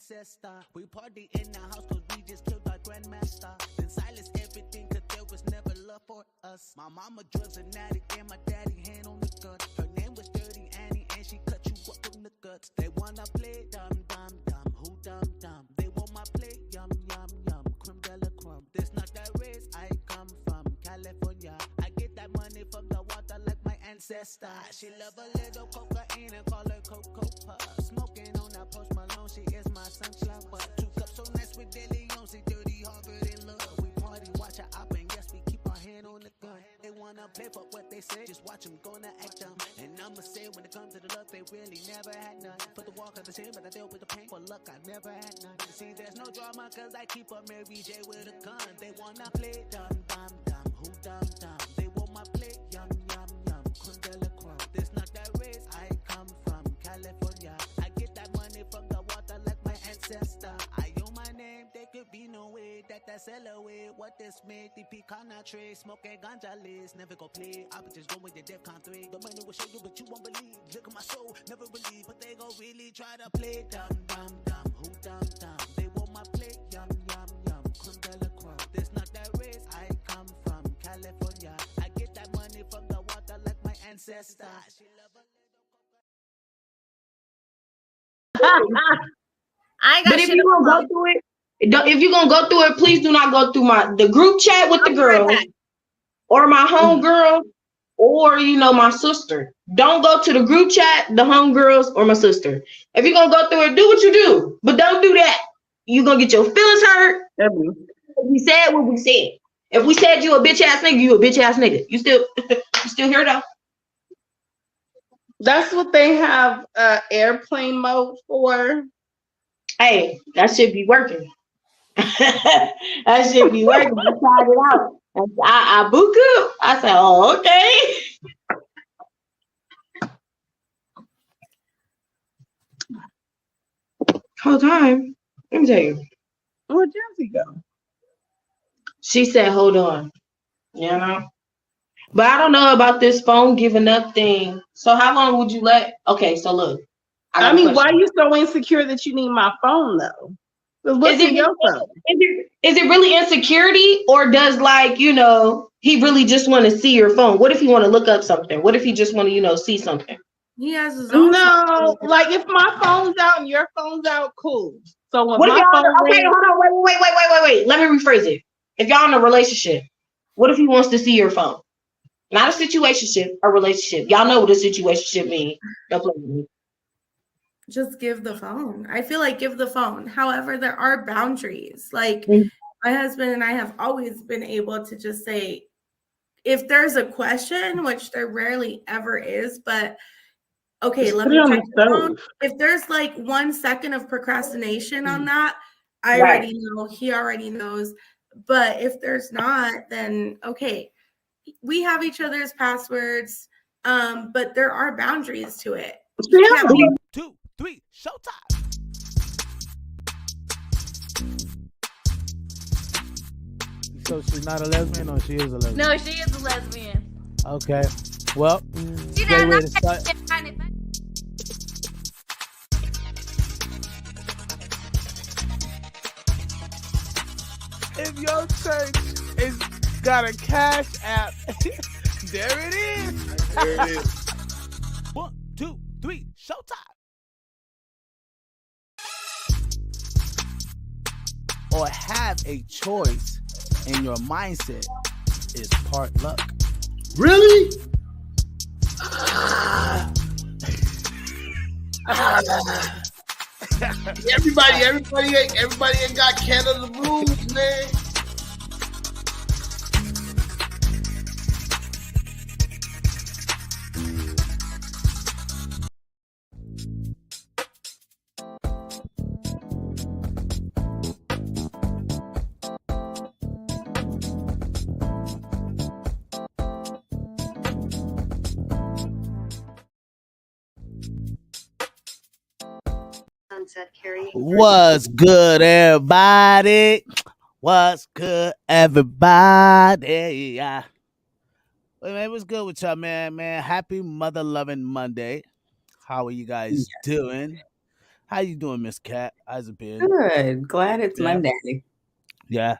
ancestor. We party in the house cause we just killed our grandmaster. Then silence everything cause there was never love for us. My mama drugs an addict and my daddy hand on the gun. Her name was Dirty Annie and she cut you up from the guts. They wanna play dumb, dumb, dumb. Who dumb, dumb? They want my plate, yum, yum, yum. Creme de la crumb. This not the race I come from, California. I get that money from the water like my ancestor. She love a little cocaine and call her Coco Puff. Smoking on that Post Malone, she is my sunflower. 2 cups so nice with Dilly on, she dirty Harvard in love. We party, watch her up, and yes, we keep our hand on the gun. They wanna play for what they say, just watch them gonna act dumb. And I'ma say when it comes to the love, they really never had none. Put the walk of the shame, but I deal with the pain. For luck, I never had none. See, there's no drama, cause I keep a Mary J with a gun. They wanna play dumb, dumb, dumb. Who dumb, dumb? They want my plate, yum, yum, yum. Creme de la crumb. This not the race I come from, California. I get that money from the water like my ancestor. I own my name, there could be no way that I sell away. What this made, the pecan trade, smoking ganja list, never go play. I would just go with the DEFCON 3. The money will show you, but you won't believe. Look at my soul, never believe, but they gon' really try to play dumb, dumb, dumb. Who dumb, dumb? They want my plate, yum, yum, yum. Creme de la crumb. This not the race I come from, California. I get that money from the water like my ancestor. She love a I ain't got But if shit you're on gonna my go through it, if you're gonna go through it, please do not go through the group chat with the girls or my homegirl or my sister. Don't go to the group chat, the homegirls, or my sister. If you're gonna go through it, do what you do, but don't do that. You're gonna get your feelings hurt. We said what we said. If we said you a bitch ass nigga, you a bitch ass nigga. You still here though? That's what they have airplane mode for. Hey, that should be working. That should be working. I tried it out. I book up. I said, oh, okay. Hold on. Let me tell you. Where'd Jazzy go? She said, hold on. But I don't know about this phone giving up thing. So how long would you let? Okay, so look. I mean, why are you so insecure that you need my phone though? What's in your phone? Is it really insecurity, or does he really just want to see your phone? What if he want to look up something? What if he just want to see something? He has his own. No, like if my phone's out and your phone's out, cool. So when What if my phone okay, hold on, wait. Let me rephrase it. If y'all in a relationship, what if he wants to see your phone? Not a situationship, a relationship. Y'all know what a situationship means. Don't play with me. Just give the phone. I feel like give the phone. However, there are boundaries. Like my husband and I have always been able to just say, if there's a question, which there rarely ever is, but okay, let me check the phone. If there's like 1 second of procrastination on that, I already know, he already knows. But if there's not, then okay, we have each other's passwords, but there are boundaries to it. 1, 2, 3, showtime. So she's not a lesbian, or she is a lesbian? No, she is a lesbian. Okay. Well, She great way to does start. If your church is got a cash app, there it is. There it is. 1, 2, 3, showtime. Or have a choice in your mindset is part luck. Really? Everybody ain't got Canada rules, man. What's good, everybody? What's good, everybody? Well, man, what's good with y'all, man? Happy mother-loving Monday. How are you guys doing? How you doing, Miss Cat? How's it been? Good. Glad it's Yeah. Monday. Yeah,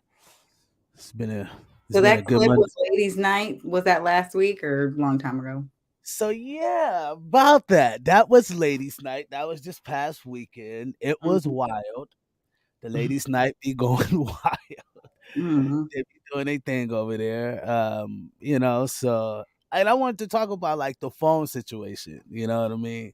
it's been a So been a that good clip Monday. was ladies' night. Was that last week or a long time ago? So yeah, about that. That was ladies' night. That was just past weekend. It was wild. The ladies' night be going wild. Mm-hmm. They be doing their thing over there. So and I wanted to talk about like the phone situation. You know what I mean?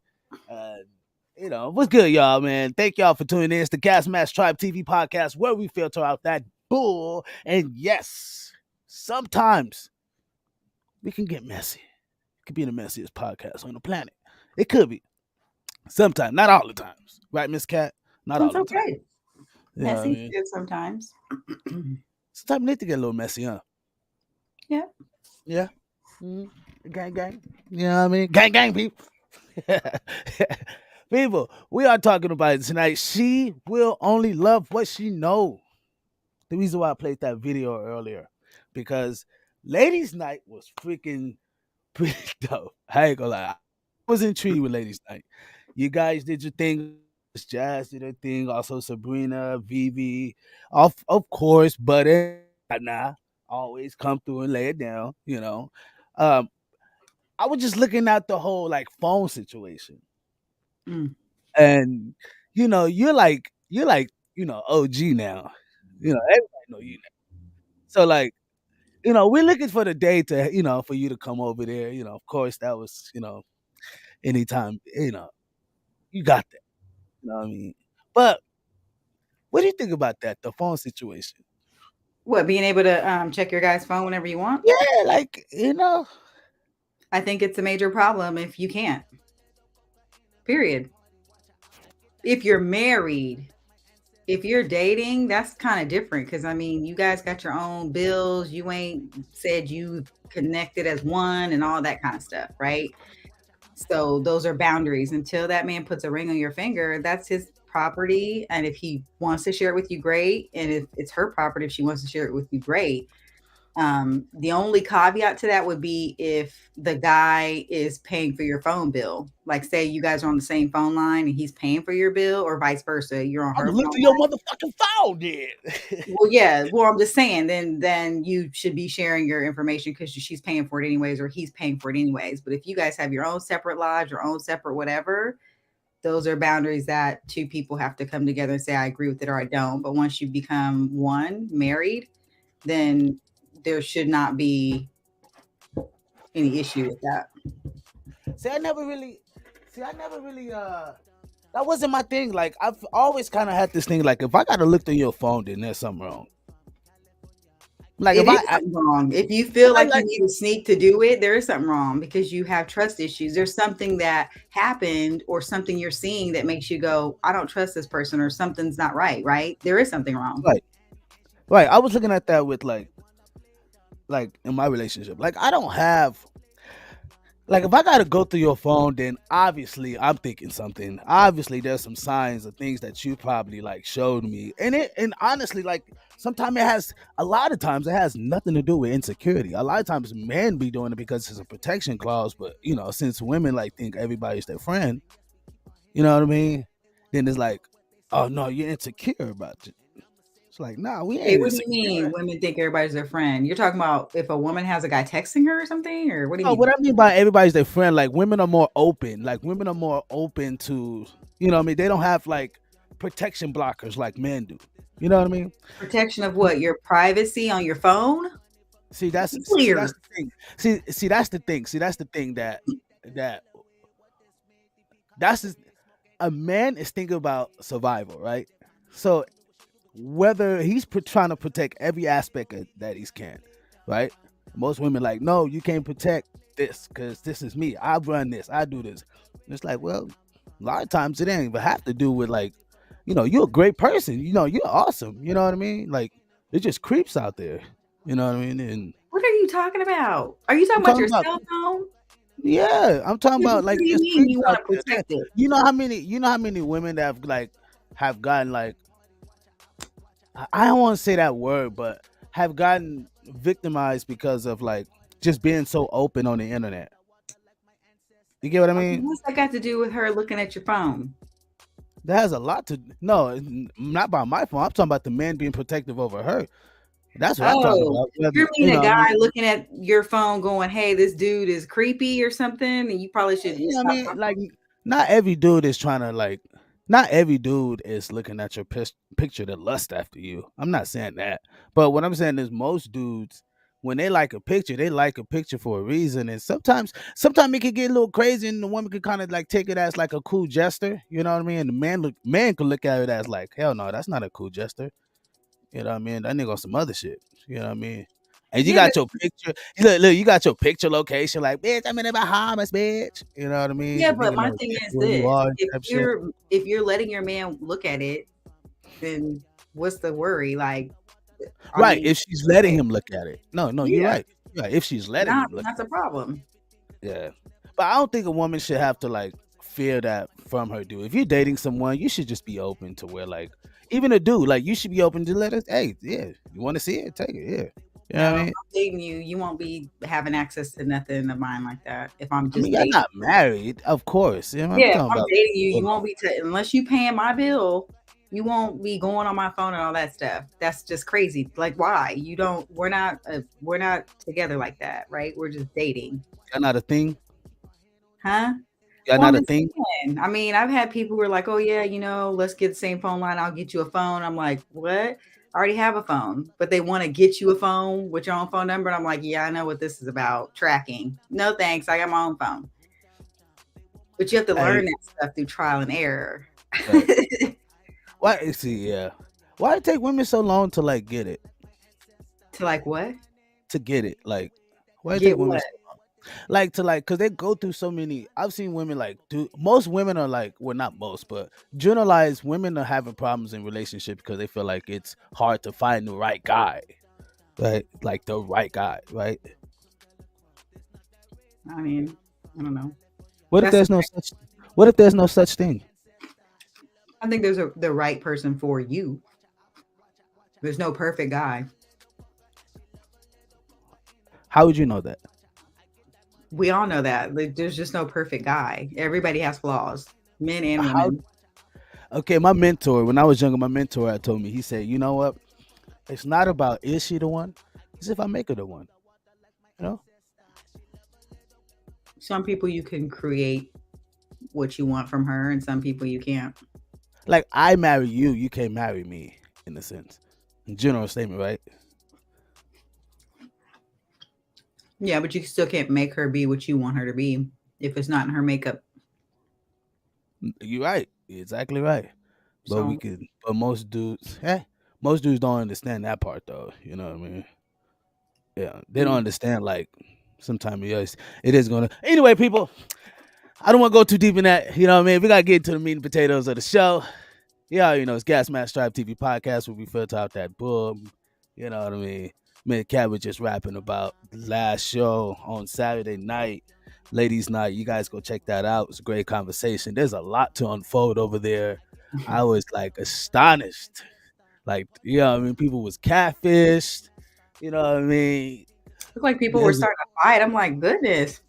What's good, y'all, man? Thank y'all for tuning in. It's the Gasmasktribe TV Podcast, where we filter out that bull. And yes, sometimes we can get messy. It could be the messiest podcast on the planet. It could be. Sometimes, not all the times. Right, Miss Cat? Not That's all the time. okay. You know what I Messy mean? good sometimes. Sometimes we need to get a little messy, huh? Yeah. Yeah. Gang, gang. You know what I mean? Gang, gang, people. People, we are talking about it tonight. She will only love what she knows. The reason why I played that video earlier, because ladies' night was freaking pretty dope. I ain't gonna lie. I was intrigued with ladies' night. You guys did your thing. Jazz did her thing. Also Sabrina, Vivi, of course, but nah, always come through and lay it down. I was just looking at the whole like phone situation, and you're like OG now. Everybody know you now. So like we're looking for the day to for you to come over there. Of course that was anytime you got that. You know what I mean? But what do you think about that? The phone situation? What, being able to check your guy's phone whenever you want? Yeah, like I think it's a major problem if you can't. Period. If you're married, if you're dating, that's kind of different because I mean, you guys got your own bills. You ain't said you connected as one and all that kind of stuff, right? So those are boundaries. Until that man puts a ring on your finger, that's his property. And if he wants to share it with you, great. And if it's her property, if she wants to share it with you, great. The only caveat to that would be if the guy is paying for your phone bill. Like say you guys are on the same phone line and he's paying for your bill, or vice versa. You're on her phone look to your motherfucking phone, then. Well, yeah. Well, I'm just saying, then you should be sharing your information because she's paying for it anyways, or he's paying for it anyways. But if you guys have your own separate lives, your own separate whatever, those are boundaries that two people have to come together and say, I agree with it or I don't. But once you become one, married, then there should not be any issue with that. I never really that wasn't my thing. Like I've always kind of had this thing, like if I gotta look through your phone, then there's something wrong. Like It if is something wrong. If you feel like you need to sneak to do it, there is something wrong because you have trust issues. There's something that happened or something you're seeing that makes you go, I don't trust this person, or something's not right, right? There is something wrong. Right. I was looking at that with like in my relationship. Like I don't have, like if I gotta go through your phone, then obviously I'm thinking something. Obviously there's some signs of things that you probably like showed me. And honestly, like sometimes a lot of times it has nothing to do with insecurity. A lot of times men be doing it because it's a protection clause, but since women like think everybody's their friend, you know what I mean? Then it's like, oh no, you're insecure about it. It's like, nah, we ain't. Hey, what do you mean women think everybody's their friend? You're talking about if a woman has a guy texting her or something, or what do you mean? What I mean by everybody's their friend, like women are more open. Like women are more open to, what I mean? They don't have like protection blockers like men do. You know what I mean? Protection of what? Your privacy on your phone? See, that's the thing. See, that's the thing. See, that's the thing a man is thinking about survival, right? So whether he's trying to protect every aspect that he can, right? Most women like, no, you can't protect this because this is me. I run this. I do this. And it's like, well, a lot of times it ain't even have to do with like, you're a great person. You're awesome. You know what I mean? Like, there's just creeps out there. You know what I mean? And what are you talking about? Are you talking about your cell phone? Yeah, I'm talking about like. What do you mean you want to protect it? You know how many women that have gotten like. I don't want to say that word, but have gotten victimized because of like just being so open on the internet. You get what I mean? What's that got to do with her looking at your phone? That has a lot to not by my fault. I'm talking about the man being protective over her. That's what I'm talking Oh, about. you're You mean a know what I guy mean? looking at your phone going, "Hey, this dude is creepy" or something, and you probably should You know what I stop mean? talking. Like, not every dude is trying to like. Not every dude is looking at your picture to lust after you. I'm not saying that, but what I'm saying is most dudes, when they like a picture, they like a picture for a reason, and sometimes it can get a little crazy, and the woman can kind of like take it as like a cool gesture. You know what I mean? And the man can look at it as like, hell no, that's not a cool gesture. You know what I mean? That nigga on some other shit. You know what I mean? And you Yeah, but got your picture. Look, you got your picture location. Like, bitch, I'm in the Bahamas, bitch. You know what I mean? yeah, The but nigga my knows thing exactly is where you this: are and type shit. if you're letting your man look at it, then what's the worry? Like, I Right. mean, If she's letting okay, him look at it. No, you're yeah, right. You're right. If she's letting not him look that's a problem. yeah. But I don't think a woman should have to like fear that from her dude. If you're dating someone, you should just be open to where like even a dude, like you should be open to let us, hey, yeah, you want to see it, take it, yeah. You know No, what I if mean? I'm dating you, you won't be having access to nothing of mine like that. If I'm I mean, just y'all dating. not married, of course. You know, I'm Yeah, if talking I'm about dating you, you you know, won't be unless you paying my bill. You won't be going on my phone and all that stuff. That's just crazy. Like, why? You don't. We're not together like that, right? We're just dating, y'all not a thing. huh? Y'all Well, I'm not a just thing. saying. I mean, I've had people who are like, "Oh yeah, let's get the same phone line. I'll get you a phone." I'm like, "What? I already have a phone." But they want to get you a phone with your own phone number. And I'm like, "Yeah, I know what this is about. Tracking. No thanks. I got my own phone." But you have to Hey, learn that stuff through trial and error. right. Why see, yeah. Why it take women so long to like get it? To like what? To get it. Like why it take Get women what? so like to like because they go through so many. I've seen women like do most women are like, well, not most, but generalized women are having problems in relationships because they feel like it's hard to find the right guy, right? Like the right guy, right? I mean, I don't know. What if That's the there's no such what if there's no such thing? I think there's the right person for you. There's no perfect guy. How would you know that? We all know that. Like, there's just no perfect guy. Everybody has flaws, men and How women. okay, my mentor, when I was younger, my mentor had told me, he said, you know what? It's not about is she the one, it's if I make her the one. You know? Some people you can create what you want from her, and some people you can't. Like I marry you, you can't marry me, in a sense. General statement, right? Yeah, but you still can't make her be what you want her to be if it's not in her makeup. You're right. You're exactly right. But we So could but most dudes don't understand that part though. You know what I mean? Yeah. They don't understand like sometimes yes, it is gonna anyway, people. I don't want to go too deep in that. You know what I mean? We gotta get into the meat and potatoes of the show. Yeah, it's Gasmasktribe TV Podcast where we filter out that bull. You know what I mean? Me and Cat was just rapping about the last show on Saturday night, ladies' night. You guys go check that out. It was a great conversation. There's a lot to unfold over there. I was like astonished. Like, I mean, people was catfished. You know what I mean? look like people were There's starting to fight. I'm like, goodness.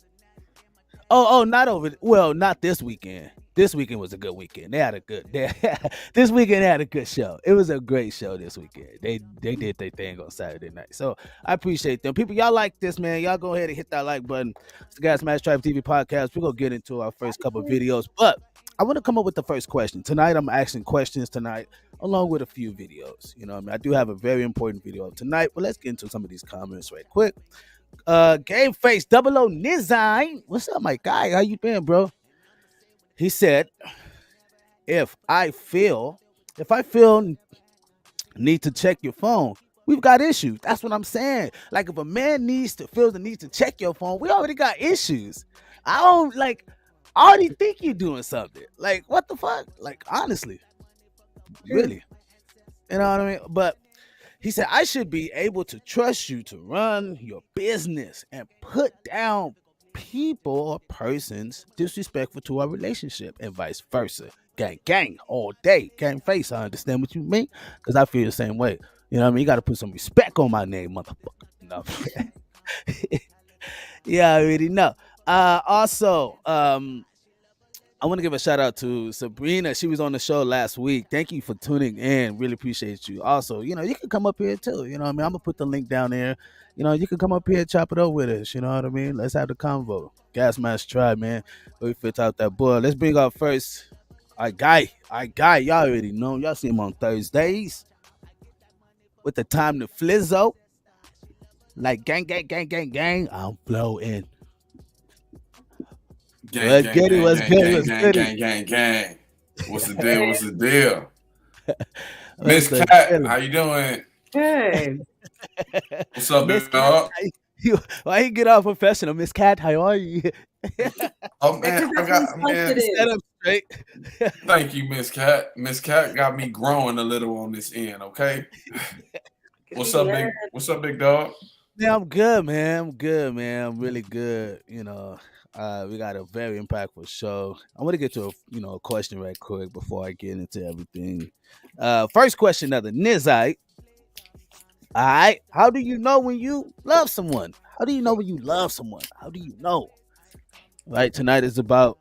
not this weekend. This weekend was a good weekend. This weekend they had a good show. It was a great show this weekend. They did their thing on Saturday night. So I appreciate them. People, y'all like this, man. Y'all go ahead and hit that like button. It's the Gasmasktribe TV Podcast. We're gonna get into our first couple of videos. But I want to come up with the first question. Tonight I'm asking questions tonight, along with a few videos. You know what I mean? I do have a very important video tonight, but let's get into some of these comments right quick. Game Face 00 Nizine. What's up, my guy? How you been, bro? He said, if I feel need to check your phone, we've got issues. That's what I'm saying. Like if a man feels the need to check your phone, we already got issues. I already think you're doing something. Like, what the fuck? Like, honestly. Really. You know what I mean? But he said, I should be able to trust you to run your business and put down people or persons disrespectful to our relationship and vice versa. Gang, all day. Gang Face, I understand what you mean because I feel the same way. You know what I mean? You got to put some respect on my name, motherfucker. No. Yeah, I already know. Also, I want to give a shout out to Sabrina. She was on the show last week. Thank you for tuning in. Really appreciate you. Also, you can come up here too. You know what I mean? I'm gonna put the link down there. You can come up here and chop it up with us. You know what I mean? Let's have the convo. Gasmasktribe, man. We fit out that boy. Let's bring our first our guy. Y'all already know. Y'all see him on Thursdays with the time to flizzo. Like gang, gang, gang, gang, gang. I'm flowing. Gang, gang. What's the deal? What's the deal? Miss Cat, how you doing? Good. What's up, Miss Dog? Why you get all professional, Miss Cat? How are you? Oh man, I got set up straight. Thank you, Miss Cat. Miss Cat got me growing a little on this end. Okay. What's up, big dog? Yeah, I'm good, man. I'm really good. We got a very impactful show. I want to get to a question right quick before I get into everything. First question of the Nizite. All right. How do you know when you love someone? How do you know when you love someone? How do you know? Right. Tonight is about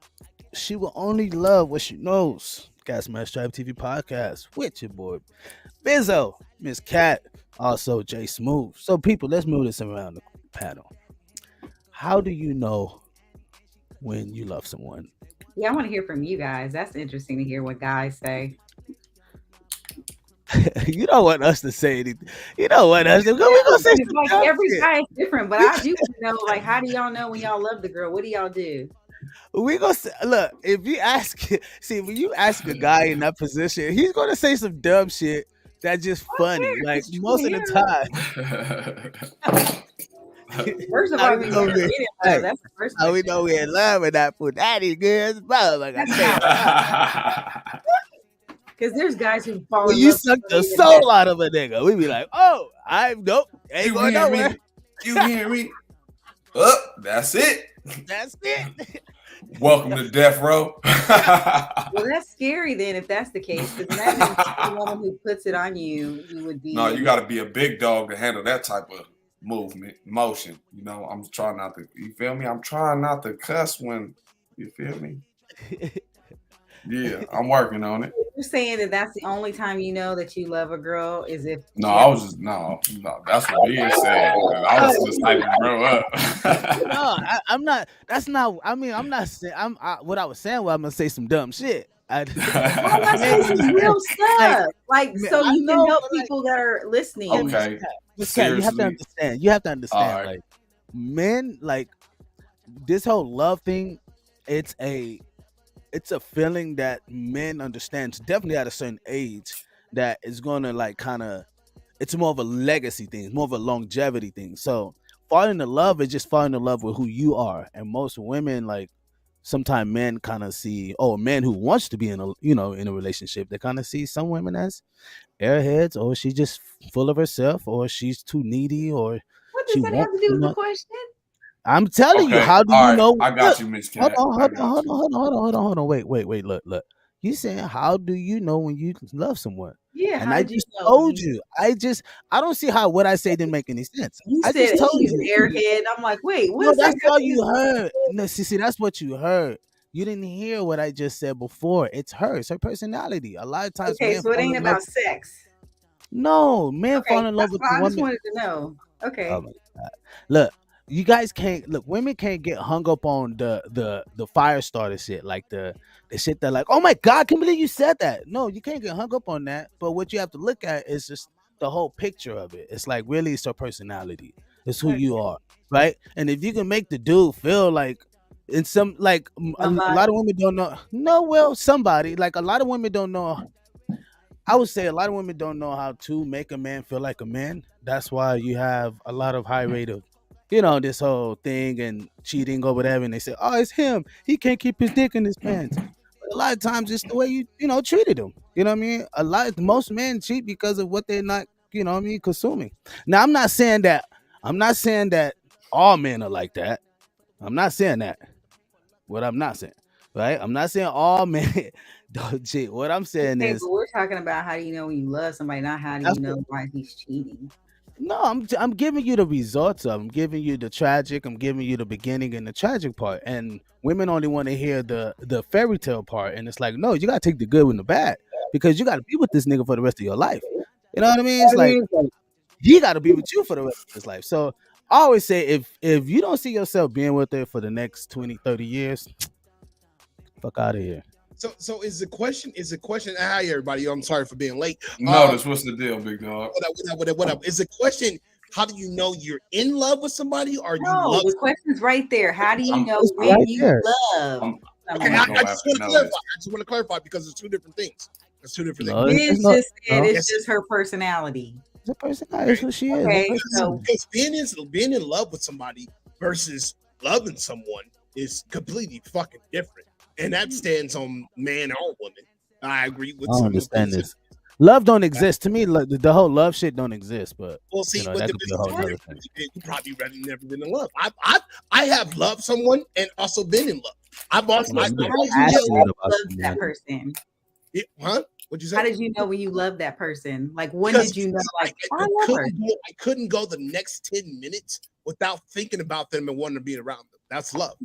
she will only love what she knows. Gasmasktribe TV Podcast with your boy Bizzo, Miss Cat, also Jay Smooth. So people, let's move this around the panel. How do you know when you love someone? Yeah, I want to hear from you guys. That's interesting to hear what guys say. You don't want us to say anything. You don't want us to go. We're gonna say like every guy is different, but I do know. Like, how do y'all know when y'all love the girl? What do y'all do? We gonna say, look. If you ask, when you ask a guy in that position, he's gonna say some dumb shit that's just funny. Like most of the time. First of all, that's the first. How we know we're in love with that food? That is good as well. Like I said. Because there's guys who fall when in you love suck the soul out of a nigga, we be like, oh, nope, ain't going nowhere. You hear me? Oh, that's it. That's it. Welcome to death row. Well, that's scary then if that's the case. Because that means the woman who puts it on you, you would be. No, you got to be a big dog to handle that type of motion. I'm trying not to. You feel me? I'm trying not to cuss when. You feel me? Yeah, I'm working on it. You're saying that that's the only time you know that you love a girl is if. No, I was just no. That's what he said. I was just hyping to grow up. No, I'm not. That's not. I mean, I'm not saying. What I was saying. Well, I'm gonna say some dumb shit. That's some real stuff. Like, so you can help people that are listening. Okay. You have to understand. Right. Like, men, like this whole love thing. It's a feeling that men understand, definitely at a certain age, that is gonna it's more of a legacy thing, it's more of a longevity thing. So falling in love is just falling in love with who you are. And most women, like sometimes men kind of see, a man who wants to be in a relationship, they kind of see some women as airheads, or she's just full of herself, or she's too needy, or what does that have to do with the question? I'm telling you, how do you know? I got you, Miss Cat. Hold on. Wait. Look. You saying, how do you know when you love someone? Yeah, and I just told you. I don't see how what I say didn't make any sense. I just told you, airhead. I'm like, wait, what? No, that's all you heard. No, see, that's what you heard. You didn't hear what I just said before. It's her personality. A lot of times, okay, so it ain't about sex. No, men fall in love with women. I just wanted to know. Okay. Oh my God. Look. You guys can't look. Women can't get hung up on the fire starter shit, like the shit that like, oh my God, I can't believe you said that. No, you can't get hung up on that. But what you have to look at is just the whole picture of it. It's like really, it's your personality. It's who you are, right? And if you can make the dude feel like, in some like a lot of women don't know. No, well, somebody like a lot of women don't know. I would say a lot of women don't know how to make a man feel like a man. That's why you have a lot of high rate of. This whole thing and cheating or whatever, and they say, oh, it's him. He can't keep his dick in his pants. But a lot of times it's the way you treated him. You know what I mean? Most men cheat because of what they're not, consuming. Now, I'm not saying that all men are like that. I'm not saying that. What I'm not saying, right? I'm not saying all men don't cheat. What I'm saying is, but we're talking about how do you know when you love somebody, not how do you know why he's cheating. No, I'm giving you the results of. I'm giving you the tragic. I'm giving you the beginning and the tragic part. And women only want to hear the fairy tale part. And it's like, no, you gotta take the good and the bad because you gotta be with this nigga for the rest of your life. You know what I mean? It's like he gotta be with you for the rest of his life. So I always say if you don't see yourself being with her for the next 20, 30 years, fuck out of here. So is the question? Hi everybody. I'm sorry for being late. Notice what's the deal, big dog? What up? Is the question? How do you know you're in love with somebody, or you No, love? the question's right there. How do you know It's when right you there. love? Okay, I just want to clarify. I just want to clarify because it's two different things. It's two different No, things. Biz it's not- just said no. it's just her personality. It's a personality. It's who she is. Okay, It's a so personality. Because being in love with somebody versus loving someone is completely fucking different, and that stands on man or woman. I agree with. I don't some understand of this. Love don't exist to me. The whole love shit don't exist. But Well, see, you know, with that the could be a whole business, other thing. you probably rather never been in love. I have loved someone and also been in love. I've also, Well, I, you how been did you passionate know you about loved someone. that person? huh? What'd you say? How did you know when you loved that person? Like when Because did you know? Like I I love her. couldn't go the next 10 minutes without thinking about them and wanting to be around them. That's love.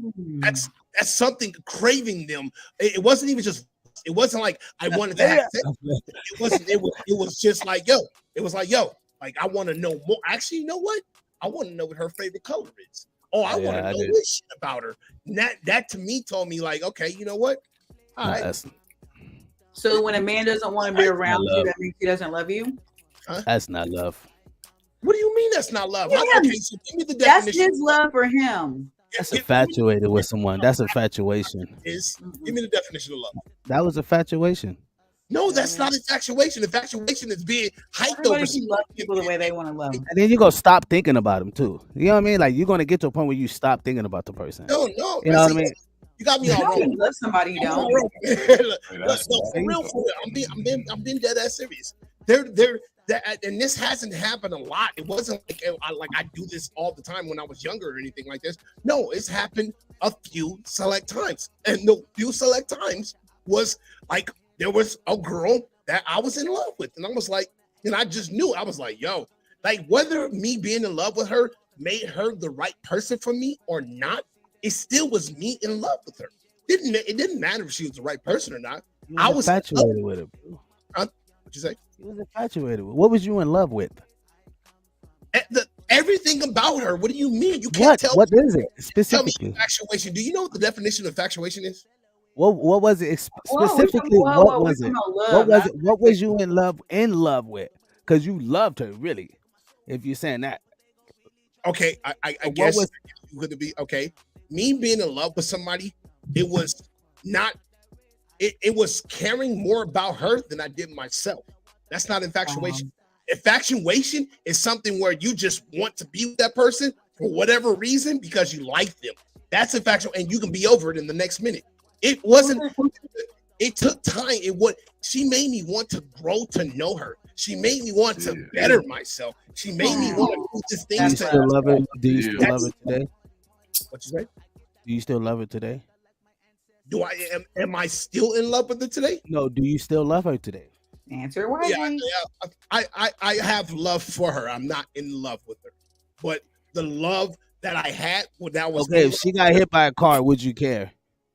That's something craving them. It wasn't even just. It wasn't like I wanted to have sex. It wasn't. It was just like yo. It was like yo. Like I want to know more. Actually, you know what? I want to know what her favorite color is. Oh, I want to know this shit about her. And that to me told me like, okay, you know what? All right. So when a man doesn't want to be around you, that means he doesn't love you? That's not love. What do you mean that's not love? Yeah. Okay, so give me the That's definition. his love for him. That's infatuated with someone. That's infatuation. Give me the definition of love. That was infatuation. No, that's not infatuation. Infatuation is being hyped Everybody over. can love people the way they want to love them. And then you're gonna stop thinking about them too. You know what I mean? Like you're gonna get to a point where you stop thinking about the person. No. You know what I mean? You got me all wrong. You love somebody you don't. I'm being dead ass serious. And this hasn't happened a lot. It wasn't like I do this all the time when I was younger or anything like this. No, it's happened a few select times, and the few select times was like there was a girl that I was in love with, and I was like, and I just knew. I was like, yo, like whether me being in love with her made her the right person for me or not, it still was me in love with her. It didn't matter if she was the right person or not. I was infatuated with her. Huh? What'd you say? You was infatuated with. What was you in love with? Everything about her. What do you mean? You can't tell. What is it Tell specifically? me infatuation. Do you know what the definition of infatuation is? What was it specifically? What was it? What was it? What was you in love with? Because you loved her, really. If you're saying that. Okay, I guess you could be okay. Me being in love with somebody, it was not. It was caring more about her than I did myself. That's not infatuation. Infatuation is something where you just want to be with that person for whatever reason because you like them. That's infatuation, and you can be over it in the next minute. It wasn't. It took time. She made me want to grow to know her. She made me want to better myself. She made me want to do this thing. Do you still love it? Do you still love it today? What you say? Do you still love it today? Am I still in love with her today? No. Do you still love her today? Answer why. Yeah, I have love for her. I'm not in love with her, but the love that I had, that was okay. If she got hit by a car, would you care?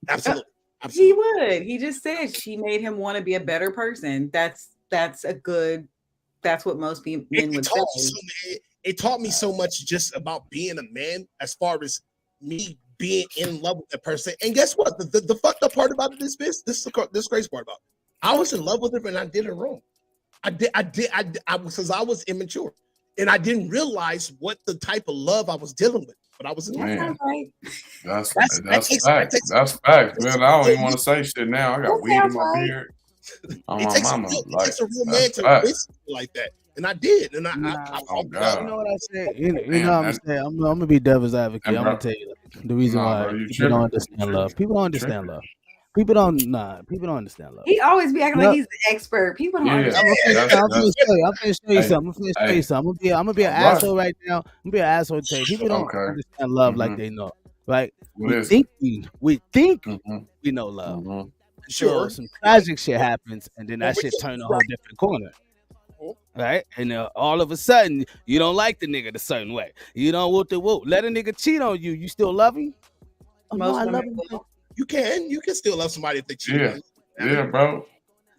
Absolutely. He would. He just said she made him want to be a better person. That's what most men would say. It taught me so much just about being a man, as far as me being in love with the person. And guess what? The fucked up part about this crazy part about it. I was in love with her, and I did her wrong. I because I was immature, and I didn't realize what the type of love I was dealing with. But I was in love. That's fact. That's fact, man. I don't even want to say shit now. I got weed in my beard. It takes a real man to listen like that, and I did. And you know what I said? You know what I'm saying? I'm gonna be devil's advocate. I'm gonna tell you the reason why people don't understand love. People don't understand love. People don't understand love. He always be acting like he's an expert. People don't understand. I'm gonna show you something. I'm gonna be an asshole right now. I'm gonna be an asshole today. People don't understand love like they know. Right? We think we know love. Sure, some tragic shit happens, and then that shit turn a whole different corner. Right? And all of a sudden, you don't like the nigga the certain way. You don't whoop the whoop. Let a nigga cheat on you. You still love him? Oh, no, I love him. You can still love somebody if they cheat on you. Yeah, bro.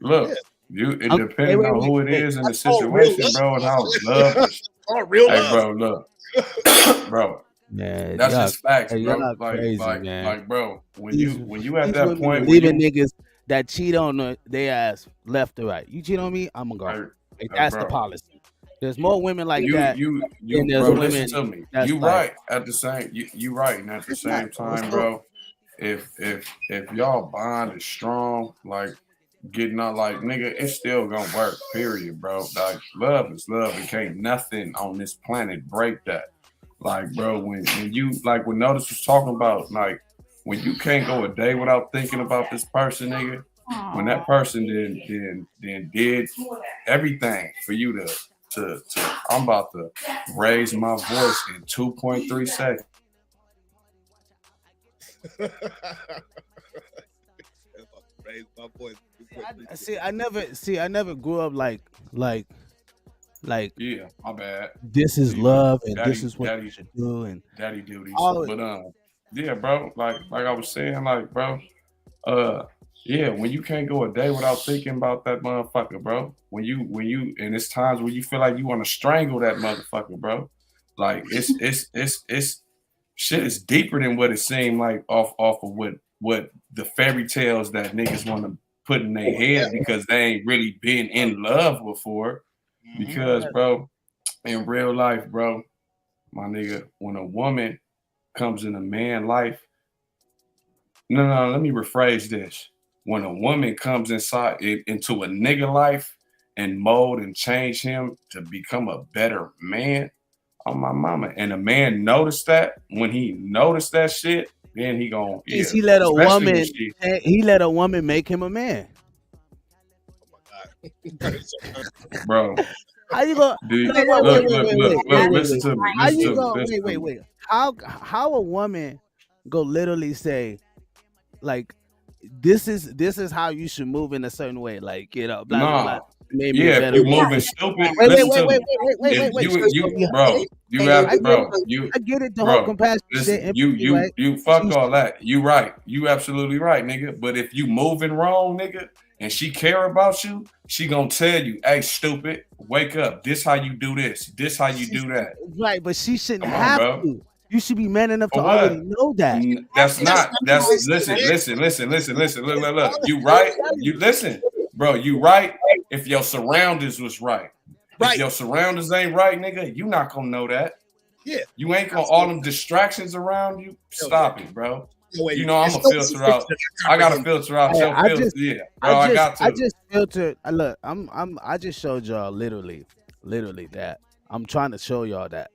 Look, it depends on who it is and the situation, bro, and how love is. Oh, real love. Hey, bro, look. Bro. Man, that's just facts, bro. Like, bro, when you at that point, leaving niggas that cheat on their ass left to right. You cheat on me, I'm gonna go. Like, that's the policy. There's more women like that. You bro, listen to me. You right at the same. You right, and at the same time, bro. If y'all bond is strong, like getting out, like nigga, it's still gonna work. Period, bro. Like love is love, and can't nothing on this planet break that. Like, bro, when you like when Notice was talking about, like when you can't go a day without thinking about this person, nigga. When that person then did everything for you to I'm about to raise my voice in 2.3 seconds. I never grew up like yeah, my bad. This is love and this is what you should do and daddy duties. But yeah, bro, like I was saying, like, bro, yeah, when you can't go a day without thinking about that motherfucker, bro. When you and it's times when you feel like you want to strangle that motherfucker, bro. Like it's shit is deeper than what it seemed like off of what the fairy tales that niggas want to put in their head because they ain't really been in love before. Because, bro, in real life, bro, my nigga, when a woman comes in a man's life, no, let me rephrase this. When a woman comes into a nigga life and mold and change him to become a better man, on my mama, and a man noticed that, when he noticed that shit, then he gon' he let a woman make him a man. Bro, how you gonna look, listen to me. How you gonna wait? How a woman go literally say, like, this is how you should move in a certain way, like, you know, blah blah blah. Maybe if you're moving stupid. Wait. I get it. The whole compassion. You fuck all that. You right. You absolutely right, nigga. But if you moving wrong, nigga, and she care about you, she gonna tell you, "Hey, stupid, wake up. This how you do this. This how you do that." Right, but she shouldn't have to. You should be man enough to already know that. Listen. Look. You right. You listen, bro. You right. If your surroundings was right. If your surroundings ain't right, nigga, you not gonna know that. Yeah. You ain't gonna all them distractions around you. Stop it, bro. You know I'm gonna filter out. I gotta filter out your filter. Yeah, bro, I got to. I just filtered. Look, I just showed y'all literally that. I'm trying to show y'all that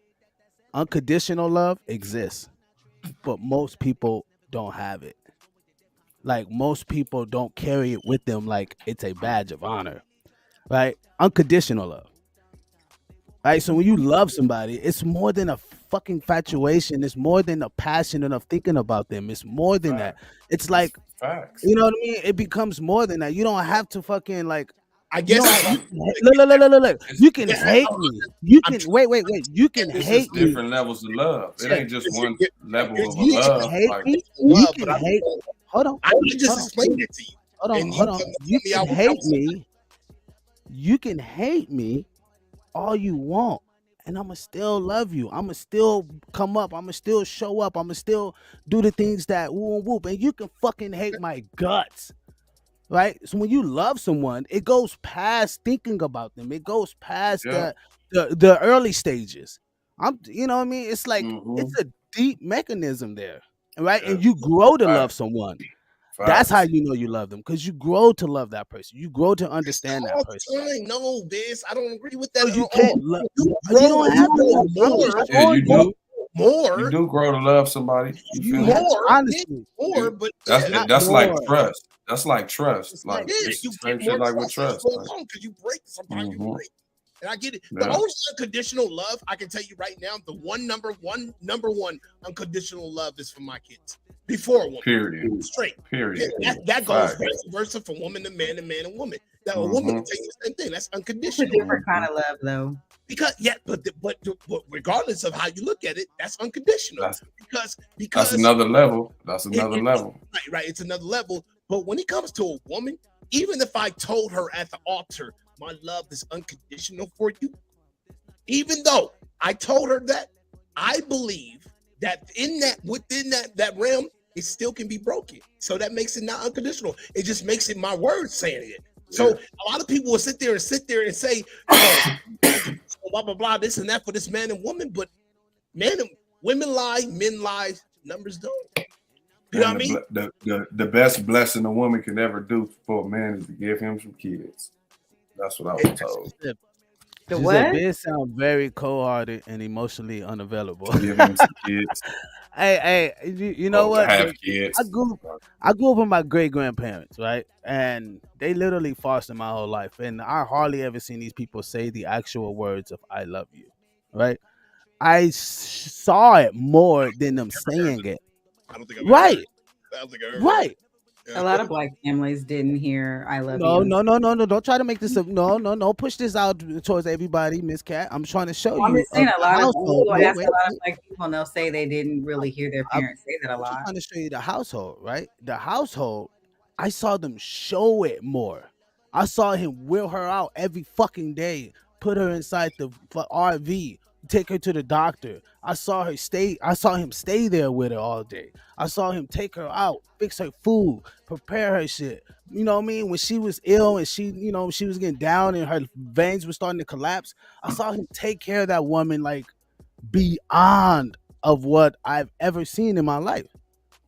unconditional love exists, but most people don't have it. Like, most people don't carry it with them like it's a badge of honor, right? Unconditional love. Right, so when you love somebody, it's more than a fucking infatuation. It's more than a passion of thinking about them. It's more than that. It's like, you know what I mean? It becomes more than that. You don't have to fucking, like, I guess. Look. You can hate me. You can wait. You can hate me. Different levels of love. It ain't just one level of love. You can hate. Hold on. I just explained it to you. Hold on. You can hate me. You can hate me all you want, and I'ma still love you. I'ma still come up. I'ma still show up. I'ma still do the things that whoop. And you can fucking hate my guts, right? So when you love someone, it goes past thinking about them. It goes past the early stages. You know what I mean? It's like it's a deep mechanism there, right? And you grow to love someone. That's how you know you love them, because you grow to love that person. You grow to understand that person. No, Biz, I don't agree with that. You can't love. You don't have to love more. You do. More. You do grow to love somebody. You more, honestly. More, but that's like trust. That's like trust. Like you same shit like with trust. Because you break somebody, you break. And I get it. The only unconditional love I can tell you right now, the number one unconditional love is for my kids. Before a woman. Period. Straight. Period. That goes vice versa from woman to man and man and woman. that a woman will tell you the same thing. That's It's a unconditional. different kind of love, though. Because but regardless of how you look at it, that's unconditional. Because that's another level. That's another level. Right. It's another level. But when it comes to a woman, even if I told her at the altar, my love is unconditional for you, even though I told her that, I believe that within that realm, it still can be broken. So that makes it not unconditional. It just makes it my words saying it. So a lot of people will sit there and say, oh, blah, blah, blah, this and that for this man and woman. But women lie, men lie, numbers don't. You know what I mean? The best blessing a woman can ever do for a man is to give him some kids. That's what I was told. The what? They sound very cold-hearted and emotionally unavailable. Give him some kids. Hey, you know what? Have kids. I grew up with my great-grandparents, right? And they literally fostered my whole life. And I hardly ever seen these people say the actual words of "I love you," right? I saw it more than them saying it. I don't think I've right. I don't think I heard Right. it. A lot of black families didn't hear "I love No, you." no. Don't try to make this up. No. Push this out towards everybody, Miss Cat. I'm trying to show you. I'm just saying a lot of people wait, ask a lot of black people, and they'll say they didn't really hear their parents say that a I'm lot. trying to show you the household, right? The household, I saw them show it more. I saw him wheel her out every fucking day, put her inside the RV, take her to the doctor. I saw him stay there with her all day. I saw him take her out, fix her food, prepare her shit. You know what I mean? When she was ill and she was getting down and her veins were starting to collapse, I saw him take care of that woman like beyond of what I've ever seen in my life.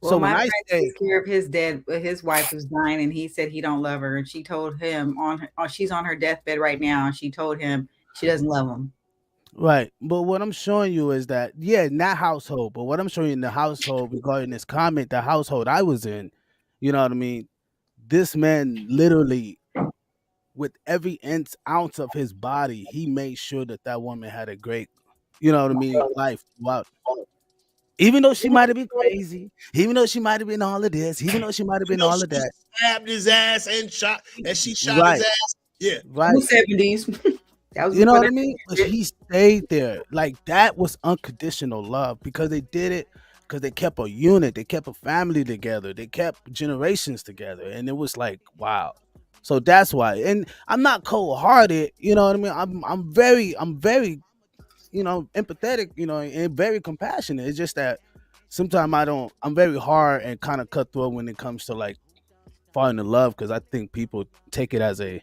Well, So my when I friend say takes care of his wife was dying, and he said he don't love her, and she told him she's on her deathbed right now, and she told him she doesn't love him. right, but what I'm showing you is that in that household, but what I'm showing you in the household regarding this comment, the household I was in, you know what I mean? This man literally, with every ounce of his body, he made sure that woman had a great, you know what I mean, life throughout. Even though she might have been crazy, even though she might have been all of this, even though she might have been all of that, stabbed his ass and she shot right, his ass. Yeah, right. In the 70s. That was You know before what I mean? But he stayed there. Like that was unconditional love because they did it because they kept a unit, they kept a family together, they kept generations together, and it was like wow. So that's why. And I'm not cold-hearted. You know what I mean? I'm very empathetic. And very compassionate. It's just that sometimes I'm very hard and kind of cutthroat when it comes to like falling in love because I think people take it as a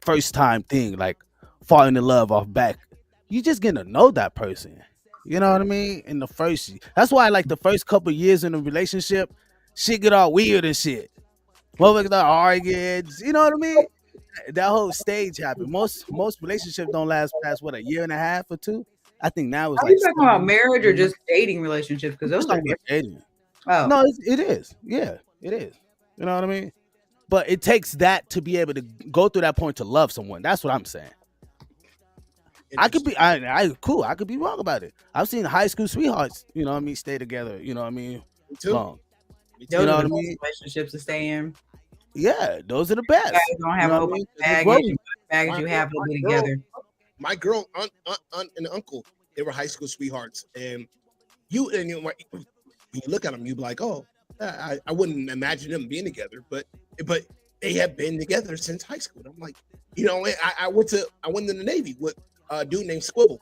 first time thing, like falling in love off back. You just getting to know that person. You know what I mean? That's why like the first couple years in a relationship, shit get all weird and shit. Motherfuckers start arguing. You know what I mean? That whole stage happened. Most relationships don't last past a year and a half or two. I think now it's Are like you talking about marriage or just dating relationships? Because those are different. dating. Oh. No, it is. Yeah, it is. You know what I mean? But it takes that to be able to go through that point to love someone. That's what I'm saying. I could be cool. I could be wrong about it. I've seen high school sweethearts, you know what I mean, stay together, you know what I mean? Me too. Long. Those You know are what I the mean? relationships to stay in. Yeah, those are the best. You guys don't have You know a whole what I bunch mean? of baggage you have to be together. My girl, aunt and uncle, they were high school sweethearts, and when you look at them, you be like, oh, I wouldn't imagine them being together, but they have been together since high school. And I'm like, I went in the Navy with a dude named Squibble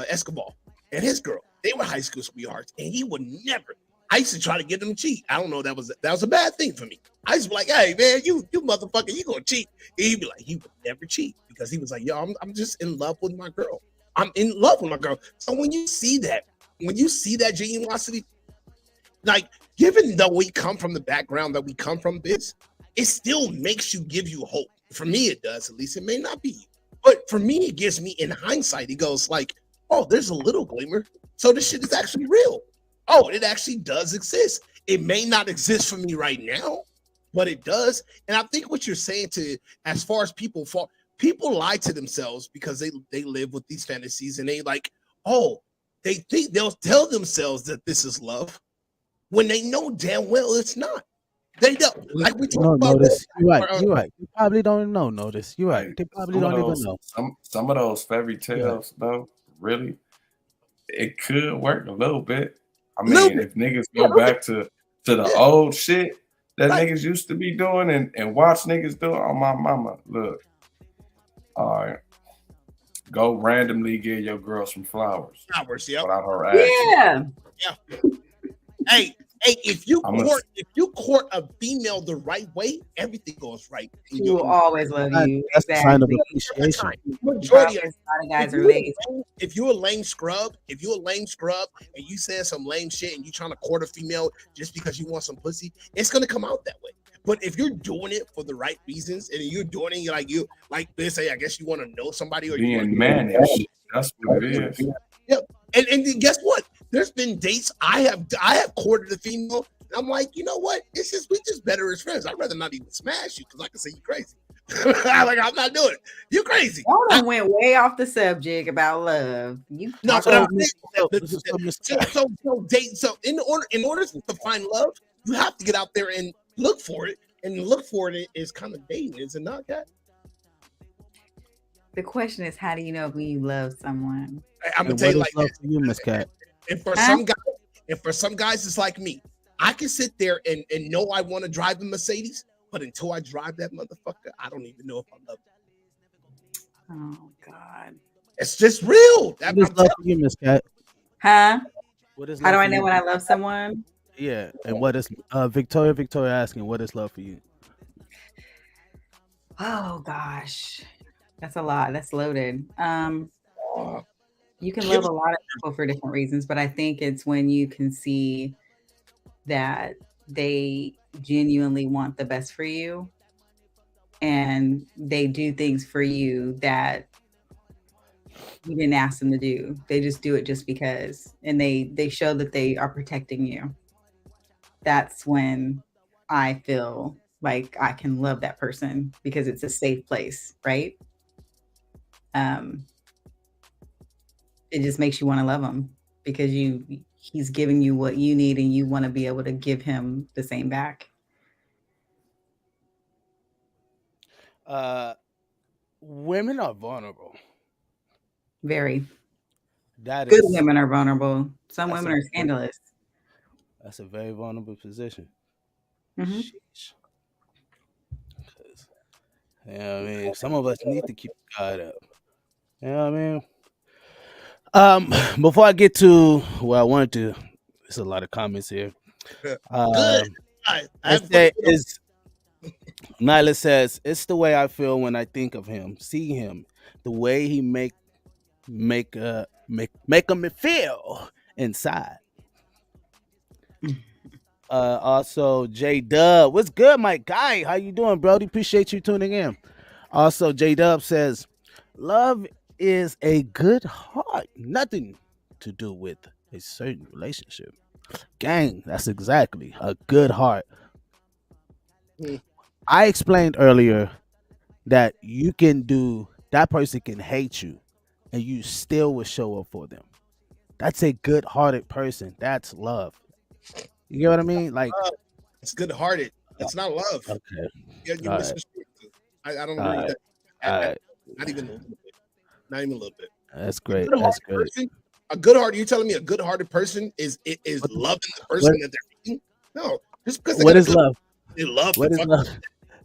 Escobar and his girl. They were high school sweethearts, and he would never. I used to try to get them to cheat. I don't know, that was a bad thing for me. I used to be like, hey man, you motherfucker, you gonna cheat? And he'd be like, he would never cheat because he was like, yo, I'm just in love with my girl. I'm in love with my girl. So when you see that genuosity, like given though we come from the background that we come from, it still makes you give you hope. For me, it does. At least it may not be, but for me, it gives me in hindsight. It goes like, oh, there's a little glimmer. So this shit is actually real. Oh, it actually does exist. It may not exist for me right now, but it does. And I think what you're saying as far as people lie to themselves because they live with these fantasies and they like, oh, they think they'll tell themselves that this is love when they know damn well it's not. They don't. Like we talk No, about. notice. You're right. You're right. You probably don't know. Notice. You're right. Like, They probably don't even know. Some of those fairy tales, though, really, it could work a little bit. I mean, if niggas go back to the old shit that niggas used to be doing and watch niggas do it, on my mama, look, all right, go randomly give your girl some flowers. Flowers, yeah. Without her asking. Yeah. Hey, if you court a female the right way, everything goes right. She will always love you. That's a sign of appreciation. Majority of guys are lazy. If you're a lame scrub, and you saying some lame shit and you trying to court a female just because you want some pussy, it's gonna come out that way. But if you're doing it for the right reasons and you're doing it like this, say, I guess you want to know somebody or being managed. That's what it is. Yep. And guess what? There's been dates I have courted a female. And I'm like, you know what? We just better as friends. I'd rather not even smash you because I can say you crazy. Like I'm not doing it. You're crazy. I went way off the subject about love. So in order to find love, you have to get out there and look for it. And look for it is kind of dating, is it not, Kat? The question is, how do you know when you love someone? I'm gonna tell you like love for you, Miss Cat. And for some guys, it's like me. I can sit there and know I want to drive a Mercedes, but until I drive that motherfucker, I don't even know if I love it. Oh God, it's just real. What is love for you, Miss Cat? Huh? How do I know when I love someone? Yeah, and what is Victoria asking? What is love for you? Oh gosh, that's a lot. That's loaded. You can love a lot of people for different reasons, but I think it's when you can see that they genuinely want the best for you and they do things for you that you didn't ask them to do. They just do it just because, and they show that they are protecting you. That's when I feel like I can love that person because it's a safe place, right? It just makes you want to love him because he's giving you what you need and you want to be able to give him the same back. Women are vulnerable. Very. Good women are vulnerable. Some women are scandalous. That's a very vulnerable position. Mm-hmm. You know what I mean? Some of us need to keep the guard up. You know what I mean? Before I get to where I wanted to, there's a lot of comments here. Nyla says, it's the way I feel when I think of him, see him, the way he make me feel inside. Also, J Dub, what's good, my guy? How you doing, Brody? Appreciate you tuning in. Also, J Dub says, love is a good heart, nothing to do with a certain relationship. Gang, that's exactly a good heart. I explained earlier that that person can hate you and you still will show up for them. That's a good-hearted person. That's love. You get what I mean? Like, it's good-hearted. It's not love. Okay. I don't agree with that. Not even a little bit. Not even a little bit. That's great. That's great. A good heart. You telling me a good-hearted person is loving the person that they're meeting? No, just because. What is love? They love. What is love?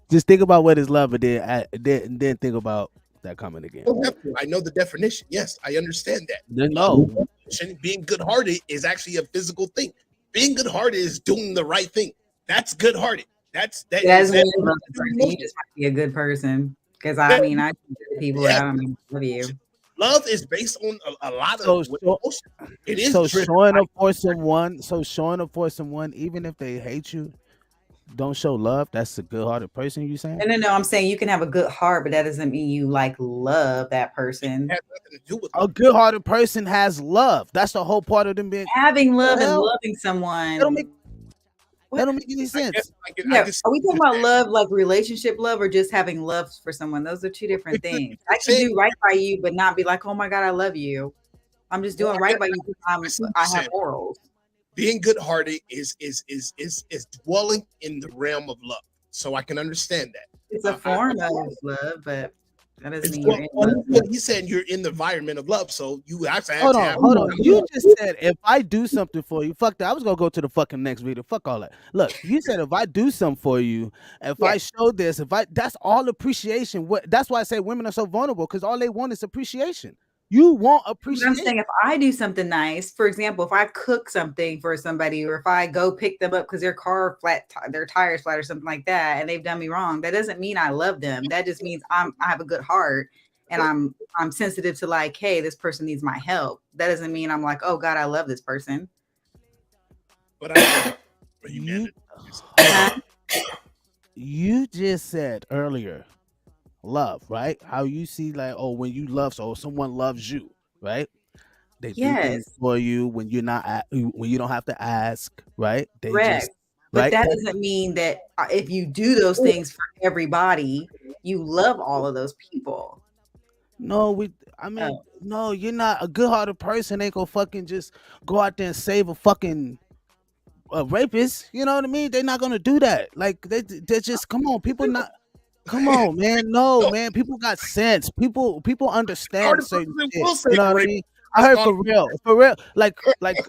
Just think about what is love, and then think about that comment again. I know the definition. Yes, I understand that. No, being good-hearted is actually a physical thing. Being good-hearted is doing the right thing. That's good-hearted. That's when you love the person. You just have to be a good person. Because I mean, I people that I don't even love you. Love is based on a lot of emotion. It is showing up for someone. So showing up for someone, even if they hate you, don't show love. That's a good-hearted person. You saying? No. I'm saying you can have a good heart, but that doesn't mean you love that person. It has nothing to do with a good-hearted person has love. That's the whole part of them being having love and loving someone. That don't make any sense. Are we talking about love, like relationship love, or just having love for someone? Those are two different things. I can do right by you, but not be like, oh my God, I love you. I'm just doing right by you because I have morals. being good-hearted is dwelling in the realm of love. So I can understand that. It's a form of love, but that doesn't mean you're in love. He said you're in the environment of love, so you actually hold on. You just said if I do something for you, fuck that. I was gonna go to the fucking next video. Fuck all that. Look, you said if I do something for you, if I show this, that's all appreciation. That's why I say women are so vulnerable, because all they want is appreciation. You want appreciation. I'm saying if I do something nice, for example, if I cook something for somebody, or if I go pick them up because their car flat, their tires flat or something like that, and they've done me wrong, that doesn't mean I love them. That just means I have a good heart, and I'm sensitive to like, hey, this person needs my help. That doesn't mean I'm like, oh God, I love this person. But you just said earlier, love, right? How you see like, oh, when you love, so someone loves you, right? They do things for you when you're not when you don't have to ask, right? They just, but right? that doesn't mean that if you do those things for everybody, you love all of those people. No, no, you're not. A good-hearted person ain't gonna fucking just go out there and save a fucking rapist. You know what I mean? They're not gonna do that. Like they're just, come on, people not. Come on, man. No, man. People got sense. People understand certain shit. You know what I mean? I heard for real, like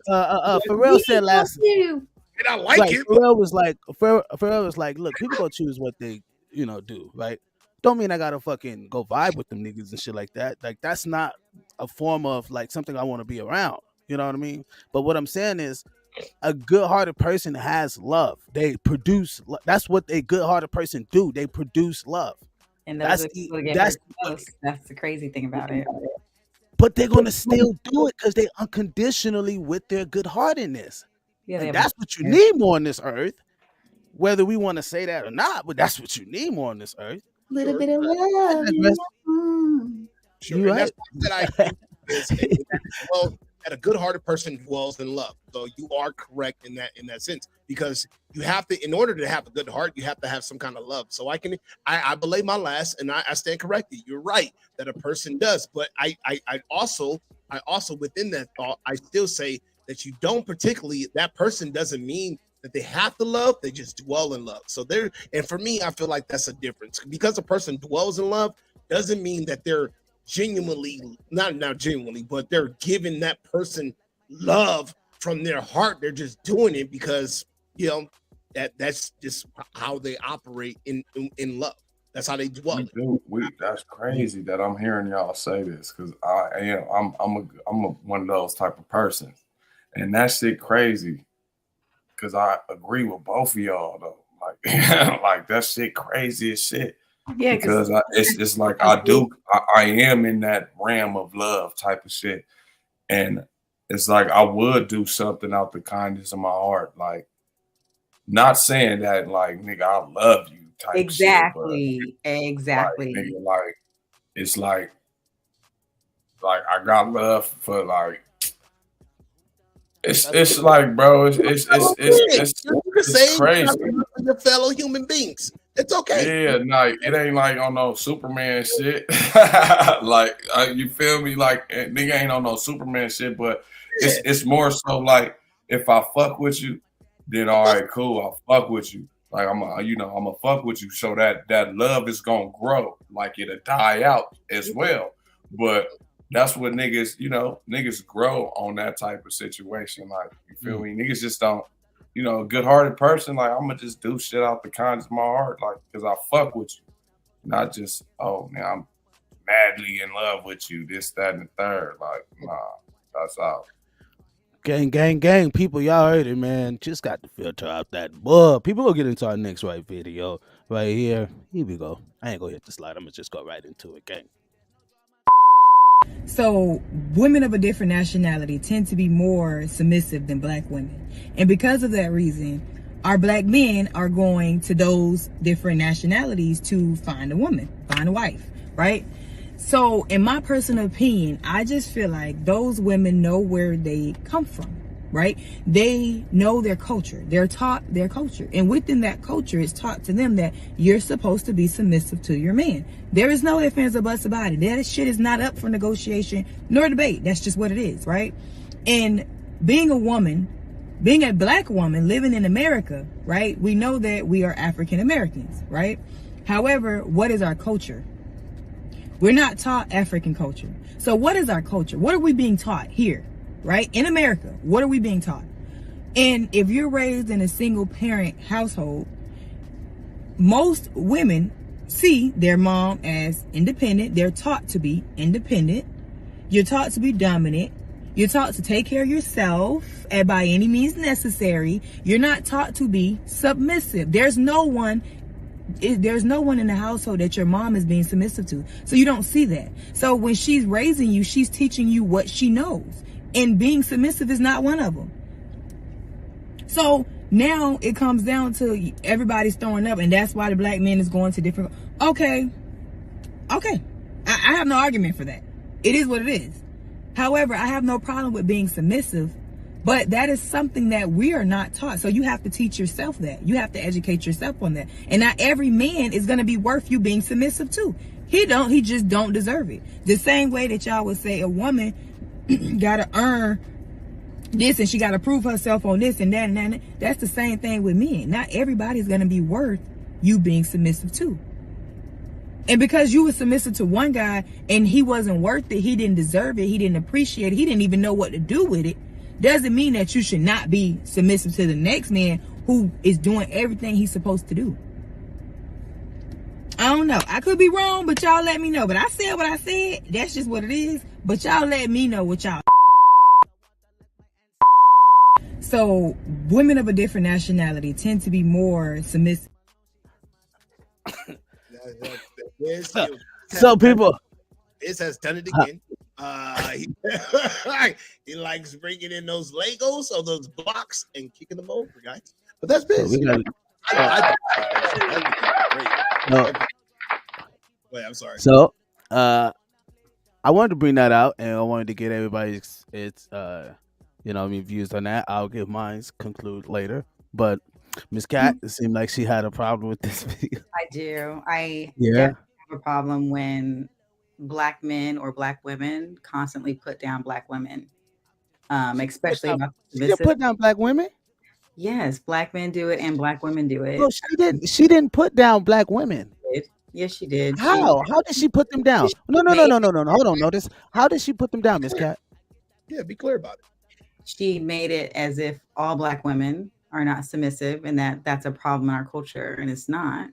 Pharrell said last. And I like it. Pharrell was like, look, people gonna choose what they, do, right? Don't mean I gotta fucking go vibe with them niggas and shit like that. Like that's not a form of like something I want to be around. You know what I mean? But what I'm saying is, a good-hearted person has love. They produce. That's what a good-hearted person do. They produce love. And that's the crazy thing about it. But they're gonna still do it because they unconditionally with their good-heartedness. Yeah, and that's what you need more on this earth. Whether we want to say that or not, but that's what you need more on this earth. A little bit of love. Sure. Right. That's that that a good-hearted person dwells in love. So you are correct in that sense, because you have to, in order to have a good heart, you have to have some kind of love. So I belay my last, and I stand corrected. You're right that a person does, but I also within that thought, I still say that you don't particularly, that person doesn't mean that they have to love, they just dwell in love. So and for me, I feel like that's a difference, because a person dwells in love doesn't mean that they're genuinely, not genuinely, but they're giving that person love from their heart. They're just doing it because that's just how they operate in love. That's how they dwell. That's crazy that I'm hearing y'all say this, because I'm one of those type of persons, and that shit crazy. Because I agree with both of y'all though, like that shit crazy as shit. Yeah, because it's like I am in that realm of love type of shit, and it's like I would do something out the kindness of my heart, like not saying that like nigga I love you type exactly shit, but, exactly like, nigga, like it's like I got love for like it's like bro it's crazy for your fellow human beings. It's okay. Yeah, like it ain't like on no Superman shit. Like you feel me? Like nigga ain't on no Superman shit, but it's more so like if I fuck with you, then all right, cool. I'll fuck with you. Like I'm a fuck with you, so that love is gonna grow. Like it'll die out as well. But that's what niggas grow on that type of situation. Like you feel me? Niggas just don't. A good-hearted person, like I'm gonna just do shit out the kindness of my heart, like because I fuck with you, not just man, I'm madly in love with you, this, that, and the third. Like, nah, that's out. Gang, people, y'all heard it, man. Just got to filter out that bug. People gonna get into our next video right here. Here we go. I ain't gonna hit the slide. I'm gonna just go right into it, gang. So women of a different nationality tend to be more submissive than black women. And because of that reason, our black men are going to those different nationalities to find a woman, find a wife, right? So in my personal opinion, I just feel like those women know where they come from, right? They know their culture. They're taught their culture. And within that culture, it's taught to them that you're supposed to be submissive to your man. There is no ifs, ands, or buts about it. That shit is not up for negotiation nor debate. That's just what it is, right? And being a woman being a black woman living in America, right? We know that we are African Americans, right? However, what is our culture? We're not taught African culture. So what is our culture? What are we being taught here, right? In America, what are we being taught? And if you're raised in a single parent household, most women see their mom as independent. They're taught to be independent. You're taught to be dominant. You're taught to take care of yourself and by any means necessary. You're not taught to be submissive. There's no one in the household that your mom is being submissive to. So you don't see that. So when she's raising you, she's teaching you what she knows. And being submissive is not one of them. So now it comes down to everybody's throwing up, and that's why the black men is going to different. Okay. I have no argument for that. It is what it is. However, I have no problem with being submissive, but that is something that we are not taught. So you have to teach yourself that. You have to educate yourself on that. And not every man is going to be worth you being submissive to. He just don't deserve it. The same way that y'all would say a woman got to earn this and she got to prove herself on this and that and that. That's the same thing with men. Not everybody's going to be worth you being submissive to. And because you were submissive to one guy and he wasn't worth it, he didn't deserve it, he didn't appreciate it, he didn't even know what to do with it, doesn't mean that you should not be submissive to the next man who is doing everything he's supposed to do. I don't know. I could be wrong, but y'all let me know. But I said what I said. That's just what it is. But y'all let me know what y'all. So women of a different nationality tend to be more submissive. So people, this has done it again. He likes bringing in those Legos or those blocks and kicking them over, guys. But that's business. No. Wait, I'm sorry. So, I wanted to bring that out, and I wanted to get everybody's views on that. I'll give mine conclude later, but Miss Cat, it seemed like she had a problem with this video. I do. I definitely have a problem when black men or black women constantly put down black women, especially She put down black women. Yes, black men do it and black women do it. No, she didn't. She didn't put down black women. Yes, she did. How? How did she put them down? No. Hold on. Notice. How did she put them down, Miss Cat? Yeah, be clear about it. She made it as if all black women are not submissive and that's a problem in our culture, and it's not.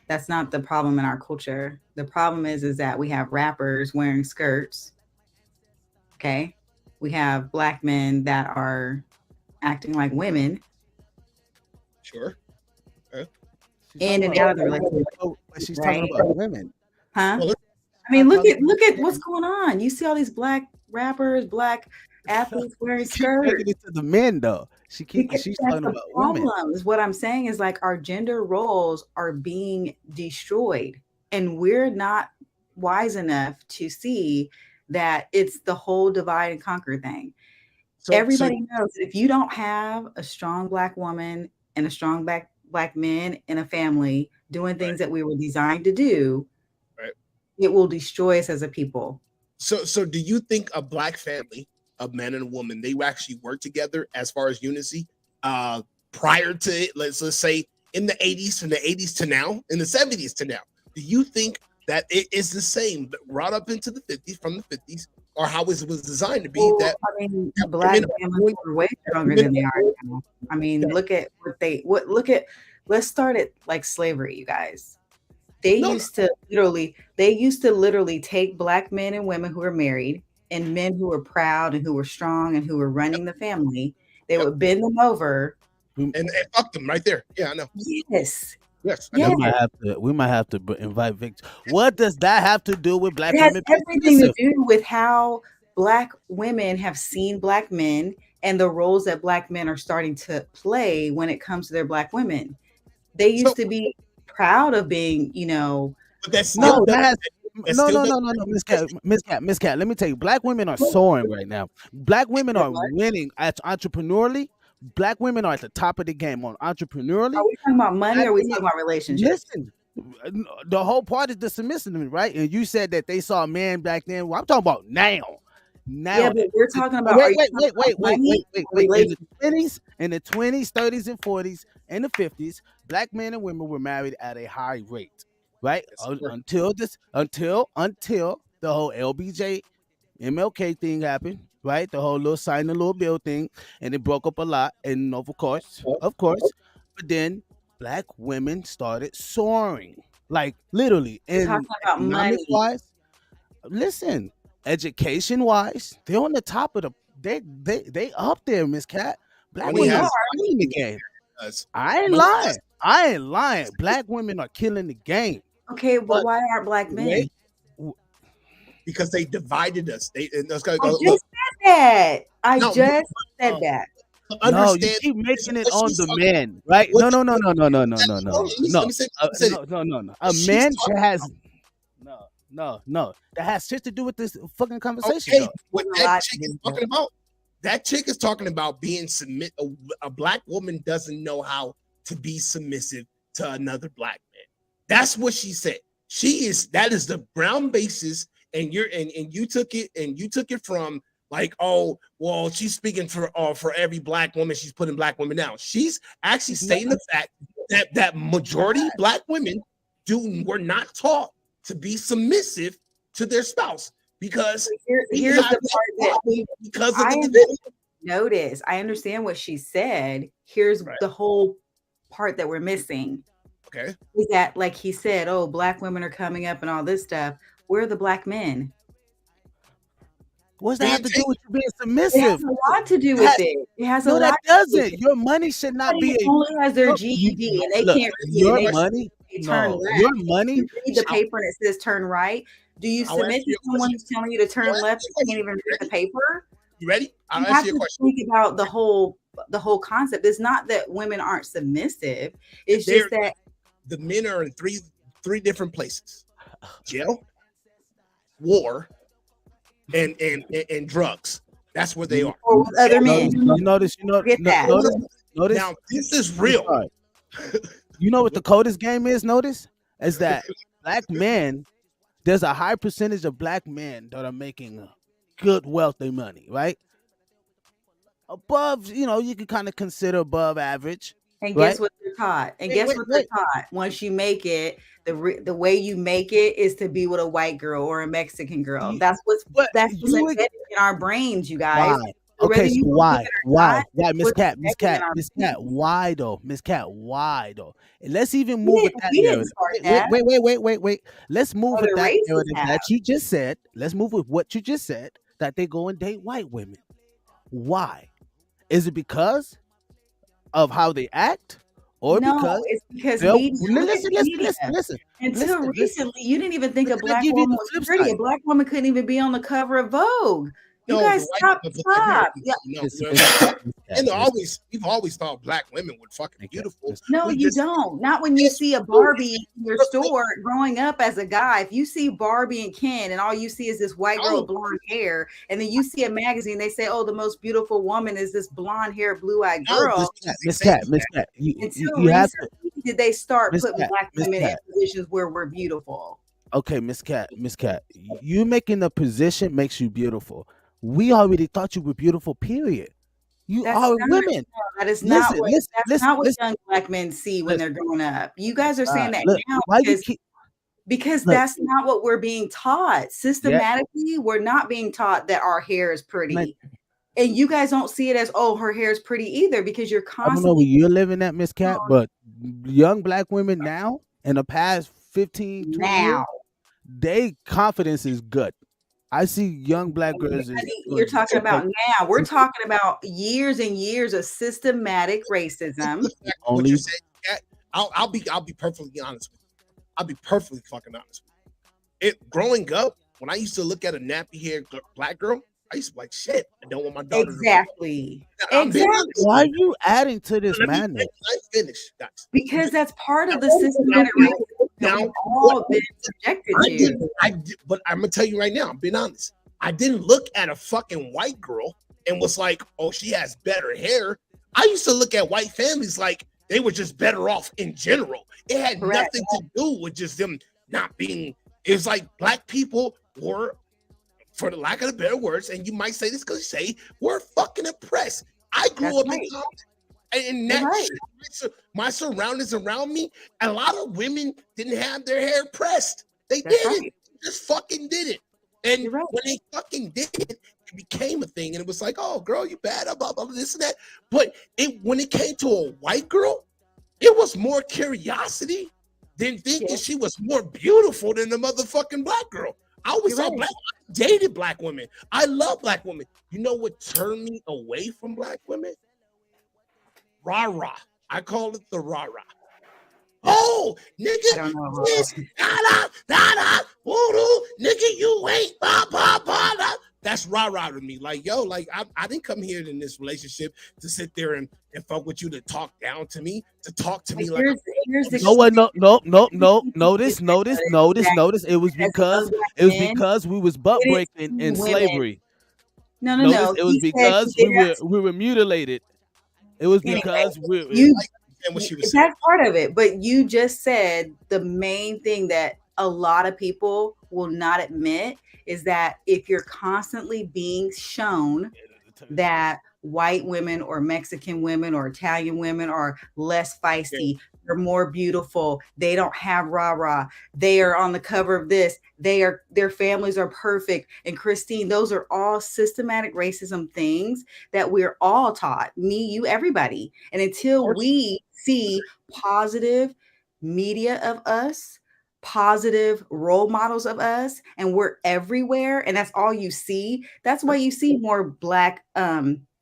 That's not the problem in our culture. The problem is that we have rappers wearing skirts. Okay, we have black men that are acting like women. Sure. Okay. In and out of the relationship. She's talking about women. Huh? Well, I mean, look at what's going on. You see all these black rappers, black athletes wearing skirts. Taking it to the men though. She's talking about women. Is what I'm saying is like our gender roles are being destroyed, and we're not wise enough to see that it's the whole divide and conquer thing. Everybody knows if you don't have a strong black woman and a strong black man in a family doing things that we were designed to do, it will destroy us as a people. So do you think a black family, a man and a woman, they actually work together as far as unity prior to it? Let's say in the 80s, from the 80s to now, in the 70s to now. Do you think that it is the same right up into the 50s, from the 50s, or how it was designed to be? Well, I mean, black families are way stronger than they are now. I mean, look at let's start at like slavery, you guys. They used to literally take black men and women who were married and men who were proud and who were strong and who were running the family. They would bend them over and fuck them right there. Yeah, I know. Yes. We might have to invite Victor. What does that have to do with black women? It has everything to do with how black women have seen black men and the roles that black men are starting to play when it comes to their black women. They used to be proud of being, But that's no, Miss Cat. Let me tell you, black women are soaring right now. Black women are winning entrepreneurially. Black women are at the top of the game on entrepreneurially. Are we talking about money or are we talking about relationships? Listen, the whole part is the submissiveness, right? And you said that they saw a man back then. Well, I'm talking about now. Now, Yeah, but we're talking about wait. In the 20s, 30s, and 40s, and the 50s, black men and women were married at a high rate, right? Until the whole LBJ MLK thing happened, right? The whole little sign the little bill thing, and it broke up a lot. And of course, but then black women started soaring, like literally, We're and talking about economic money. wise. Listen, education wise, they're on the top of the. They up there, Miss Cat. Black Money women has- are killing the game. I ain't Money lying. has- I ain't lying. Black women are killing the game. Okay, but why aren't black men? Because they divided us. I just said that. I No, just said that. No, you keep making it on the men, right? No. Let me say- No. A man talking has no. That has shit to do with this fucking conversation. Okay, though. what that chick is talking about? That chick is talking about being submit. A black woman doesn't know how to be submissive to another black man. That's what she said. That is the brown basis, and you took it from like, oh, well, she's speaking for every black woman. She's putting black women down. She's actually stating the fact that majority black women were not taught to be submissive to their spouse because Here's the part that because of I the division. notice. I understand what she said. Here's the whole part that we're missing. Okay. Is that, like he said, oh, black women are coming up and all this stuff. Where are the black men? What's that have to do with you being It submissive? has a lot to do with it. It has a No, lot. that doesn't. Your money should not be. Somebody only has their GED and they Look, can't read. your They money. turn No, left. your money. You read the paper and it says turn right. Do you I'll submit answer to your someone who's telling you to turn left and can't even read the paper? You ready? I'll You answer have your to question. think about the whole concept. It's not that women aren't submissive. It's just that The men are in three different places: jail, war, and drugs. That's where they are. or with other men. Notice. Forget that. Notice. Now this is real. Sorry. You know what the coldest game is? Notice is that black men. There's a high percentage of black men that are making good wealthy money, right? Above, you can kind of consider above average. And right? guess what they're taught? And guess what they're taught? Once you make it, the way you make it is to be with a white girl or a Mexican girl. That's what's embedded in our brains, you guys. Why? Whether Okay, so you why? not, Why, Miss what's Cat, embedded in our brains. why though? Miss Cat, why though? And let's even move with that we didn't narrative. start that. Wait. Let's move with Other that races narrative have. that you just said. Let's move with what you just said, that they go and date white women. Why? Is it because of how they act? Or No, because it's because they'll- media. listen. Until recently, you didn't even think a Let me black give you woman the was flip pretty. A side. black woman couldn't even be on the cover of Vogue. You No, guys the white stop. people- Yeah. And we've always thought black women were fucking beautiful. No, We you just- don't. Not when you see a Barbie in your store growing up as a guy. If you see Barbie and Ken and all you see is this white girl with blonde hair, and then you see a magazine, they say, oh, the most beautiful woman is this blonde hair, blue-eyed girl. Miss Cat, you Until have to. recently did they start Miss putting Cat, black Miss women in Cat. positions where we're beautiful. Okay, Miss Cat, you making the position makes you beautiful. We already thought you were beautiful. Period. You That's are not- women. That is not Listen, what listen, that's listen, not what listen. young black men see when they're growing up. You guys are saying that Look, now why you because, keep? because Look. that's not what we're being taught. Systematically, we're not being taught that our hair is pretty. Like- And you guys don't see it as, oh, her hair is pretty either, because you're I don't know constantly where you're living at, Miss Cat, but young black women now, in the past 15, 20 years, now. they confidence is good. I see young black girls. You're talking about now. We're talking about years and years of systematic racism. What you're saying, Kat, I'll be perfectly honest with you. I'll be perfectly fucking honest with you. Growing up, when I used to look at a nappy haired black girl, I used to be like, shit, I don't want my daughter Exactly. to Exactly. Why are you adding to this madness? Let me finish, guys. Because that's part of the systematic racism that we've all been subjected to. But I'm gonna tell you right now, I'm being honest. I didn't look at a fucking white girl and was like, oh, she has better hair. I used to look at white families like they were just better off in general. It had nothing to do with just them not being. It was like black people were for the lack of the better words, and you might say this because you say we're fucking oppressed. I grew up in Compton, and that shit, my surroundings around me, a lot of women didn't have their hair pressed. They didn't. They just fucking did it. And when they fucking did it, it became a thing. And it was like, oh, girl, you bad, blah, blah, blah, this and that. But when it came to a white girl, it was more curiosity than thinking she was more beautiful than the motherfucking black girl. I always saw black, I dated black women. I love black women. You know what turned me away from black women? Rah-rah. I call it the rah-rah. Oh, nigga, this, da-da, woo-doo, nigga, you ain't, ba-ba-ba-da. That's rah-rah to me. Like, yo, like, I didn't come here in this relationship to sit there and fuck with you, to talk down to me, to talk to me like Notice. It was because we was butt breaking in slavery. No. It was because we were mutilated. It was because that's part of it. But you just said the main thing that a lot of people will not admit is that if you're constantly being shown that white women or Mexican women or Italian women are less feisty, they're more beautiful, they don't have rah-rah, they are on the cover of this, their families are perfect. And Christine, those are all systematic racism things that we're all taught, me, you, everybody. And until we see positive media of us, positive role models of us, and we're everywhere, and that's all you see. That's why you see more black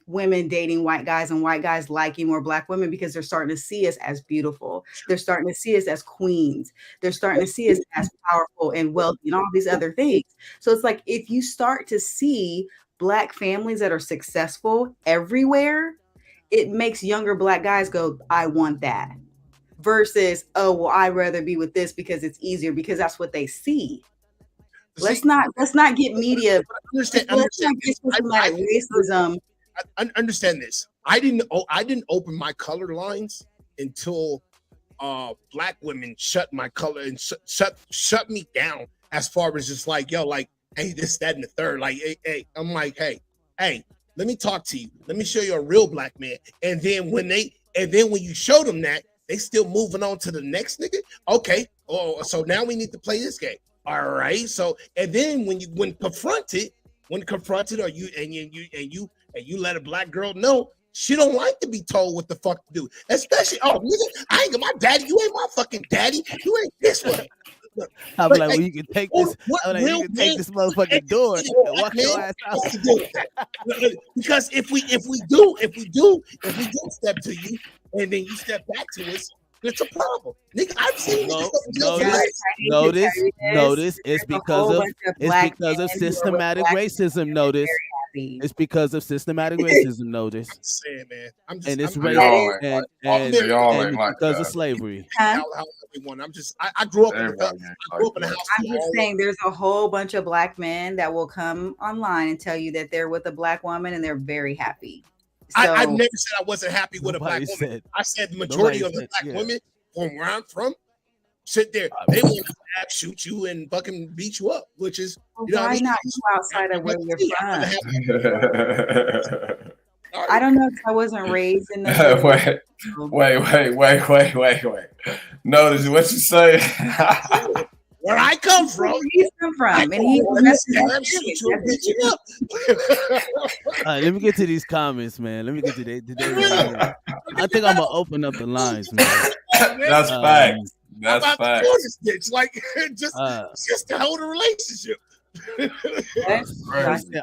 women dating white guys and white guys liking more black women, because they're starting to see us as beautiful. They're starting to see us as queens. They're starting to see us as powerful and wealthy and all these other things. So it's like, if you start to see black families that are successful everywhere, it makes younger black guys go, I want that. Versus, oh, well, I'd rather be with this because it's easier, because that's what they see. Let's not get media. Racism. I understand this. I didn't open my color lines until black women shut my color and shut me down, as far as just like, yo, like, hey, this, that, and the third. Like, hey, I'm like, hey, let me talk to you. Let me show you a real black man. And then when you show them that, they still moving on to the next nigga. Okay. Oh, so now we need to play this game. All right. So, and then when confronted, or you let a black girl know she don't like to be told what the fuck to do. Especially, oh, nigga, I ain't my daddy. You ain't my fucking daddy. You ain't this one. I'm like, well, you can take this. You can take this motherfucking door and walk your ass out. Because if we do step to you and then you step back to us, it's a problem. Nigga, I've seen notice. It's because of systematic racism. Notice. It's because of systematic racism. Notice. I'm saying, man. And it's racism and because of slavery. I grew up in a house. I'm just saying, there's a whole bunch of black men that will come online and tell you that they're with a black woman and they're very happy. So, I've never said I wasn't happy with a black woman. I said the majority of the black women from where I'm from sit there. They want to shoot you and fucking beat you up, which is, you know, why not go outside of where you're from? I don't know, because I wasn't raised in the wait. Notice what you say. Where I come from. Where he's come from. And he let me get to these comments, man. Let me get to that. I think I'm gonna open up the lines, man. That's facts. That's facts. It's like just to hold a relationship.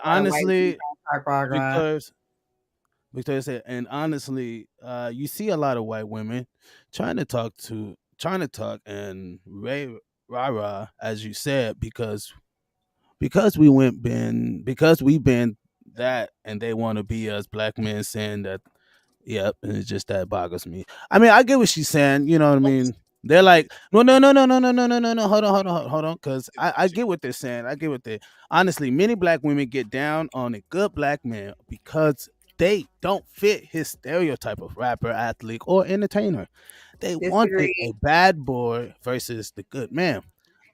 Honestly, Victoria said, and honestly, you see a lot of white women trying to talk and rah-rah, as you said, because we've been that, and they want to be us black men saying that. Yep, and it's just that boggles me. I mean, I get what she's saying. You know what I mean? They're like, no. Hold on, because I get what they're saying. I get what they. Honestly, many black women get down on a good black man because they don't fit his stereotype of rapper, athlete, or entertainer. They wanted a bad boy versus the good man.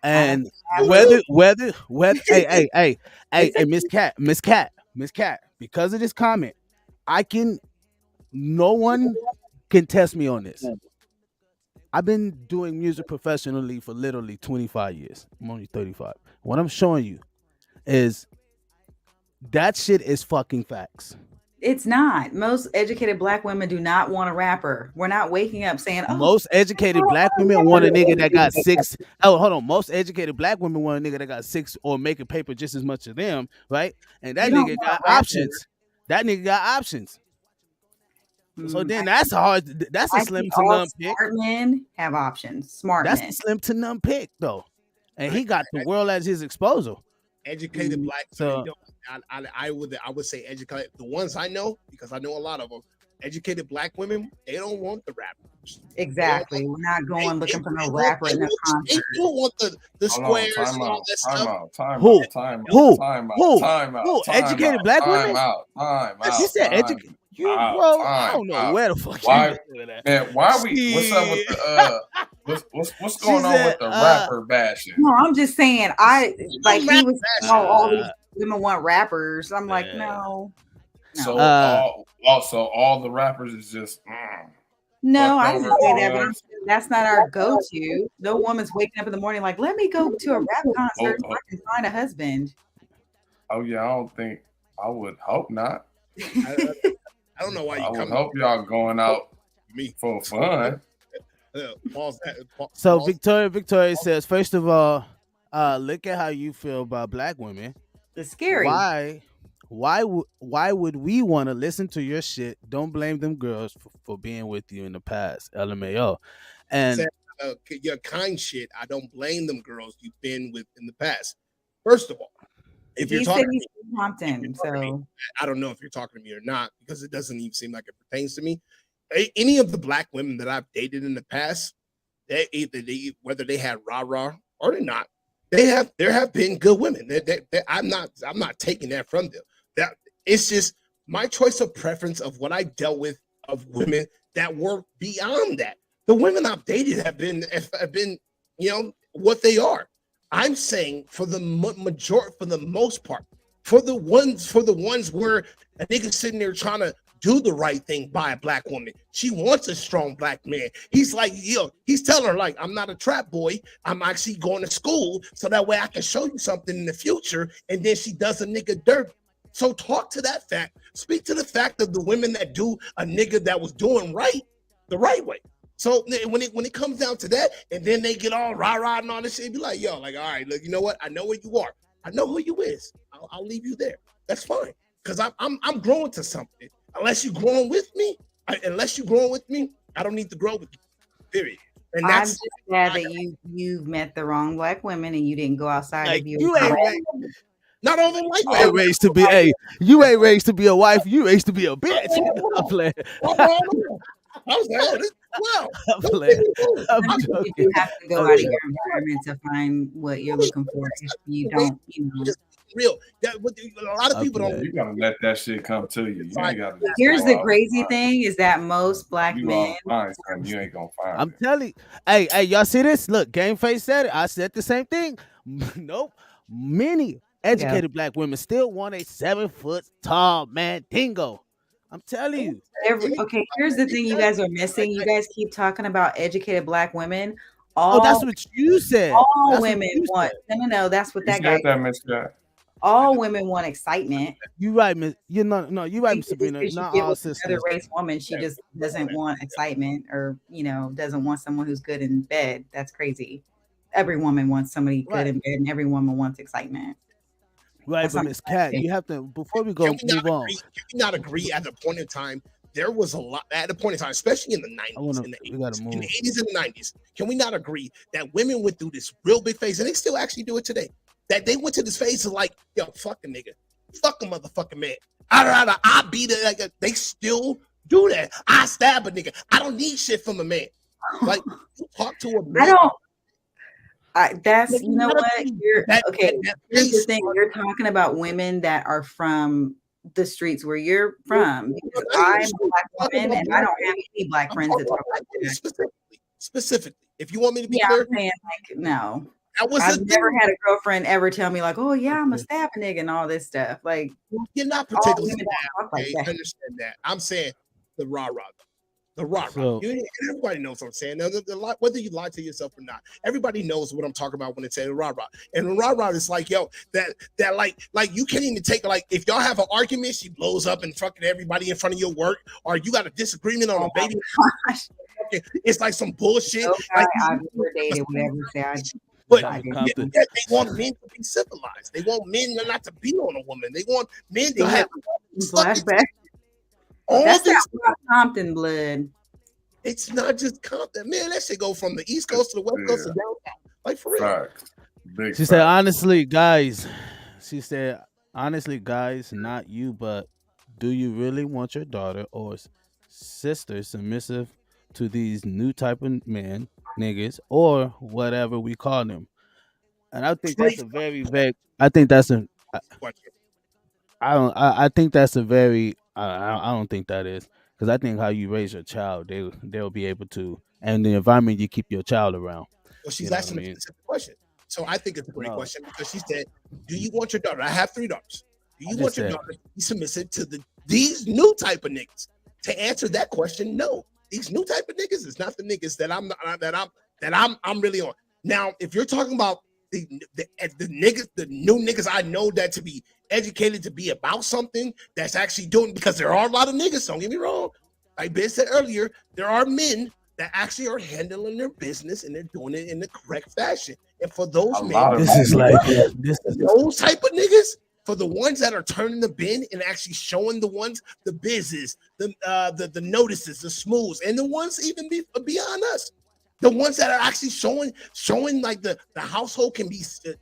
And whether hey, Miss Cat, because of this comment, no one can test me on this. I've been doing music professionally for literally 25 years. I'm only 35. What I'm showing you is that shit is fucking facts. It's not. Most educated black women do not want a rapper. We're not waking up saying, "Oh." Most educated black women want a nigga that got 6. Oh, hold on. Most educated black women want a nigga that got 6 or making paper just as much as them, right? And that nigga got options. That nigga got options. So then that's a slim to none pick. Smart men have options. Smart That's men. a slim to none pick though, and he got the world at his disposal. Educated black So I would say educated. The ones I know, because I know a lot of them, educated black women, they don't want the rappers. Exactly. We're not going looking for no rapper in the concert. They don't want the squares and all that stuff. Who? Educated black women? You said educated. Bro, I don't know where the fuck. Why are we? What's up with the what's going on with the rapper bashing? No, I'm just saying. He was all these women want rappers. I'm like, no. So all the rappers is just. No, I didn't say that, but that's not our go-to. No woman's waking up in the morning like, let me go to a rap concert so I can find a husband. Oh yeah, I would hope not. I don't know why you I would hope y'all going out for fun. So Victoria says, first of all, look at how you feel about black women. It's scary. Why would we want to listen to your shit? Don't blame them girls for being with you in the past. LMAO. And your kind shit, I don't blame them girls you've been with in the past. First of all, if you're talking to me, so I don't know if you're talking to me or not, because it doesn't even seem like it pertains to me. Any of the black women that I've dated in the past, whether they had rah-rah or they're not, there have been good women. I'm not taking that from them. That it's just my choice of preference of what I dealt with of women that were beyond that. The women I've dated have been what they are. I'm saying for the most part, for the ones where a nigga sitting there trying to do the right thing by a black woman. She wants a strong black man. He's like, he's telling her like, I'm not a trap boy. I'm actually going to school so that way I can show you something in the future. And then she does a nigga dirt. So talk to that fact. Speak to the fact of the women that do a nigga that was doing right the right way. So when it comes down to that, and then they get all rah-rah and all this shit, be like, all right, look, you know what? I know where you are. I know who you is. I'll leave you there. That's fine. Because I'm growing to something. Unless you're growing with me, I don't need to grow with you. Period. And I'm just glad that you've met the wrong black women and you didn't go outside of your not all the white you ain't raised to be you ain't raised to be a wife, you raised to be a bitch. I'm playing. I was like, wow. I'm playing. I'm joking. You have to go out of your environment to find what you're looking for. If you don't, real. A lot of people don't. You gotta let that shit come to you. Here's the crazy thing: is that most black men. You ain't gonna find. I'm telling you. Hey, y'all see this? Look, Game Face said it. I said the same thing. Nope. Many educated black women still want a 7 foot tall man dingo. I'm telling you. Okay, here's the thing you guys are missing. You guys keep talking about educated black women. That's what you said. All women want. No. That's what that guy. All women want excitement. You right, Miss. You're right, Sabrina. Not all sisters. Another race woman, she just doesn't want excitement, or doesn't want someone who's good in bed. That's crazy. Every woman wants somebody good in bed, and every woman wants excitement. Right, but Miss Cat, you have to, before we go move on. Can we not agree at the point in time, there was a lot, at a point in time, especially in the 90s, in the 80s and the 90s, can we not agree that women went through this real big phase, and they still actually do it today, that they went to this phase of like, yo, fuck a nigga, fuck a motherfucking man, I beat it, like they still do that. I stab a nigga. I don't need shit from a man. Like, you talk to a man. I don't. That's you know what you're okay. Here's the thing: you're talking about women that are from the streets where you're from. Because I'm a black woman, and I don't have any black friends that talk like that. Specifically, if you want me to be clear, I'm saying like no. I've never had a girlfriend ever tell me like, "Oh yeah, I'm a stab a nigga" and all this stuff. Like, you're not particularly like I that. understand that. I'm saying the rah-rah. The rah-rah. So- Everybody knows what I'm saying. Now, whether you lie to yourself or not, everybody knows what I'm talking about when they say the rah-rah. And the rah-rah is like, yo, that like you can't even take, like, if y'all have an argument, she blows up and fucking everybody in front of your work, or you got a disagreement on a baby. It's like some bullshit. No like, I've never dated would ever say but Compton. they want men to be civilized. They want men not to beat on a woman. They want men to have flashback. All That's this, that Compton blood. It's not just Compton, man. That shit go from the East Coast to the West Coast to downtown, like for real. She said, honestly, guys. She said, honestly, guys, not you, but do you really want your daughter or sister submissive to these new type of men, niggas, or whatever we call them? And I think that's a very vague. I think that's a. I don't. I think that's a very. I don't think that is, because I think how you raise your child, they'll be able to, and the environment you keep your child around. Well, she's asking a specific question, so I think it's a great question because she said, "Do you want your daughter? I have 3 daughters. Do you want your daughter to be submissive to these new type of niggas?" To answer that question, no. These new type of niggas is not the niggas that I'm really on. Now, if you're talking about the niggas, the new niggas I know that to be educated to be about something that's actually doing, because there are a lot of niggas, don't get me wrong. Like Ben said earlier, there are men that actually are handling their business and they're doing it in the correct fashion. And for those men, those type of niggas, for the ones that are turning the bin and actually showing the ones, the business, the notices, the smooths, and the ones even beyond us, the ones that are actually showing like the household can be stood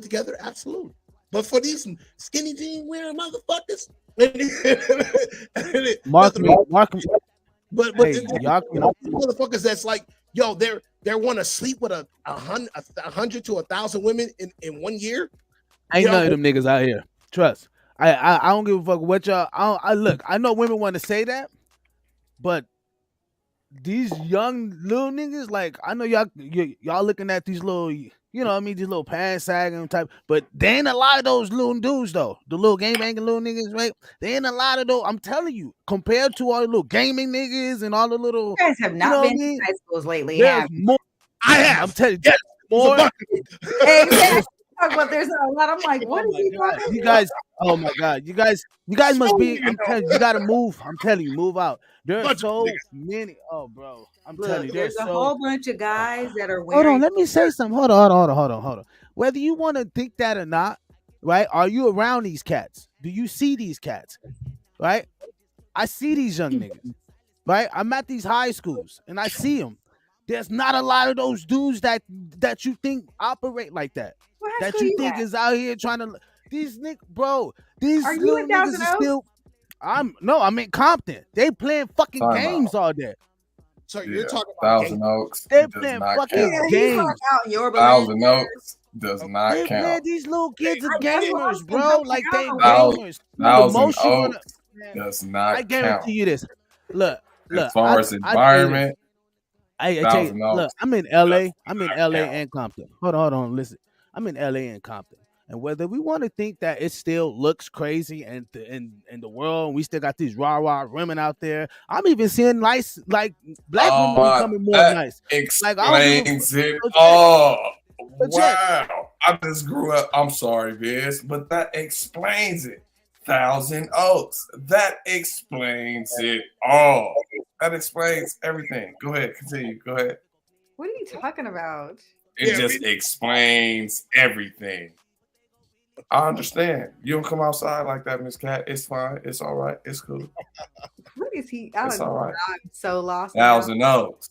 together, absolutely. But for these skinny jean wearing motherfuckers, Mark me. But hey, motherfuckers that's like, yo, they want to sleep with 100 to 1,000 women in 1 year. Ain't none of them niggas out here. Trust. I don't give a fuck what y'all. I look. I know women want to say that, but these young little niggas, like, I know y'all looking at these little, you know what I mean, these little pants sagging type, but they ain't a lot of those little dudes though. The little game banging little niggas, right? They ain't a lot of those. I'm telling you, compared to all the little gaming niggas and all the little. You guys have not been to high schools lately. More. I have. I'm telling you, yes, more. Hey, talk about there's a lot. I'm like, what is he talking about? You guys, oh my god, you guys must be. I'm telling you, you gotta move. I'm telling you, move out. There's so many. Oh, bro, I'm telling you, there's a whole bunch of guys that are wearing. Hold on, let me say something. Hold on. Whether you want to think that or not, right? Are you around these cats? Do you see these cats? Right? I see these young niggas. Right? I'm at these high schools and I see them. There's not a lot of those dudes that you think operate like that. That you think is out here trying to. These niggas, bro. These little niggas are still. I'm in Compton. They playing fucking games all day. So you're talking about Thousand Oaks. They playing fucking games. Thousand Oaks does not they count. Man, these little kids are gamers, bro. Like they gamers. Thousand Oaks does not count. I guarantee you this. Look. As far as environment, I tell you, look, I'm in LA. I'm in LA and Compton. Hold on, listen. I'm in LA and Compton. And whether we want to think that it still looks crazy and in the world, we still got these rah women out there. I'm even seeing nice, like, black women becoming more nice. Explains it all. Wow. I just grew up. I'm sorry, Biz, but that explains it. Thousand Oaks. That explains it all. That explains everything. Go ahead. Continue. Go ahead. What are you talking about? It just explains everything. I understand. You don't come outside like that, Miss Cat. It's fine. It's all right. It's cool. What is he? It's all right. I'm so lost. Thousand Oaks.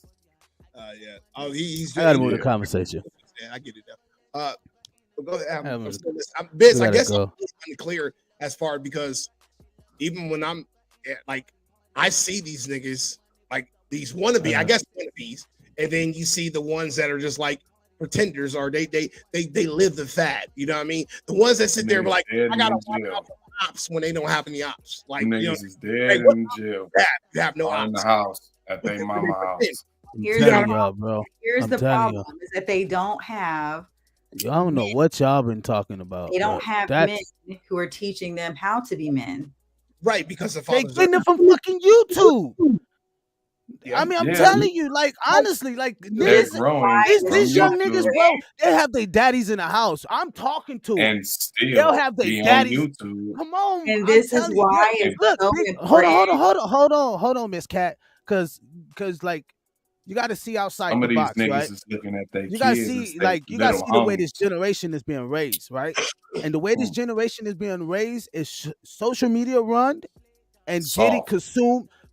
Yeah. Oh, he's. I gotta move the conversation. Yeah, I get it now. Go ahead. Biz, I guess I'm unclear as far, because even when I'm like, I see these niggas like these wannabe, I guess wannabes, and then you see the ones that are just like pretenders, or they live the fad. You know what I mean? The ones that sit there like, I gotta watch out for ops when they don't have any ops. Like, niggas you know, is dead in jail. You have no ops in the house at their mama house. Here's telling y'all, bro. Here's I'm the telling problem is that they don't have y'all don't know what y'all been talking about. they don't have men that's who are teaching them how to be men. Right, because the they fathers getting it from fucking YouTube. Yeah. I mean, I'm Yeah. telling you, like honestly, like They're niggas, growing from these young YouTube niggas, bro, they have their daddies in the house. I'm talking to them. and still They'll have their be on daddies. YouTube. Come on, And I'm this is telling you. why Look, it's look, so big- important. hold on, Miss Cat, because like you got to see outside Some the of these box, niggas right? is looking at their You got to kids see, and like, you got to little see the way homies. this generation is being raised, right? And the way this generation is being raised is social media run and getting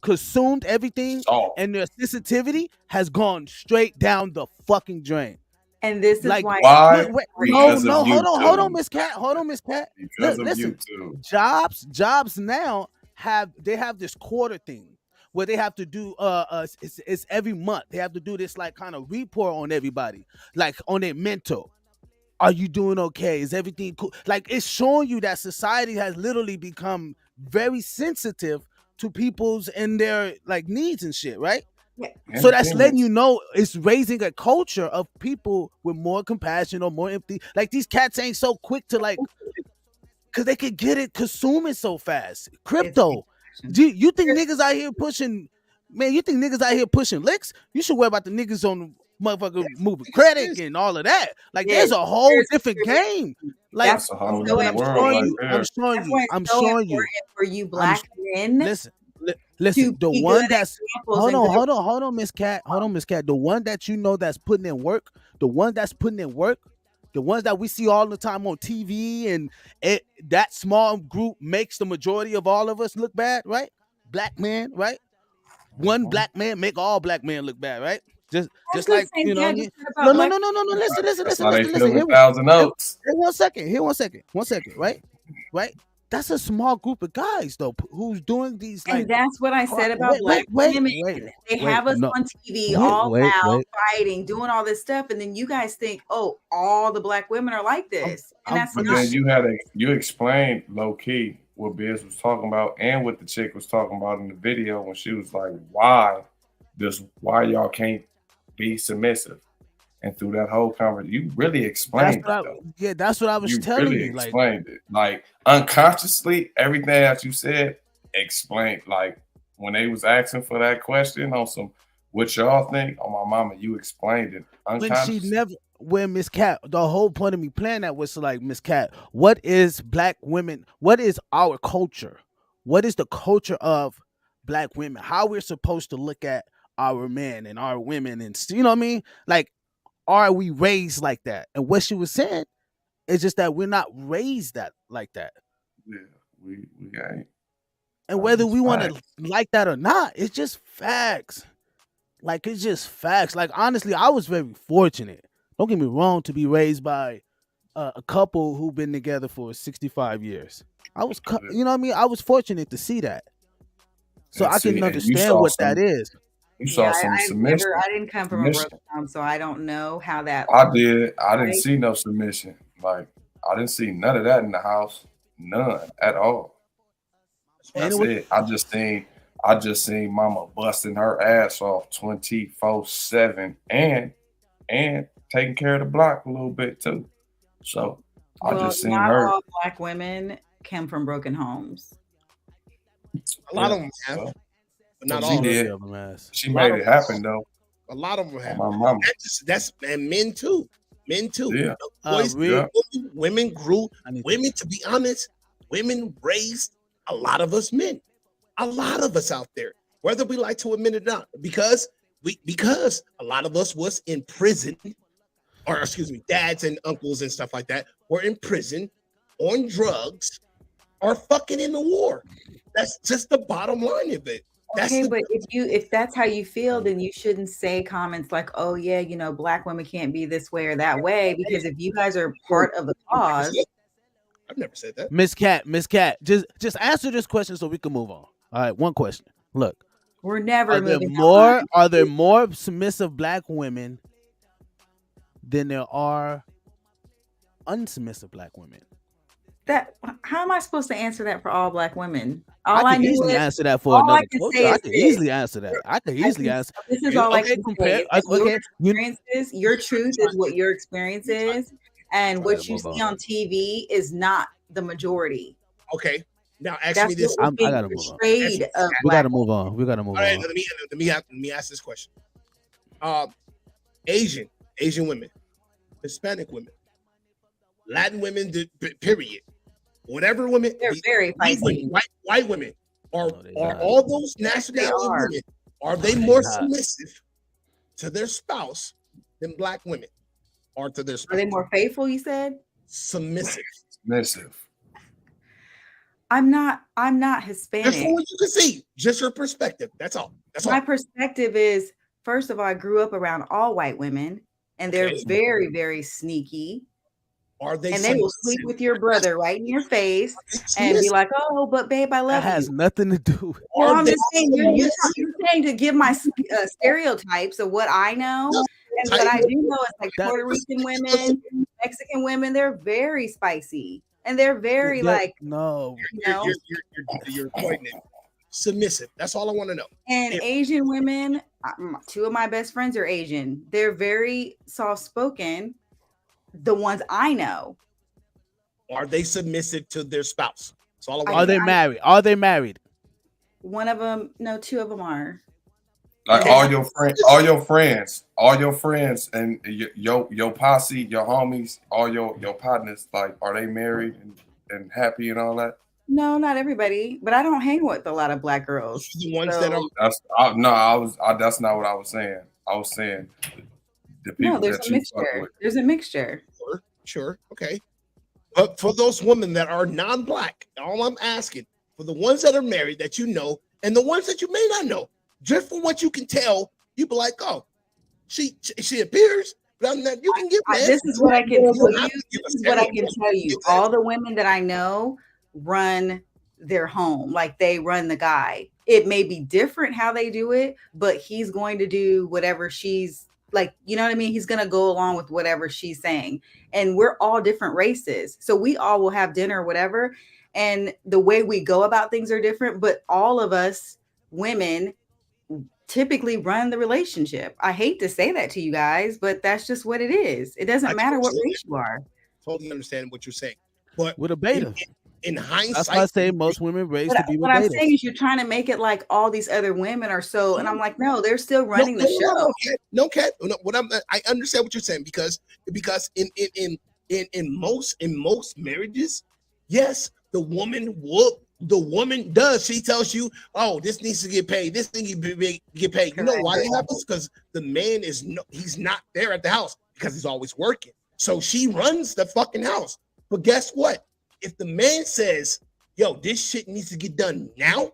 consumed everything, and their sensitivity has gone straight down the fucking drain. And this is Like, why Why? no, Because no, of hold YouTube. on, Miss Cat, Because of Listen, YouTube. jobs now have this quarter thing where they have to do it's every month they have to do this like kind of report on everybody, like on their mental. Are you doing okay? Is everything cool? Like, it's showing you that society has literally become very sensitive to people's and their like needs and shit, right? Yeah. So that's letting you know it's raising a culture of people with more compassion or more empathy. Like, these cats ain't so quick to like, because they could get it consuming so fast. Crypto. Do you think niggas out here pushing, man, you think niggas out here pushing licks? You should worry about the niggas on motherfucker moving credit and all of that. Like, there's a whole different game. Like, That's a whole so different world important. right there. I'm showing That's why you. it's I'm so showing you. important for you black men. Listen. The be one good that's examples and good- hold on, Miss Cat. The one that you know that's putting in work, the one that's putting in work, the ones that we see all the time on TV, and that small group makes the majority of all of us look bad, right? Black man, right? One black man make all black men look bad, right? Just like, you know what I mean? No. Listen. That's how they feel Listen. with Thousand Oaks. Here, one second, right? That's a small group of guys though who's doing these, like, and that's what I said about black women. They have us on TV all out fighting, doing all this stuff, and then you guys think, oh, all the black women are like this, and that's But not. then you explained low key what Biz was talking about and what the chick was talking about in the video when she was like, why y'all can't be submissive? And through that whole conversation, you really explained it. That's what I was telling you. Explained it. Like, unconsciously, everything that you said, explained. Like, when they was asking for that question on some, what y'all think? On my mama, you explained it unconsciously. When Miss Cat, the whole point of me playing that was like, Miss Cat, what is black women? What is our culture? What is the culture of black women? How we're supposed to look at our men and our women, and you know what I mean? Like, are we raised like that? And what she was saying is just that we're not raised like that. Yeah, we ain't. And whether we want to like that or not, it's just facts. Like, it's just facts. Like, honestly, I was very fortunate. Don't get me wrong, to be raised by a couple who've been together for 65 years. You know what I mean? I was fortunate to see that. So I can understand what that is. You saw some submission. I didn't come from a broken home, so I don't know how that. I did. I didn't see no submission. Like, I didn't see none of that in the house. None at all. That's it. I just seen mama busting her ass off 24/7 and taking care of the block a little bit too. So I just seen not her. All black women come from broken homes. A lot of them have, but not all. She did. She made it happen though. A lot of them have. My mama. That's and men too. Men too. Yeah. Boys, women grew. Women, to be honest, women raised a lot of us men. A lot of us out there, whether we like to admit it or not, because a lot of us was in prison, or excuse me, dads and uncles and stuff like that were in prison, on drugs, or fucking in the war. That's just the bottom line of it. But if that's how you feel, then you shouldn't say comments like, "Oh yeah, black women can't be this way or that way," because if you guys are part of the cause. I've never said that. Miss Cat, just answer this question so we can move on. All right, one question. Look, we're never moving on. Are there more submissive black women than there are unsubmissive black women? That how am I supposed to answer that for all Black women? I All I could knew easily is answer that for all I another can culture. say I is could this. easily answer that. I could easily answer. This is all I can compare. say. Is that your Okay, you experiences, your truth is what your experience is, and what you see on TV is not the majority. Okay. Now ask That's me this. what I gotta move on. portrayed of We Black gotta move on. We gotta move All right, on. let me ask this question. Asian women, Hispanic women, Latin women, period. Whatever women, They're very feisty. White women are not. all those nationality women, are they more submissive to their spouse than Black women are to their spouse? Are they more faithful? You said submissive. I'm not Hispanic. Just from what you can see, just your perspective. That's all. My perspective is, first of all, I grew up around all white women, and they're very, very sneaky. Are they? And they will sleep with your brother right in your face and be like, "Oh, but babe, I love you." That has nothing to do. Well, I'm just saying, you're saying to give my stereotypes of what I know, and what I do know is like Puerto Rican women, Mexican women, they're very spicy. And they're very you're pointing it. Submissive. That's all I want to know. And Asian women, two of my best friends are Asian. They're very soft-spoken. The ones I know. Are they submissive to their spouse? That's all I want. Are they married? Are they married? One of them, no, two of them are. Like all your friends, and your posse, your homies, all your partners. Like, are they married and happy and all that? No, not everybody, but I don't hang with a lot of Black girls. The ones that are. That's not what I was saying. I was saying the people. No, there's that a mixture. There's a mixture. Sure, okay. But for those women that are non-Black, all I'm asking for the ones that are married that you know, and the ones that you may not know. Just from what you can tell, you be like, "Oh, she appears." But I'm not, you can get mad. This is what I can tell you. This is what I can tell you. All the women that I know run their home, like they run the guy. It may be different how they do it, but he's going to do whatever she's like. You know what I mean? He's going to go along with whatever she's saying. And we're all different races, so we all will have dinner, or whatever. And the way we go about things are different, but all of us women typically run the relationship. I hate to say that to you guys, but that's just what it is. It doesn't matter what race you are. Totally understand what you're saying, but with a beta. In hindsight, that's why I say most women raised to be with what I'm betas. saying is you're trying to make it like all these other women are so, and I'm like, no, they're still running the show. No, Kat. I understand what you're saying because in most marriages, yes, the woman does. She tells you, "Oh, this needs to get paid. This thing needs to get paid." You know why that happens? Because the man he's not there at the house because he's always working. So she runs the fucking house. But guess what? If the man says, "Yo, this shit needs to get done now,"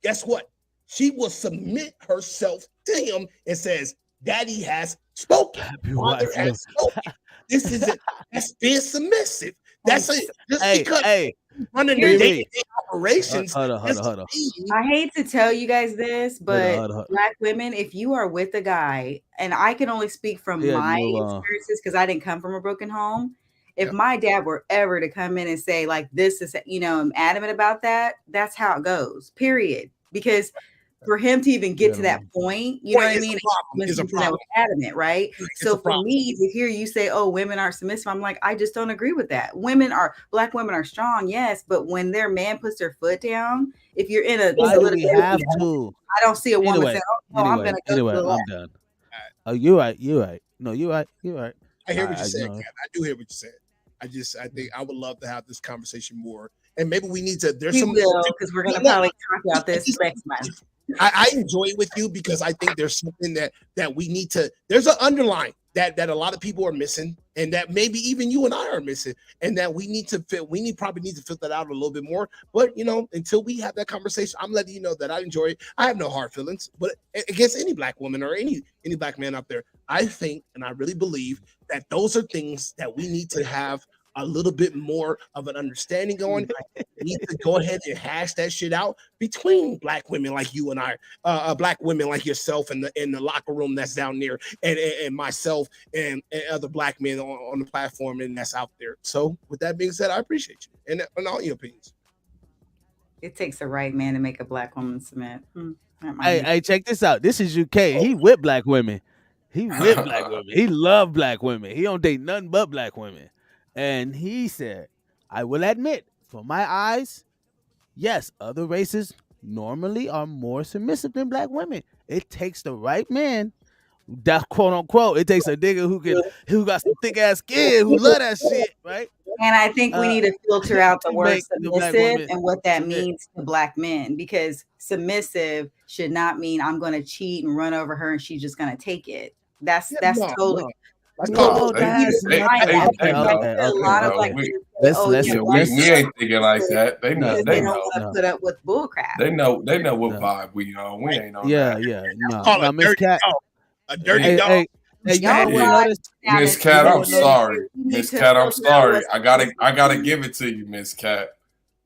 guess what? She will submit herself to him and says, "Daddy has spoken. Father has spoken." This is it. That's being submissive. That's it. Just because running their day-to-day operations. Hold on. I hate to tell you guys this, but Black women, if you are with a guy, and I can only speak from my experiences because I didn't come from a broken home. If my dad were ever to come in and say, like, this is, I'm adamant about that, that's how it goes, period. Because for him to even get to that point, you know what I mean? That was adamant, right? So for me to hear you say, "Oh, women aren't submissive," I'm like, I just don't agree with that. Black women are strong, yes, but when their man puts their foot down, if you're in a, why do we have to? I don't see a woman saying, "Oh, I'm gonna go to the left." I'm done. Oh, you're right. No, you're right. I hear what you're saying, Kat. I do hear what you're saying. I think I would love to have this conversation more, and maybe we need to. There's some because we're gonna probably talk about this next month. I enjoy it with you because I think there's something that we need to. There's an underline that a lot of people are missing, and that maybe even you and I are missing, and that we need to fit. Probably need to fill that out a little bit more. But until we have that conversation, I'm letting you know that I enjoy it. I have no hard feelings, but against any Black woman or any Black man out there, I think and I really believe that those are things that we need to have a little bit more of an understanding on, we need to go ahead and hash that shit out between black women like you and I, black women like yourself in the locker room that's down there, and myself and other black men on the platform and that's out there. So with that being said, I appreciate you and all your opinions. It takes a right man to make a black woman submit. Hey, check this out. This is UK. He with black women. He with black women. He love black women. He don't date nothing but black women. And he said, I will admit, from my eyes, yes, other races normally are more submissive than black women. It takes the right man. That quote unquote, it takes a nigga who got some thick ass skin, who love that shit, right? And I think we need to filter out the word submissive and what that means to black men, because submissive should not mean I'm going to cheat and run over her and she's just going to take it. That's totally. We ain't thinking like that. They know. They don't want to put up with bullcrap. They know what vibe we on. We ain't on. Yeah. No, Miss Cat. A dirty dog. Miss Cat, I'm sorry. Miss Cat, I'm sorry. I gotta give it to you, Miss Cat.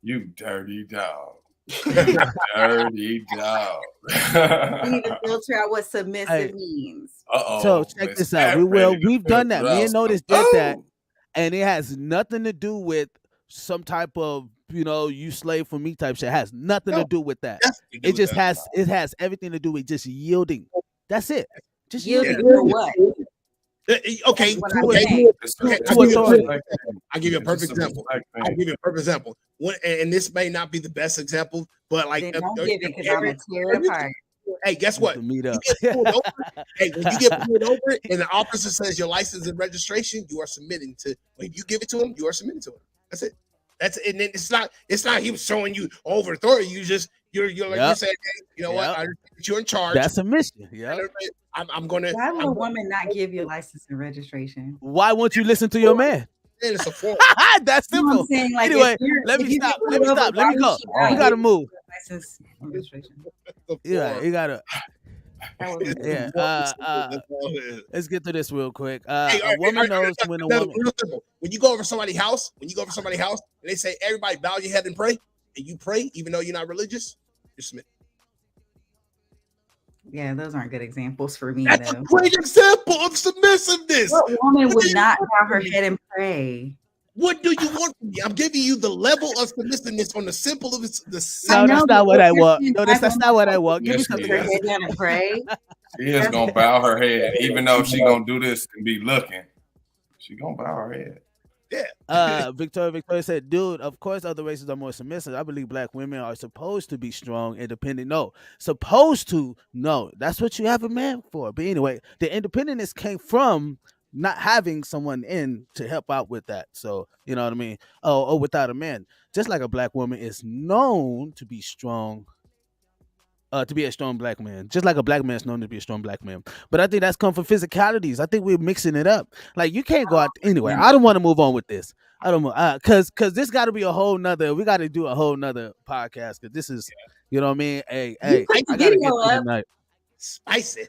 You dirty dog. Dirty dog. We need to filter out what submissive means. So check this out. We've done that. Me and Notice did that, and it has nothing to do with some type of you slave for me type shit. It has nothing to do with that. It just has everything to do with just yielding. That's it. Just yielding for what? Okay. I'll give you a perfect example. And this may not be the best example, but like, don't give it because I'm gonna tear it apart. Hey, guess what? When you get pulled over and the officer says your license and registration, you are submitting to. When you give it to him, you are submitting to him. That's it. And then it's not him showing you over authority. You're saying, hey, you know what? You're in charge. That's a mission. Yeah. I'm gonna. Why would a woman not give you license and registration? Why won't you listen to your man? It's a form. That's simple. Saying, like, anyway, let me stop. Let me go. We gotta move. License and registration. Yeah, you gotta. Yeah. Let's get to this real quick. A woman knows when a woman. When you go over somebody's house, and they say everybody bow your head and pray, and you pray even though you're not religious, you're submitting. Yeah, those aren't good examples for me. That's a great example of submissiveness. What woman would not bow her head and pray? What do you want from me? I'm giving you the level of submissiveness on the simple of the. No, that's not what I want. No, that's not what I want. Give me something. Her head down and pray. She is gonna bow her head, even though she gonna do this and be looking. She gonna bow her head. Yeah. Victoria said, dude, of course other races are more submissive. I believe black women are supposed to be strong, independent. No, supposed to. No, that's what you have a man for. But anyway, the independence came from not having someone in to help out with that. So, you know what I mean? Oh, without a man. Just like a black woman is known to be strong, to be a strong black man. Just like a black man is known to be a strong black man. But I think that's come from physicalities. I think we're mixing it up. Like, you can't go out. Anyway, I don't want to move on with this. I don't want, because this got to be we got to do a whole nother podcast, because this is, you know what I mean? Hey, I got to get through tonight. Spicy.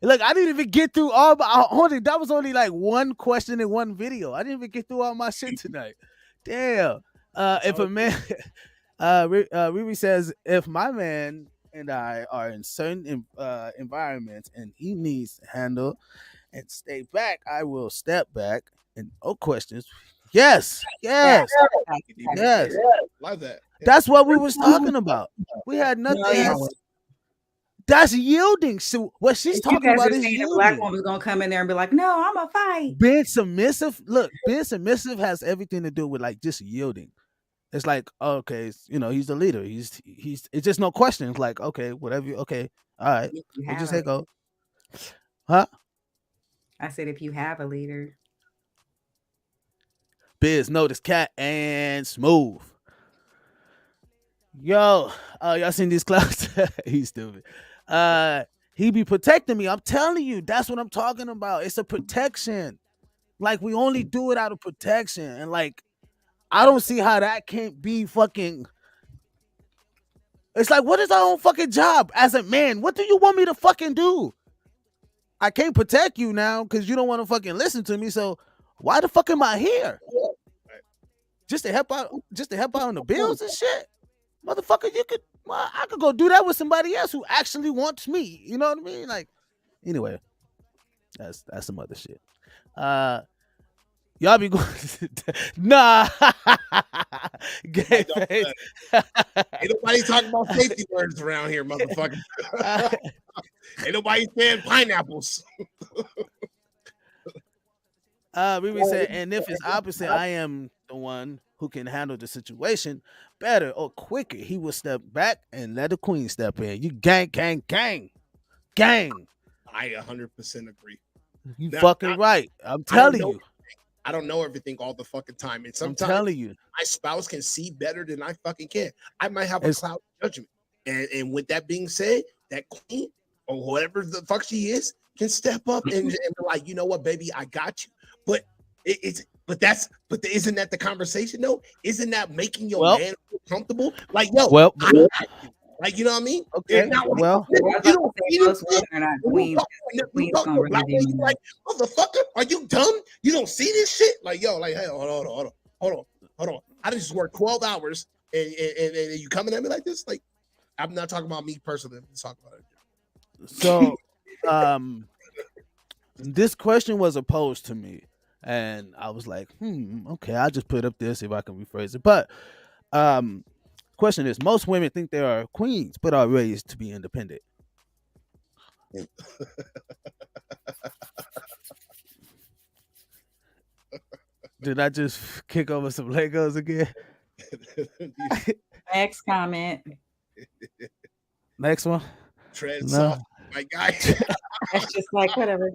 Look, I didn't even get through all my that was only like one question in one video. I didn't even get through all my shit tonight. Damn. If a man Riri says, if my man and I are in certain environments and he needs to handle and stay back, I will step back and no questions. Yes. Love that. That's what we was talking about. We had nothing else. That's yielding. So what she's talking about is yielding. A black woman's gonna come in there and be like, "No, I'm a fight." Being submissive. Look, being submissive has everything to do with like just yielding. It's like, okay, he's the leader. He's. It's just no questions. Like, okay, whatever. Okay, all right. You just say go. Huh? I said, if you have a leader. Biz, Notice, Cat, and Smooth. Yo, y'all seen these clouds? He's stupid. He be protecting me. I'm telling you, that's what I'm talking about. It's a protection. Like, we only do it out of protection. And like, I don't see how that can't be fucking. It's like, what is our own fucking job as a man? What do you want me to fucking do? I can't protect you now because you don't want to fucking listen to me. So Why the fuck am I here? Just to help out on the bills and shit, motherfucker. I could go do that with somebody else who actually wants me. You know what I mean? Like, anyway, that's some other shit. Y'all be going nah. Gay face. Ain't nobody talking about safety words around here, motherfucker. Ain't nobody saying pineapples. Riri said, and if it's opposite, I am the one who can handle the situation better or quicker. He will step back and let the queen step in. You gang. I 100% agree. You fucking right. I'm telling you. I don't know everything all the fucking time. And sometimes I'm telling you, my spouse can see better than I fucking can. I might have a cloud judgment. And with that being said, that queen or whatever the fuck she is can step up and be like, you know what, baby, I got you. But isn't that the conversation though? Isn't that making your man feel comfortable? Like, yo, like, you know what I mean? Okay. Like, like, motherfucker, are you dumb? You don't see this shit? Like, yo, like, hey, hold on. I just worked 12 hours and you coming at me like this? Like, I'm not talking about me personally. I'm talking about it. So, this question was posed to me, and I was like, okay, I'll just put up this, see if I can rephrase it. But, question is, most women think they are queens, but are raised to be independent. Did I just kick over some Legos again? Next comment. Next one. Tread softly, my guy. That's just like whatever.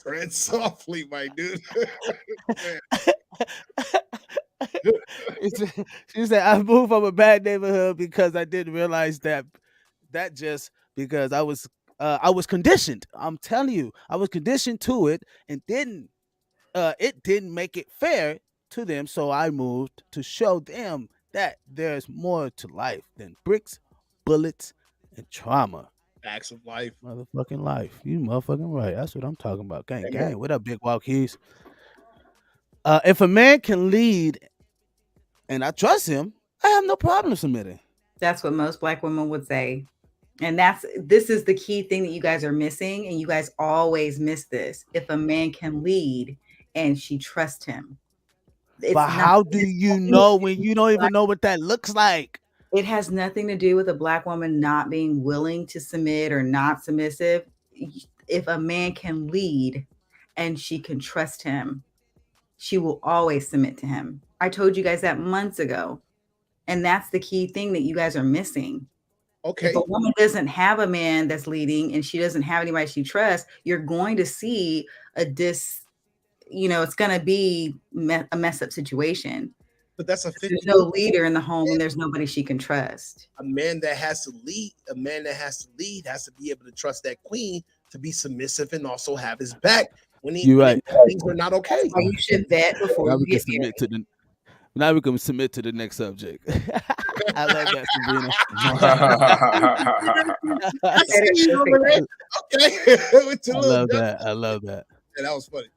Tread softly, my dude. She said, I moved from a bad neighborhood because I didn't realize that just because I was conditioned. I'm telling you, I was conditioned to it, and it didn't make it fair to them. So I moved to show them that there's more to life than bricks, bullets, and trauma. Facts of life. Motherfucking life. You motherfucking right. That's what I'm talking about. Gang. What up, Big Walk Keys? If a man can lead and I trust him, I have no problem submitting. That's what most Black women would say. And this is the key thing that you guys are missing. And you guys always miss this. If a man can lead and she trusts him. But how do you know when you don't even know what that looks like? It has nothing to do with a Black woman not being willing to submit or not submissive. If a man can lead and she can trust him, she will always submit to him. I told you guys that months ago. And that's the key thing that you guys are missing. Okay. If a woman doesn't have a man that's leading and she doesn't have anybody she trusts, you're going to see it's going to be a messed up situation. But that's there's no leader in the home and there's nobody she can trust. A man that has to lead has to be able to trust that queen to be submissive and also have his back when you're right. Things are not okay. So you should vet before you get married. Now we can submit to the next subject. I love that, Sabrina. I love that. Yeah, that was funny.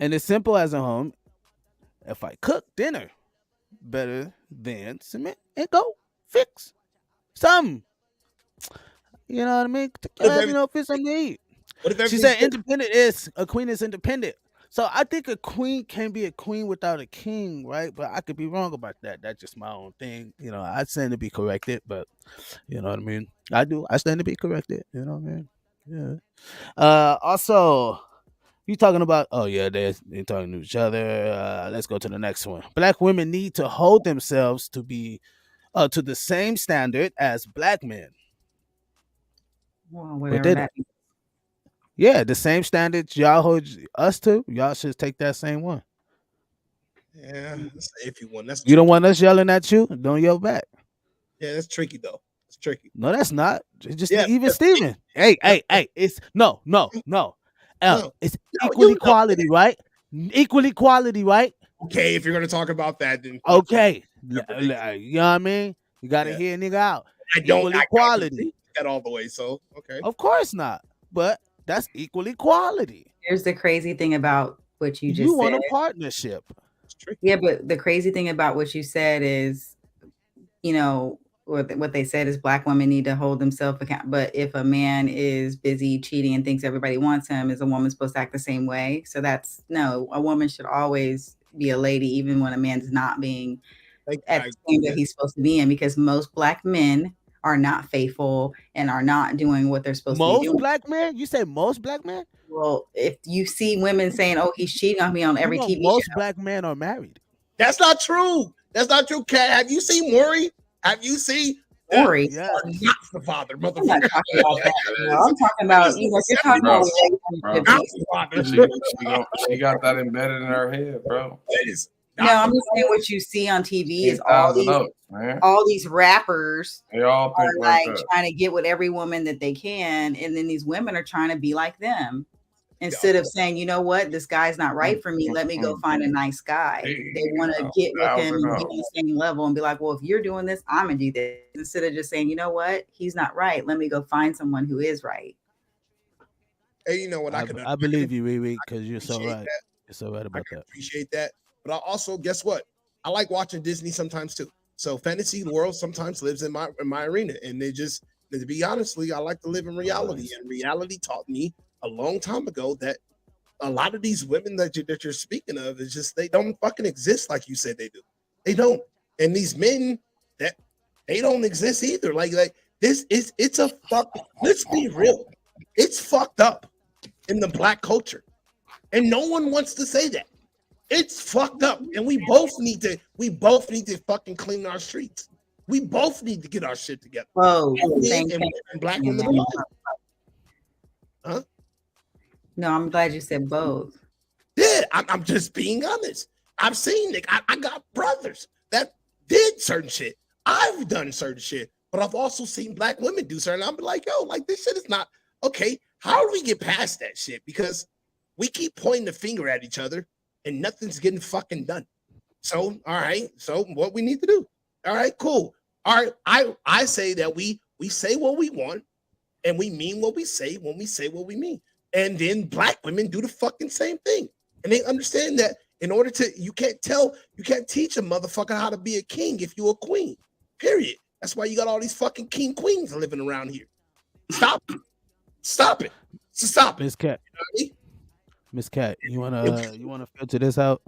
And it's simple as a home. If I cook dinner, better than submit and go fix some. You know what I mean? Fix some need. She said a queen is independent. So I think a queen can be a queen without a king, right? But I could be wrong about that. That's just my own thing. I stand to be corrected, but you know what I mean? I stand to be corrected. You know what I mean? Yeah. Also, you talking about, they're talking to each other. Let's go to the next one. Black women need to hold themselves to be to the same standard as Black men. Well, whatever that means. Yeah, the same standards y'all hold us to, y'all should take that same one. Yeah, that's an iffy one. You don't want us yelling at you? Don't yell back. Yeah, that's tricky though. It's tricky. No, that's not. It's just even Steven. Hey, it's no. It's equal equality, right? Equal equality, right? Okay, if you're gonna talk about that, then okay. You know what I mean? You gotta hear a nigga out. Equal equality. that all the way. So okay, Of course not. But that's equal equality. Here's the crazy thing about what you just You want said. a partnership. Yeah, but the crazy thing about what you said is, you know, what they said is black women need to hold themselves accountable. But if a man is busy cheating and thinks everybody wants him, is a woman supposed to act the same way? So that's no, a woman should always be a lady, even when a man's not being at the point that he's supposed to be in, because most black men are not faithful and are not doing what they're supposed to be doing. Most black men? You say most black men? Well, if you see women saying, "Oh, he's cheating on me" on every TV most show, black men are married. That's not true. That's not true, Kat. Have you seen Maury? Have you seen Maury? Yeah. Not the father, I'm not motherfucker. talking about that. No, I'm talking about, you know, if you're talking about She got that embedded in her head, bro. No, I'm just saying what you see on TV is all these rappers they all are think like that. trying to get with every woman that they can, and then these women are trying to be like them. Instead of saying, you know what, this guy's not right for me, let me go find a nice guy. They want to get with him and be on the same level and be like, well, if you're doing this, I'm gonna do this. Instead of just saying, you know what, he's not right, let me go find someone who is right. Hey, you know what? I believe you, Riri, because you're so right. You're so right about that. Appreciate that. But I also, guess what? I like watching Disney sometimes too. So fantasy world sometimes lives in my arena, and they just, to be honestly, I like to live in reality, and reality taught me a long time ago that a lot of these women that you're speaking of is just, they don't fucking exist like you said they do. They don't. And these men, that they don't exist either. Like it's a fuck. Let's be real. It's fucked up in the black culture, and no one wants to say that. It's fucked up, and we both need to fucking clean our streets. We both need to get our shit together. Whoa, and black women alike. Huh? No, I'm glad you said both. Yeah, I'm just being honest. I've seen it. I got brothers that did certain shit. I've done certain shit, but I've also seen black women do certain. I'm like, yo, like this shit is not okay. How do we get past that shit? Because we keep pointing the finger at each other and nothing's getting fucking done. So, all right. So what we need to do? All right, cool. All right. I say that we say what we want and we mean what we say when we say what we mean. And then black women do the fucking same thing. And they understand that in order to, you can't teach a motherfucker how to be a king if you're a queen. Period. That's why you got all these fucking king queens living around here. Stop it. Stop it. Stop it. Miss Cat. You know what I mean? Miss Cat, you wanna filter this out?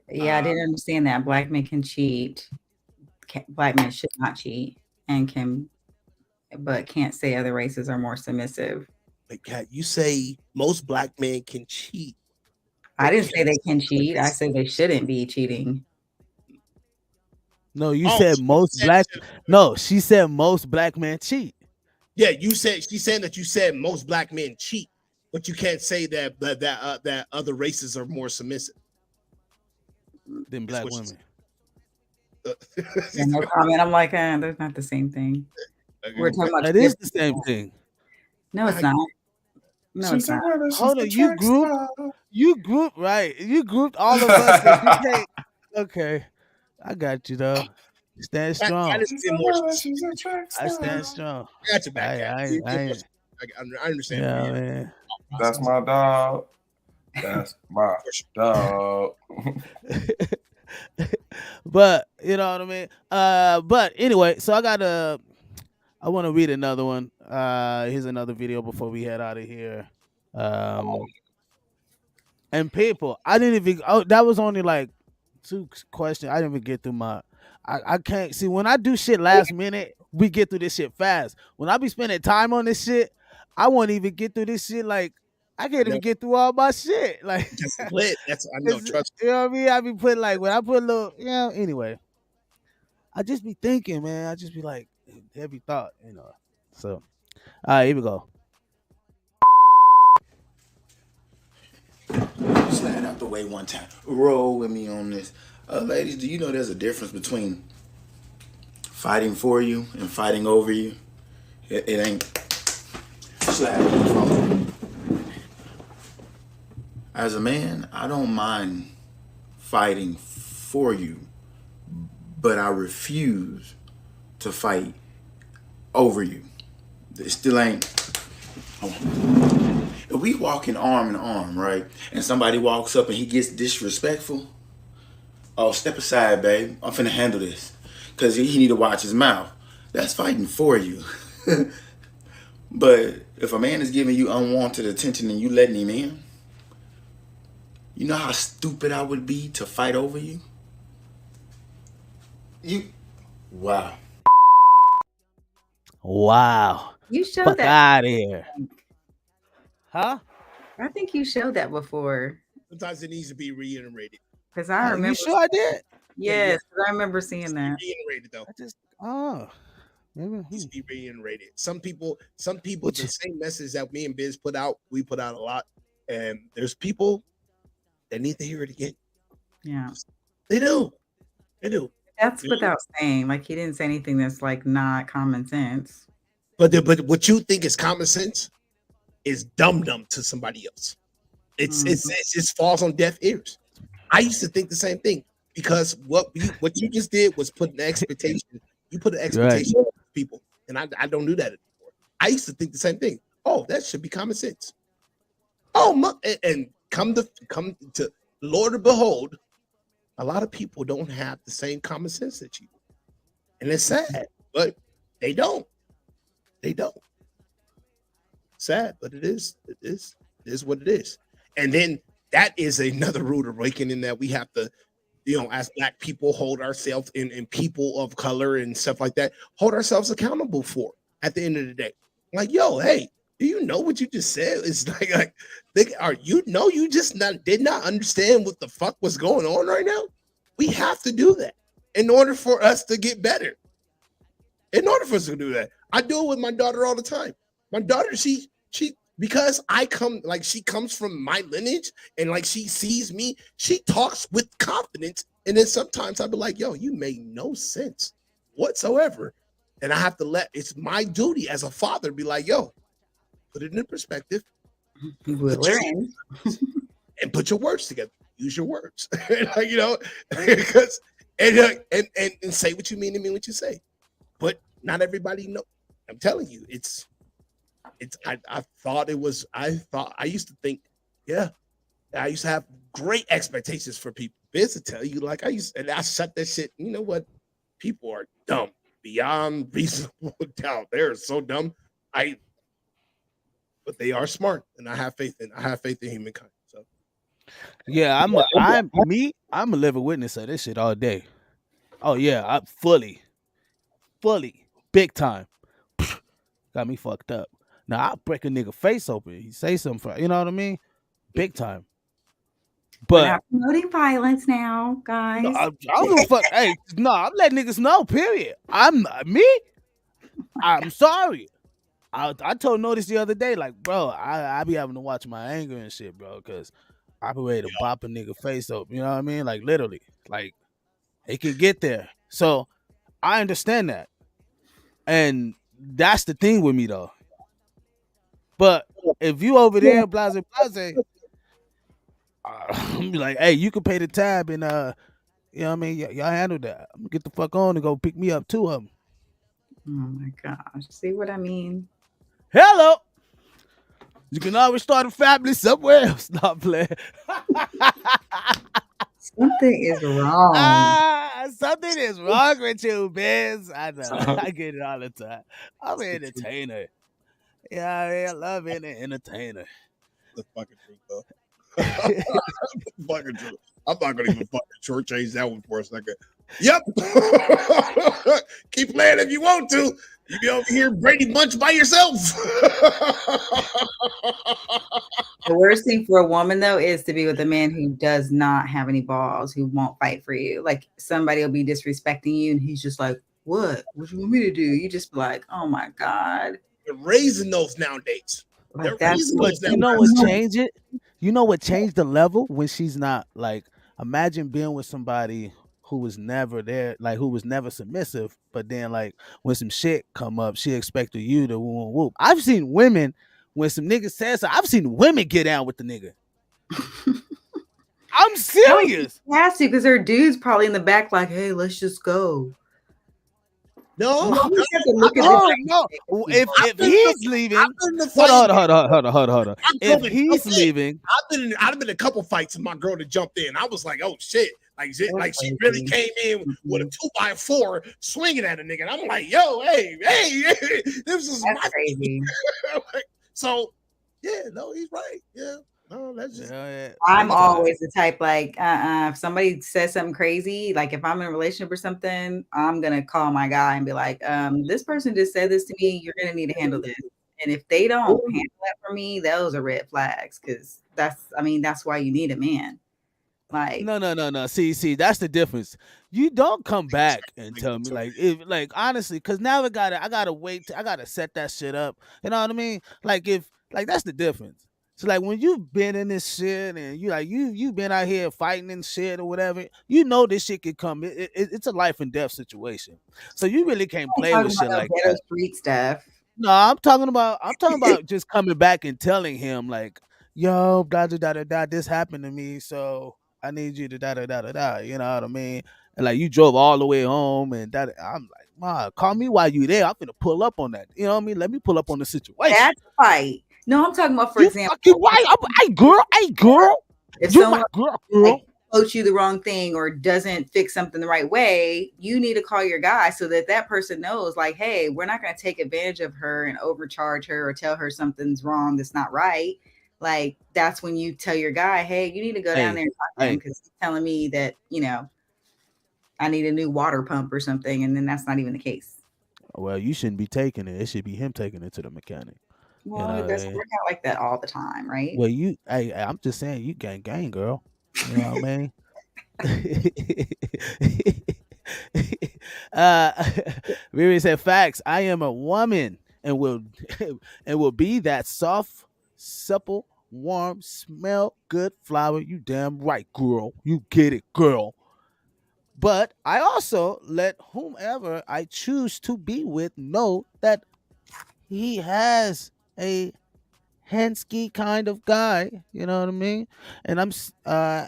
Yeah, I didn't understand that. Black men can cheat. Black men should not cheat but can't say other races are more submissive. But Cat, you say most black men can cheat. I didn't say they can cheat. I said they shouldn't be cheating. No, you said most black. No, she said most black men cheat. Yeah, she's saying that you said most black men cheat, but you can't say that other races are more submissive than black women. No comment. I'm like, they're not the same thing. We're talking about that is the same thing. No, it's not. No, it's not. Hold on, you grouped right. You grouped all of us. Okay, I got you though. Stand strong. I stand strong. I got you back. I understand. Yeah, man. That's my dog. That's my dog. But you know what I mean. But anyway, so I want to read another one. Here's another video before we head out of here. And people, I didn't even. Oh, that was only like 2 questions. I didn't even get through my. I can't see when I do shit last minute. We get through this shit fast. When I be spending time on this shit, I won't even get through this shit. Like I can't even get through all my shit. Like that's I know. Trust me. You know what I mean? I be putting like when I put a little. Anyway, I just be thinking, man. I just be like heavy thought, So, all right, here we go. Slide out the way one time. Roll with me on this. Ladies, do you know there's a difference between fighting for you and fighting over you? It ain't. Slide on. As a man, I don't mind fighting for you, but I refuse to fight over you. It still ain't. If we walking arm in arm, right, and somebody walks up and he gets disrespectful, oh, step aside, babe. I'm finna handle this. Because he need to watch his mouth. That's fighting for you. But if a man is giving you unwanted attention and you letting him in, you know how stupid I would be to fight over you? Wow. You showed Fuck that. out of here. Huh? I think you showed that before. Sometimes it needs to be reiterated. Because I remember. You sure I did? Yes, I remember seeing that. Reiterated though. Maybe needs to be reiterated. Some people, the same message that me and Biz put out, we put out a lot, and there's people that need to hear it again. Yeah, they do. That's without saying. Like, he didn't say anything that's like not common sense. But what you think is common sense is dumb to somebody else. It just falls on deaf ears. I used to think the same thing because what you just did was put an expectation. You put an expectation on people, and I don't do that anymore. I used to think the same thing. Oh, that should be common sense. Oh, and come to Lord and behold, a lot of people don't have the same common sense that you do, and it's sad, but they don't. They don't. Sad, but it is what it is. And then that is another rude awakening that we have to, as Black people, hold ourselves and people of color and stuff like that, hold ourselves accountable for at the end of the day. Like, yo, hey, do you know what you just said? It's like you just did not understand what the fuck was going on right now? We have to do that in order for us to get better. In order for us to do that. I do it with my daughter all the time. My daughter, she because she comes from my lineage and like she sees me, she talks with confidence. And then sometimes I'll be like, yo, you made no sense whatsoever. And I have to it's my duty as a father to be like, yo, put it in perspective. And put your words together. Use your words. Because and say what you mean and mean what you say. But not everybody knows. I'm telling you, I used to think, I used to have great expectations for people. Biz to tell you, I shut that shit. You know what? People are dumb beyond reasonable doubt. They're so dumb. But they are smart, and I have faith in humankind. So, yeah, I'm a living witness of this shit all day. Oh yeah, I'm fully, big time. Got me fucked up. Now I'll break a nigga face open. He say something, you know what I mean? Big time. But we're not promoting violence now, guys. No, I don't give a fuck. Hey, no, I'm letting niggas know. Period. I'm sorry. I told Notice the other day, like, bro, I be having to watch my anger and shit, bro, because I be ready to pop a nigga face open. You know what I mean? Like, literally, like, it can get there. So I understand that, and that's the thing with me though. But if you over there, blase, I'm be like, hey, you can pay the tab and you know what I mean? Y'all handle that. I'm gonna get the fuck on and go pick me up 2 of them. Oh my gosh. See what I mean? Hello. You can always start a family somewhere else. Not playing. Something is wrong. Something is wrong with you, Biz. I know. I get it all the time. I'm an entertainer. Yeah, I love being an entertainer. The fucking truth, though. Fucking truth. I'm not gonna even fucking shortchange that one for a second. Yep. Keep playing if you want to. You be over here Brady Bunch by yourself. The worst thing for a woman, though, is to be with a man who does not have any balls, who won't fight for you. Like, somebody will be disrespecting you, and he's just like, what? What you want me to do? You just be like, oh my God. They're raising those nowadays. Like, you know what changed it? You know what changed the level when she's not like, imagine being with somebody who was never there, like who was never submissive, but then like when some shit come up, she expected you to whoop. I've seen women when some niggas says so, I've seen women get down with the nigga. I'm serious. Has to, because her dude's probably in the back like, hey, let's just go. No, You no, have to look at Oh the no! If he's leaving, I've been in the hold fight. on. If he's leaving, I've been in a couple fights and my girl that jumped in. I was like, oh shit. Like she really came in with a 2x4 swinging at a nigga. And I'm like, yo, hey, this is That's crazy. So, yeah, no, he's right. Yeah, no, that's just. I'm always the type like, if somebody says something crazy, like if I'm in a relationship or something, I'm gonna call my guy and be like, this person just said this to me. You're gonna need to handle this. And if they don't handle that for me, those are red flags because that's why you need a man. Like no. See, that's the difference. You don't come back and tell me like honestly, because now I gotta wait. I gotta set that shit up. You know what I mean? Like that's the difference. So like when you've been in this shit and you've been out here fighting and shit or whatever, you know this shit could come. It's a life and death situation. So you really can't play with shit like that. Street stuff. No, I'm talking about just coming back and telling him like, yo, da da da da da, this happened to me, so I need you to da da da da da. You know what I mean? And like you drove all the way home, and that I'm like, Ma, call me while you there. I'm gonna pull up on that. You know what I mean? Let me pull up on the situation. That's a fight. No, I'm talking about, for example, hey girl, if you someone girl. Like, coach you the wrong thing or doesn't fix something the right way, you need to call your guy so that person knows, like, hey, we're not going to take advantage of her and overcharge her or tell her something's wrong that's not right. Like, that's when you tell your guy, hey, you need to go down there and talk to him because he's telling me that, I need a new water pump or something, and then that's not even the case. Well, you shouldn't be taking it. It should be him taking it to the mechanic. Well, it doesn't work out like that all the time, right? Well, I'm just saying, you gang, girl. You know what I mean? Riri said, facts. I am a woman and will be that soft, supple, warm, smell good flower. You damn right, girl. You get it, girl. But I also let whomever I choose to be with know that he has a Hensky kind of guy, you know what I mean? And I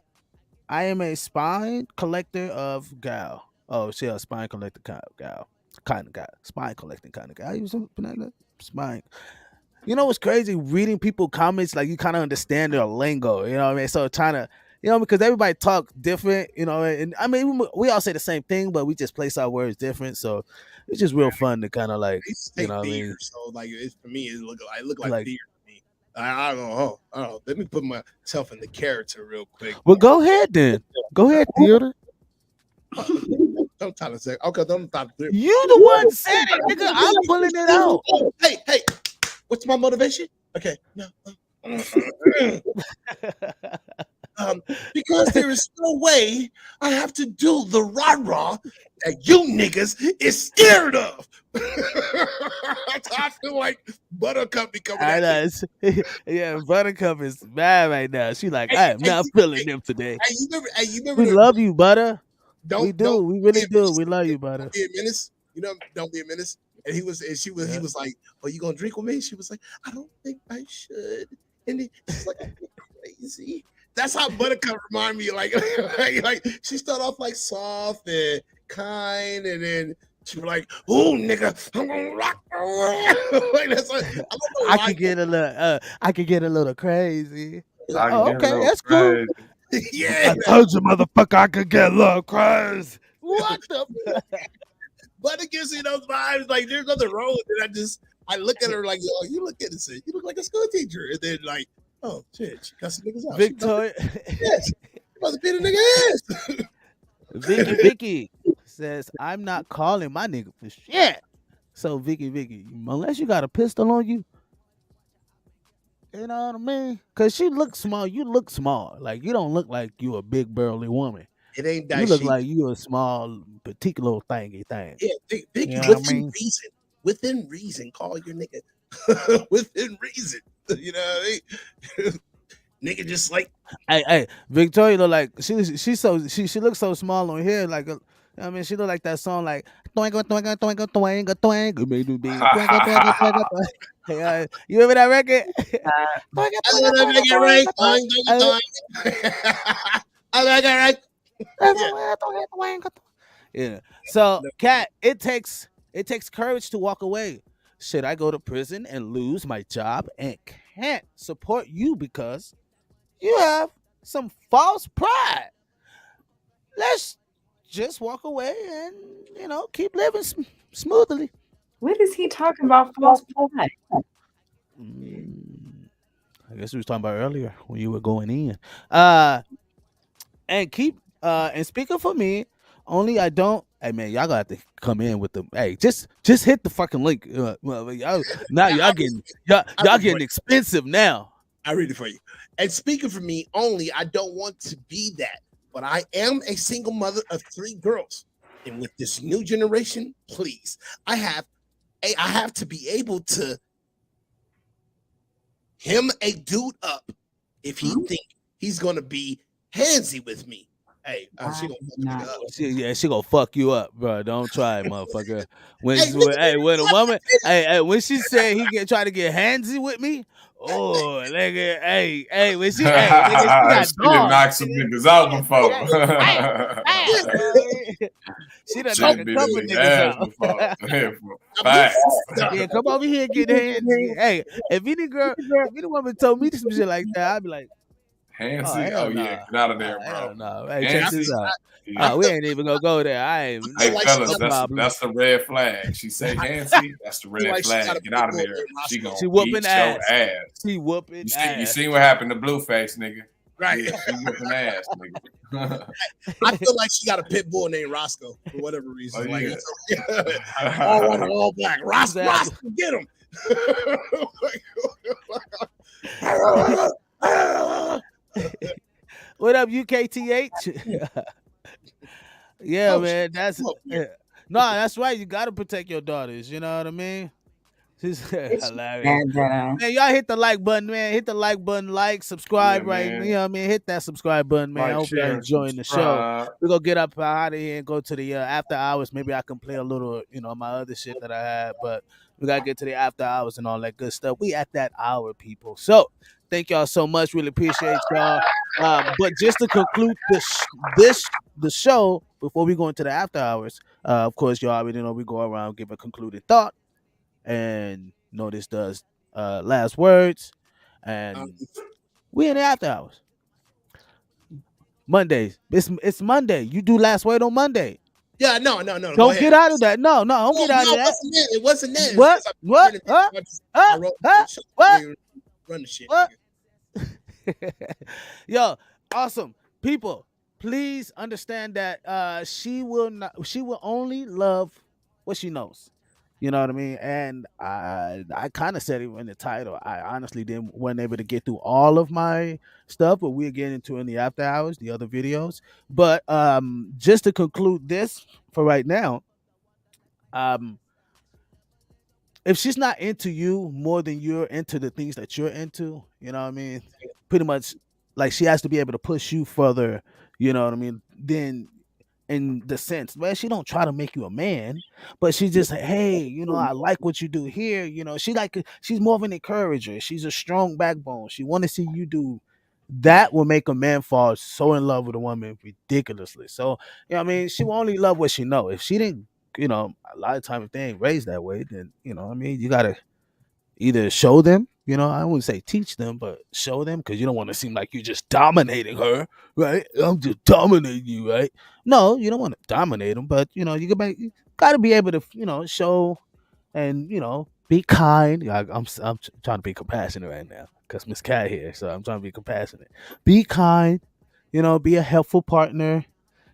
am a spine collector of gal. Oh, she a spine collector kind of guy. Spine collecting kind of guy. You spine. You know what's crazy? Reading people comments, like you kind of understand their lingo, you know what I mean? So trying to, because everybody talk different, and I mean, we all say the same thing, but we just place our words different. So it's just real fun to kind of like, you know what I mean? So like, for me, it look like deer. I don't know. Let me put myself in the character real quick. Well, go ahead then. Go ahead, Theodore. Don't tell us that. Okay, don't talk to you. The one said it, nigga. I'm pulling it out. Hey, what's my motivation? Okay, no. Because there is no way I have to do the rah-rah that you niggas is scared of. I feel like Buttercup be coming at me. Yeah, Buttercup is mad right now. She like, I am not feeling them today. You remember we love you, Butter. We really do. We love you, Butter. Don't be a menace. Don't be a menace. And he was like, "Oh, you gonna drink with me?" She was like, "I don't think I should." And he's like, "I'm crazy." That's how Buttercup remind me. Like she started off like soft and kind, and then she was like, "Oh, nigga, I'm gonna rock." Like that's like, I could get a little crazy. Okay, that's cool. Yeah, I told you, motherfucker, I could get a little crazy. What the? But it gives you those vibes. Like there's nothing wrong with it. I look at her like, "Yo, you look innocent. You look like a school teacher." And then like, "Oh shit, she got some niggas out." Victoria, yes, she about to beat a nigga ass. Vicky says, "I'm not calling my nigga for shit." So Vicky, unless you got a pistol on you, you know what I mean? Because she looks small. You look small. Like you don't look like you a big burly woman. It ain't that. You look like you a small, petite little thingy thing. Yeah, Vicky, you know reason. Within reason, call your nigga. Within reason, you know what I mean? Nigga, just like, hey, Victoria look like she looks so small on here. Like, I mean, she look like that song, like twinkle twinkle twinkle twinkle twinkle, baby, twinkle twinkle twinkle. Hey, you remember that record? I like it right. Yeah. So, Kat, it takes It takes courage to walk away. Should I go to prison and lose my job and can't support you because you have some false pride? Let's just walk away and, keep living smoothly. What is he talking about? False pride. I guess we was talking about earlier when you were going in. And speaking for me, only I don't. Hey man, y'all got to come in with the. Hey, just hit the fucking link. Y'all getting expensive now. I read it for you. And speaking for me only, I don't want to be that, but I am a single mother of 3 girls, and with this new generation, please, I have to be able to him a dude up if he think he's gonna be handsy with me. Hey, she gonna fuck me up. She gonna fuck you up, bro. Don't try it, motherfucker. When a woman, when she said he try to get handsy with me, oh, nigga, when she got knocked some niggas out before. She done knocked a couple niggas out. Yeah, come over here and get handsy. Hey, if any woman told me some shit like that, I'd be like, handsy? Oh yeah, get out of there, bro. No. Hey, check this out. We ain't even gonna go there. Hey, fellas, that's the red flag. She say handsy, that's the red flag. Get out of there. She whooping ass. Your ass. She whooping ass. You seen what happened to Blueface, nigga? Right. Yeah, she whooping ass, nigga. I feel like she got a pit bull named Roscoe for whatever reason. Oh, yeah. All white, all black. Roscoe, get him. What up, UKTH? Yeah, man. That's right. You gotta protect your daughters. You know what I mean? She's hilarious. Man, y'all hit the like button, man. Hit the like button, subscribe, right? Man. You know what I mean? Hit that subscribe button, man. I hope you're enjoying the show. We're gonna get up out of here and go to the after hours. Maybe I can play a little, my other shit that I had, but we gotta get to the after hours and all that good stuff. We at that hour, people. So thank y'all so much. Really appreciate y'all. But just to conclude the show before we go into the after hours, of course, y'all already know we go around give a concluded thought. And Notice does last words, and we in the after hours. Mondays. It's Monday. You do last word on Monday. Yeah, no. Don't get out of that. No, don't get out of that. It wasn't that. What? Run the shit. What? Yo, awesome people. Please understand that she will only love what she knows. You know what I mean? And I kind of said it in the title. I honestly wasn't able to get through all of my stuff, but we'll get into in the after hours, the other videos. But just to conclude this for right now, if she's not into you more than you're into the things that you're into, you know what I mean? Pretty much like she has to be able to push you further, you know what I mean? Then in the sense, well, she don't try to make you a man, but she just, hey, I like what you do here. She's more of an encourager. She's a strong backbone. She want to see you do. That will make a man fall so in love with a woman ridiculously. So, I mean, she will only love what she know. If she didn't, a lot of times if they ain't raised that way, then, I mean, you got to either show them, I wouldn't say teach them, but show them, because you don't want to seem like you're just dominating her, right? I'm just dominating you, right? No, you don't want to dominate them, but, you got to be able to, show and, be kind. I'm trying to be compassionate right now because Miss Cat here, so I'm trying to be compassionate. Be kind, be a helpful partner,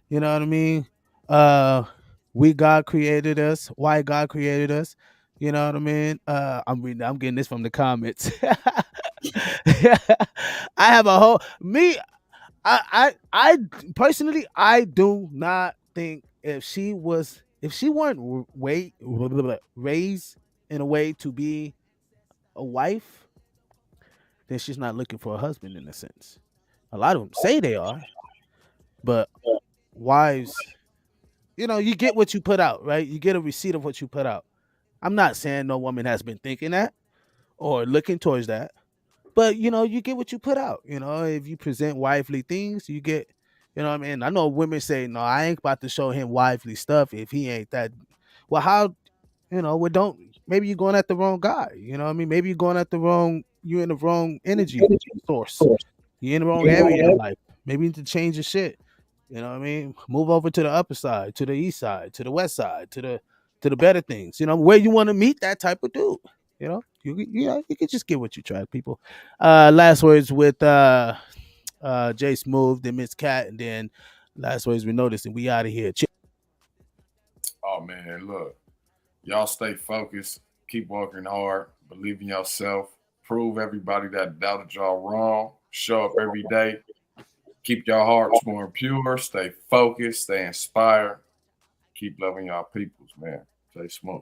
you know what I mean? God created us. Why God created us. You know what I mean? I'm getting this from the comments. I have a whole I personally, I do not think if she weren't raised in a way to be a wife, then she's not looking for a husband in a sense. A lot of them say they are, but wives, you get what you put out, right? You get a receipt of what you put out. I'm not saying no woman has been thinking that or looking towards that, but you get what you put out. If you present wifely things, you get, what I mean? I know women say, no, I ain't about to show him wifely stuff if he ain't that. Well, how maybe you're going at the wrong guy. You know what I mean? Maybe you're in the wrong energy source. You're in the wrong area in life. Maybe you need to change your shit. You know what I mean? Move over to the upper side, to the east side, to the west side, to the better things. Where you want to meet that type of dude. You can just get what you try, people. Last words with Jay Smooth, then Miss Cat, and then last words we noticed, and we out of here. Oh man, look, y'all stay focused, keep working hard, believe in yourself, prove everybody that doubted y'all wrong, show up every day, keep your hearts more pure, stay focused, stay inspired, keep loving y'all peoples, man. Stay smooth.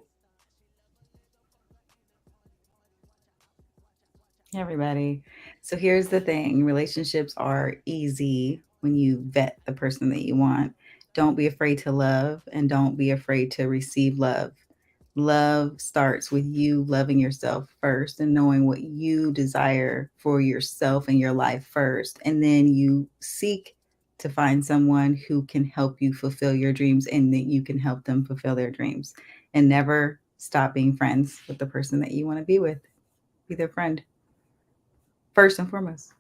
Everybody. So here's the thing. Relationships are easy when you vet the person that you want. Don't be afraid to love, and don't be afraid to receive love. Love starts with you loving yourself first and knowing what you desire for yourself and your life first. And then you seek to find someone who can help you fulfill your dreams and that you can help them fulfill their dreams. And never stop being friends with the person that you want to be with. Be their friend. First and foremost.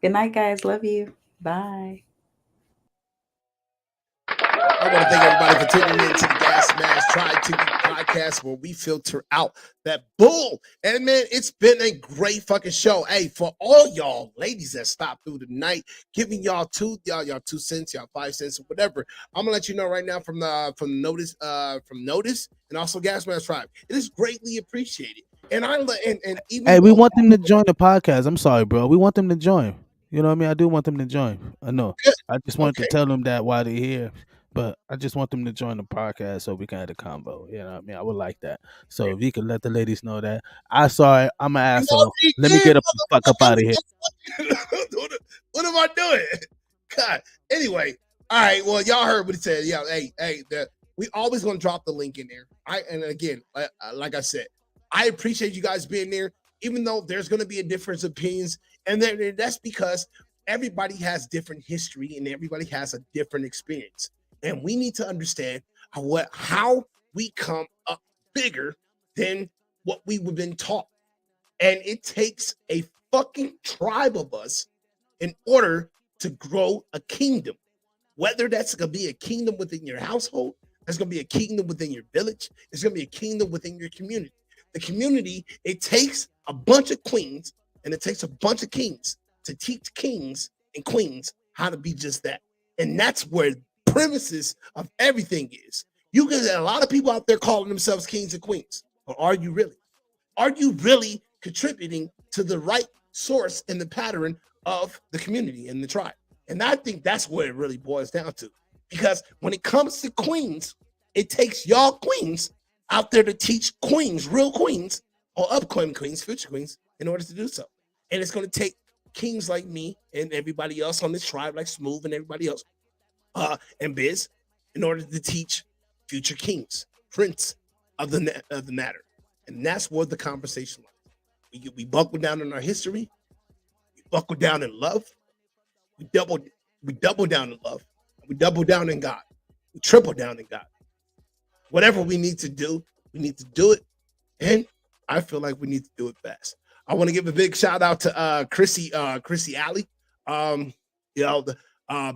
Good night, guys. Love you. Bye. I want to thank everybody for tuning in to the Gasmasktribe TV Podcast, where we filter out that bull. And man, it's been a great fucking show. Hey, for all y'all ladies that stopped through tonight, giving y'all 2 cents, y'all 5 cents, or whatever. I'm gonna let you know right now from Notice, and also Gasmasktribe. It is greatly appreciated. And even hey, we want them to join the podcast. I'm sorry, bro. We want them to join. You know what I mean? I do want them to join. I know. I just wanted to tell them that while they're here. But I just want them to join the podcast so we can have a combo. You know what I mean? I would like that. So if you could let the ladies know that. I'm sorry. I'm an asshole. Let me get the fuck up out of here. What am I doing? God. Anyway. All right. Well, y'all heard what he said. Yeah. Hey. We always going to drop the link in there. And again, like I said, I appreciate you guys being there, even though there's going to be a difference of opinions. And that's because everybody has different history and everybody has a different experience. And we need to understand how we come up bigger than what we've been taught. And it takes a fucking tribe of us in order to grow a kingdom. Whether that's going to be a kingdom within your household, there's going to be a kingdom within your village, there's going to be a kingdom within your community. The community, it takes a bunch of queens and it takes a bunch of kings to teach kings and queens how to be just that. And that's where premises of everything is. You can a lot of people out there calling themselves kings and queens, but are you really? Are you really contributing to the right source and the pattern of the community and the tribe? And I think that's where it really boils down to. Because when it comes to queens, it takes y'all queens out there to teach queens, real queens, or upcoming queens, future queens, in order to do so. And it's going to take kings like me and everybody else on this tribe, like Smooth and everybody else, and Biz, in order to teach future kings, prince of the matter. And that's what the conversation lies. We buckle down in our history. We buckle down in love. We double down in love. We double down in God. We triple down in God. Whatever we need to do, we need to do it. And I feel like we need to do it fast. I want to give a big shout out to Chrissy Alley.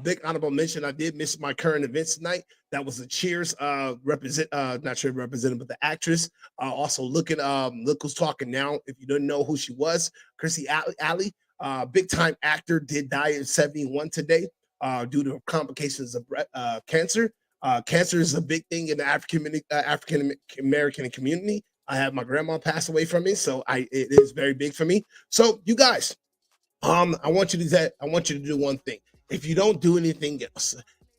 Big honorable mention. I did miss my current events tonight. That was the Cheers not sure represented, but the actress. Also look who's talking now. If you don't know who she was, Chrissy Alley, big time actor, did die at 71 today due to complications of cancer. Cancer is a big thing in the African American community. I have my grandma pass away from me, so it is very big for me. So you guys, I want you to do one thing. If you don't do anything else,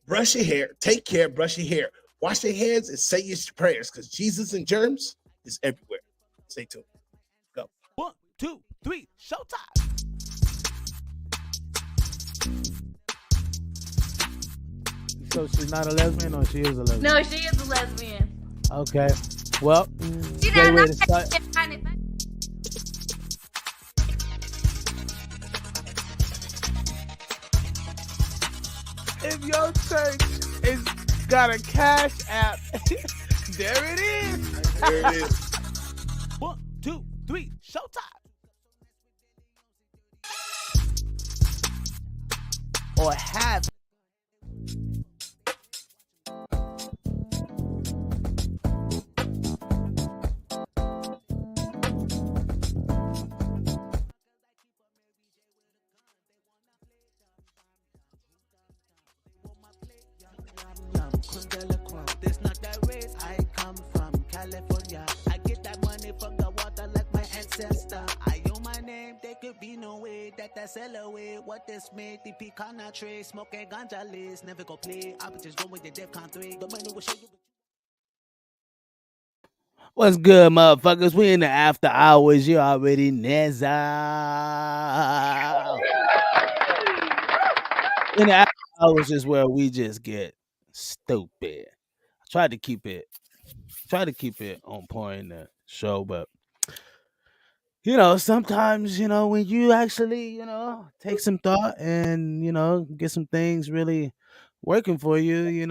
brush your hair, take care, brush your hair, wash your hands, and say your prayers, because Jesus and germs is everywhere. Stay tuned. Go. 1, 2, 3, showtime. So she's not a lesbian, or she is a lesbian? No, she is a lesbian. Okay. Well, She great not way to start. If your church is got a cash app, there it is. There it is. 1, 2, 3, showtime. Or have. There's not that race. I come from California. I get that money from the water like my ancestor. I own my name. There could be no way that I sell away what this made. The pecan tree, smoking ganja list. Never go play. I would just go with the DEFCON 3. The money will show you. What's good, motherfuckers? We in the after hours. You already know. In the after hours is where we just get stupid. I tried to keep it on point in the show, but sometimes when you actually take some thought and get some things really working for you,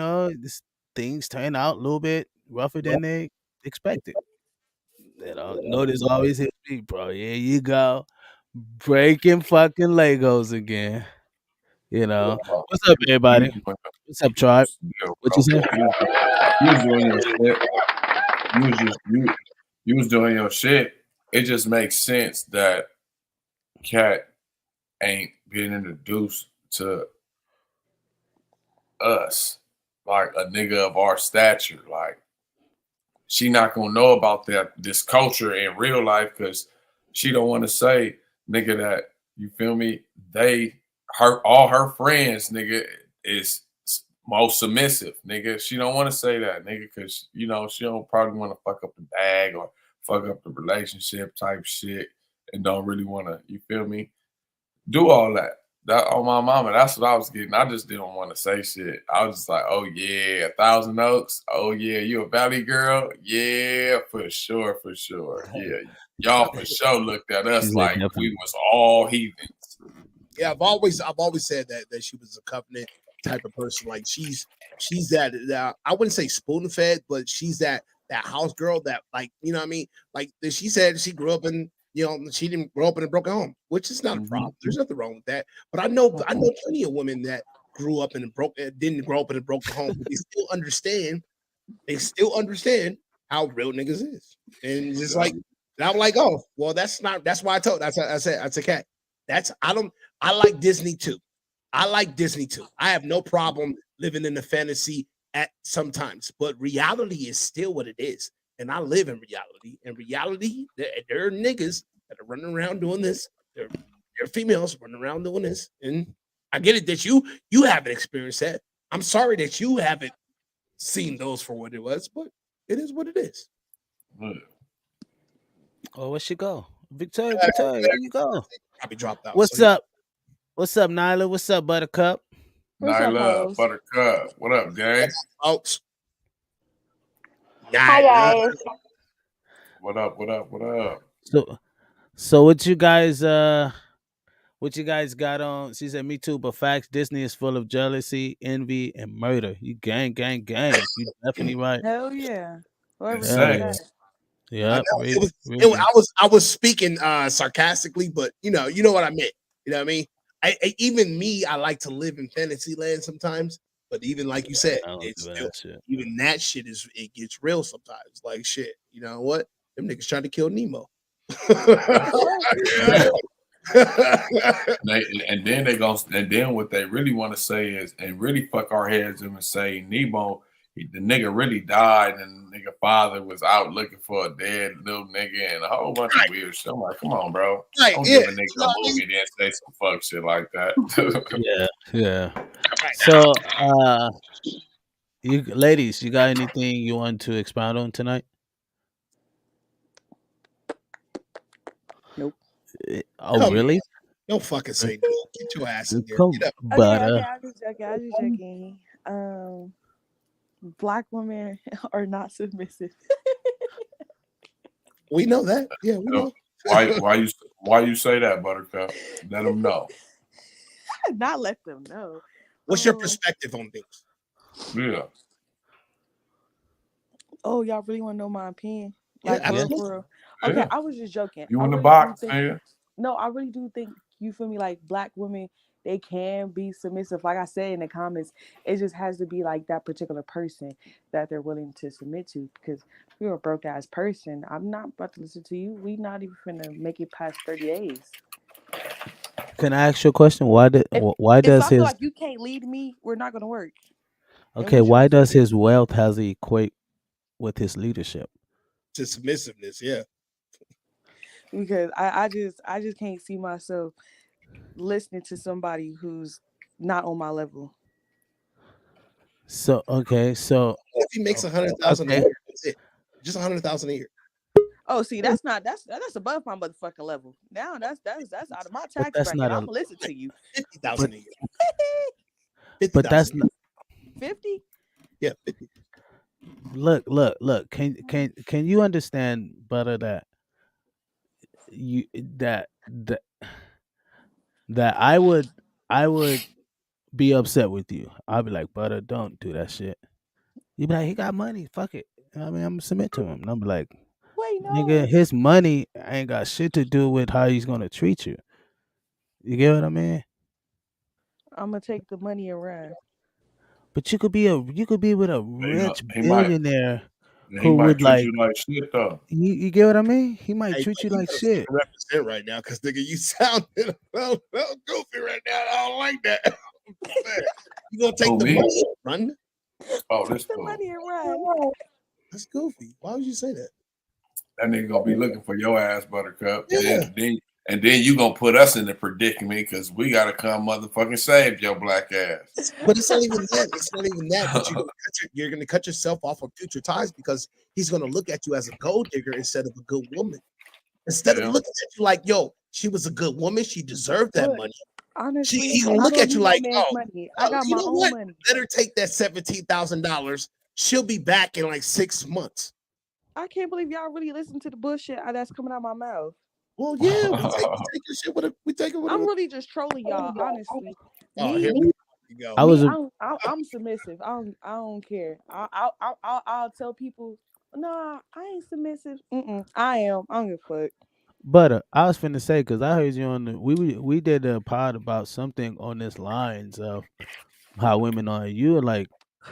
things turn out a little bit rougher than they expected. Notice always hit me, bro. Here you go, breaking fucking Legos again. What's up, everybody? What's up, tribe? What you say? You was doing your shit. You was doing your shit. It just makes sense that Cat ain't being introduced to us, like a nigga of our stature. Like, she not gonna know about this culture in real life because she don't want to say, nigga, that, you feel me? All her friends, nigga, is most submissive, nigga. She don't want to say that, nigga, because she don't probably want to fuck up the bag or fuck up the relationship type shit, and don't really want to, you feel me, do all that. That on my mama, that's what I was getting. I just didn't want to say shit. I was just like, oh yeah, 1,000 Oaks. Oh yeah, you a Valley girl? Yeah, for sure. Yeah, y'all for sure looked at us like we was all heathens. Yeah, I've always said that she was a covenant type of person. Like she's that I wouldn't say spoon fed, but she's that house girl that, like, you know what I mean? Like she said, she grew up in, she didn't grow up in a broken home, which is not a problem. There's nothing wrong with that. But I know plenty of women that grew up in didn't grow up in a broken home, but they still understand how real niggas is. And just like, and I'm like, oh, well, that's why I said Cat. I like Disney too. I have no problem living in the fantasy at sometimes, but reality is still what it is. And I live in reality. And reality, there are niggas that are running around doing this. There are females running around doing this. And I get it that you haven't experienced that. I'm sorry that you haven't seen those for what it was, but it is what it is. Oh, where she go? Victoria, where you go? Probably dropped out. What's up? What's up, Nyla? What's up, Buttercup? Nyla, Buttercup. What up, gang? Folks. Hi, guys. What up? So what you guys got on? She said, me too, but facts, Disney is full of jealousy, envy, and murder. You gang. You definitely right. Hell yeah. Yeah. I was speaking sarcastically, but you know what I meant. You know what I mean? Even me, I like to live in fantasy land sometimes, but even like you said, it's still, even that shit it gets real sometimes. Like shit, you know what? Them niggas trying to kill Nemo. and then what they really want to say is, and really fuck our heads in and say, Nemo, the nigga really died, and the nigga father was out looking for a dead little nigga and a whole bunch of weird shit. I'm like, come on, bro. Don't give a nigga a movie then say some fuck shit like that. Yeah. So, you ladies, you got anything you want to expound on tonight? Nope. Oh, really? Don't fucking say no. Get your ass in here. Okay, I was joking. Black women are not submissive. We know that. Yeah, we know. Why you say that, Buttercup? Let them know. Not let them know. What's your perspective on things? Yeah. Oh, y'all really want to know my opinion? Yeah, Like for real, absolutely. for real. Okay, Yeah. I was just joking. You I in the really do box, think nigga. no, I really do think you feel me. Like black women, they can be submissive. Like I said in the comments, it just has to be like that particular person that they're willing to submit to. Because if you're a broke ass person, I'm not about to listen to you. We not even finna make it past 30 days. Can I ask you a question? Why If does I feel his like you can't lead me, we're not gonna work. And okay? we Why choose. does his wealth has to equate with his leadership? To submissiveness, yeah. Because I just can't see myself listening to somebody who's not on my level. So okay, so If he makes 100,000 a okay, year, that's it. Just 100,000 a year. Oh, see, that's above my motherfucking level. Now that's out of my but tax that's bracket. not I'm a gonna listen to you. 50,000 but a year. but 50,000 that's a year. not 50? Yeah, 50. look. Can you understand, Butter, that you that that I would be upset with you. I'd be like, Butter, don't do that shit. You'd be like, he got money, fuck it. I mean, I'm gonna submit to him. And I'm like, Wait, nigga, no. his money ain't got shit to do with how he's gonna treat you. You get what I mean? I'm gonna take the money and run. But you could be with a rich He billionaire who might would treat like you like shit though. you get what I mean? He might Hey, treat you you like gotta shit. represent right now, because nigga, you sound a little goofy right now. I don't like that. You gonna take Oh, the me? money and run? Oh, Take this the fool. money and run. That's goofy. Why would you say that? That nigga gonna be looking for your ass, Buttercup. Yeah. And then you gonna put us in the predicament because we gotta come motherfucking save your black ass. But it's not even that. It's not even that. But you're gonna cut yourself off of future ties, because he's gonna look at you as a gold digger instead of a good woman. Instead of looking at you like, yo, she was a good woman, she deserved that Look, money. honestly, He's gonna I look don't at you need no like, man's oh, money. I got you my know own what? money. Let her take that $17,000. She'll be back in like 6 months. I can't believe y'all really listen to the bullshit that's coming out my mouth. Well, yeah, we take your shit with we take it with I'm really just trolling y'all, honestly. Oh, Me, here we go. I was me, a I'm submissive. I don't care. I'll tell people, nah, I ain't submissive. I am. I don't give a fuck. Butter. I was finna say because I heard you on the we did a pod about something on this lines of how women are. You were like,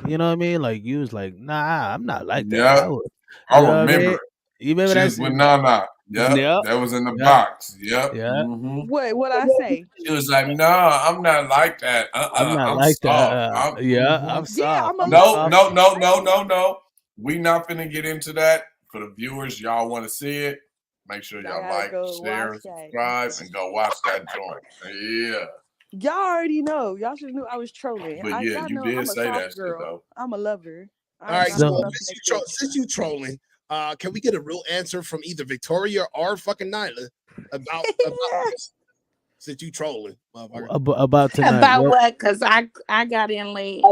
you know what I mean? Like you was like, nah, I'm not like that. Yeah, I would, I you know what I remember mean? it. You remember She that was with shit? Nana. Yep, Yep, that was in the yep, box. Yep. yeah. What I say? She was like, "No, I'm not like that. I'm not I'm like soft. that. Yeah, I'm Yeah, soft. I'm a I'm a No, lover. soft. no. We not finna get into that. For the viewers, y'all want to see it? Make sure I y'all gotta like, go share, watch and that. subscribe, and go watch that joint. Yeah. Y'all already know. Y'all should knew I was trolling. But yeah, Y'all you know did I'm a say that soft shit girl. though. I'm a lover. All I ain't right, got So- no so rough neck bitch. since you trolling, can we get a real answer from either Victoria or fucking Nyla about this? Since you trolling, motherfucker. About tonight. About what? Because I got in late.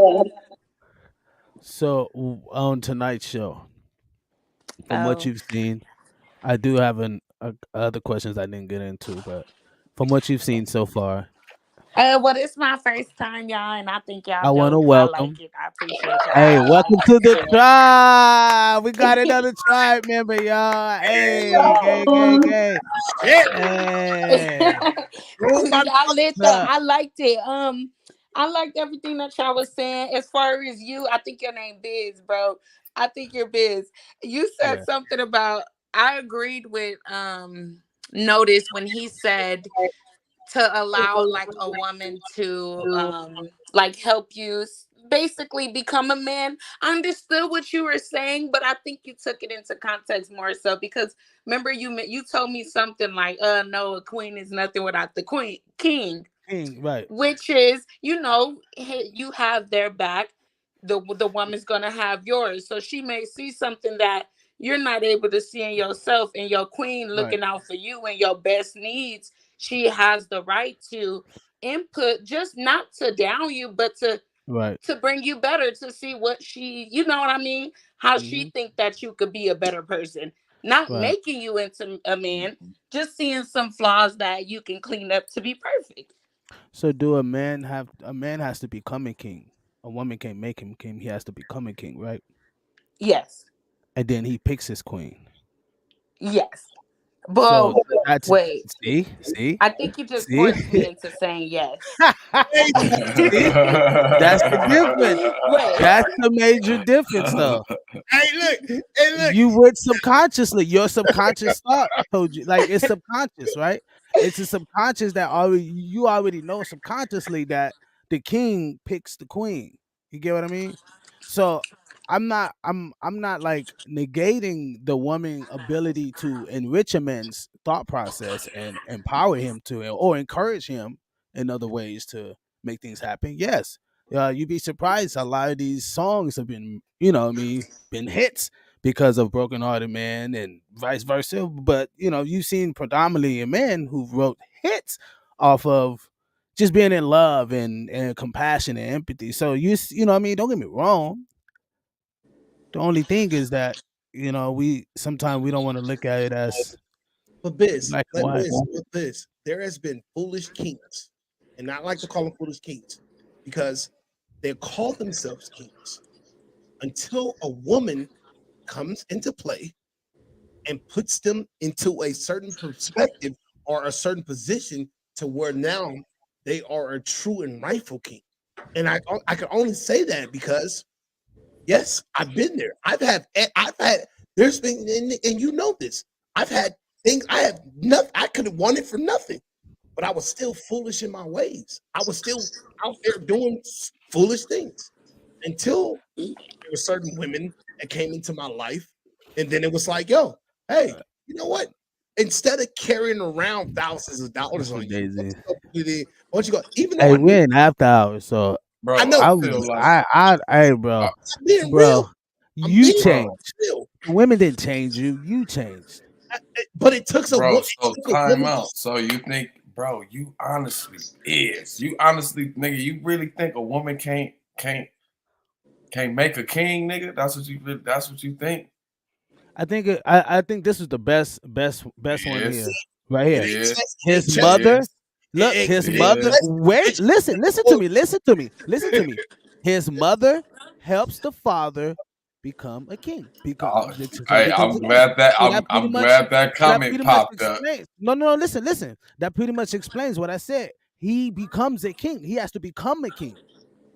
So on tonight's show, from what you've seen, I do have other questions I didn't get into, but from what you've seen so far, Well, it's my first time, y'all, and I think I y'all want to dope. I like welcome. it. I appreciate y'all. Hey, welcome to the tribe. We got another tribe member, y'all. Hey, gang. Hey, Y'all lit what's up. up? I liked it. I liked everything that y'all was saying. As far as you, I think your name Biz, bro. I think you're Biz. You said Yeah. something about. I agreed with Notice when he said to allow like a woman to like help you basically become a man. I understood what you were saying, but I think you took it into context more so because remember you told me something like no, a queen is nothing without the king, Right. which is, you know, hey, you have their back, the woman's gonna have yours, so she may see something that you're not able to see in yourself, and your queen looking out for you and your best needs. She has the right to input, just not to down you, but to Right. bring you better, to see what she, you know what I mean, how she think that you could be a better person, not Right. making you into a man, just seeing some flaws that you can clean up to be perfect. So do a man has to become a king. A woman can't make him king. He has to become a king, right? Yes. And then he picks his queen. Yes. But So that's wait, see, I think you just see, forced me into saying yes. see, that's the difference. Wait. That's the major difference, though. Hey, look. You went subconsciously. Your subconscious thought told you, like it's subconscious, right? It's a subconscious that you already know subconsciously that the king picks the queen. You get what I mean? So I'm not like negating the woman's ability to enrich a man's thought process and empower him to, or encourage him in other ways to make things happen. Yes. You'd be surprised a lot of these songs have been, been hits because of broken hearted men and vice versa. But you've seen predominantly men who wrote hits off of just being in love and compassion and empathy. So don't get me wrong. The only thing is that we sometimes we don't want to look at it as But Biz, black and white. There has been foolish kings, and I like to call them foolish kings because they call themselves kings until a woman comes into play and puts them into a certain perspective or a certain position to where now they are a true and rightful king. And I can only say that because yes, I've been there. I've had there's been, and you know this. I've had things I have nothing. I could have wanted for nothing, but I was still foolish in my ways. I was still out there doing foolish things until there were certain women that came into my life, and then it was like, yo, hey, you know what? Instead of carrying around thousands of dollars on you, why don't you go? Even though we're in after hours, so bro, I know. Bro, being bro, real. you changed. Women didn't change you. You changed. But it took some. Bro, so time out. So you think, bro? You honestly, nigga, you really think a woman can't make a king, nigga? That's what you think? I think this is the best one here, right here. His mother. Look, his mother. Wait, listen to me. His mother helps the father become a king. I'm glad that comment popped up. No, listen. That pretty much explains what I said. He becomes a king. He has to become a king.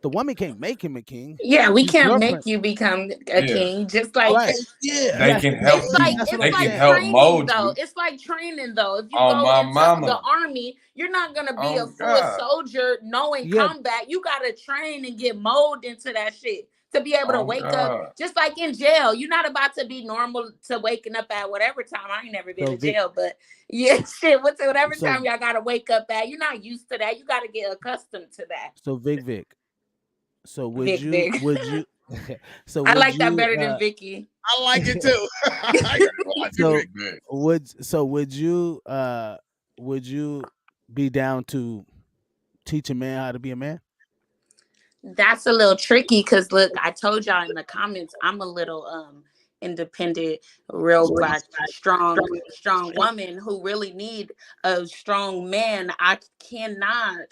The woman can't make him a king. Yeah, we can't make you become a king. Just like they can help. They can help mold you. It's like training though. If you go into the army, you're not gonna be a full soldier knowing combat. You gotta train and get molded into that shit to be able to wake up. Just like in jail, you're not about to be normal to waking up at whatever time. I ain't never been to jail, but whatever time y'all gotta wake up at. You're not used to that. You gotta get accustomed to that. So Vic. So would Vic. you? So I like that better than Vicky. I like it too. Would you be down to teach a man how to be a man? That's a little tricky because look, I told y'all in the comments, I'm a little independent, real black, strong woman who really need a strong man. I cannot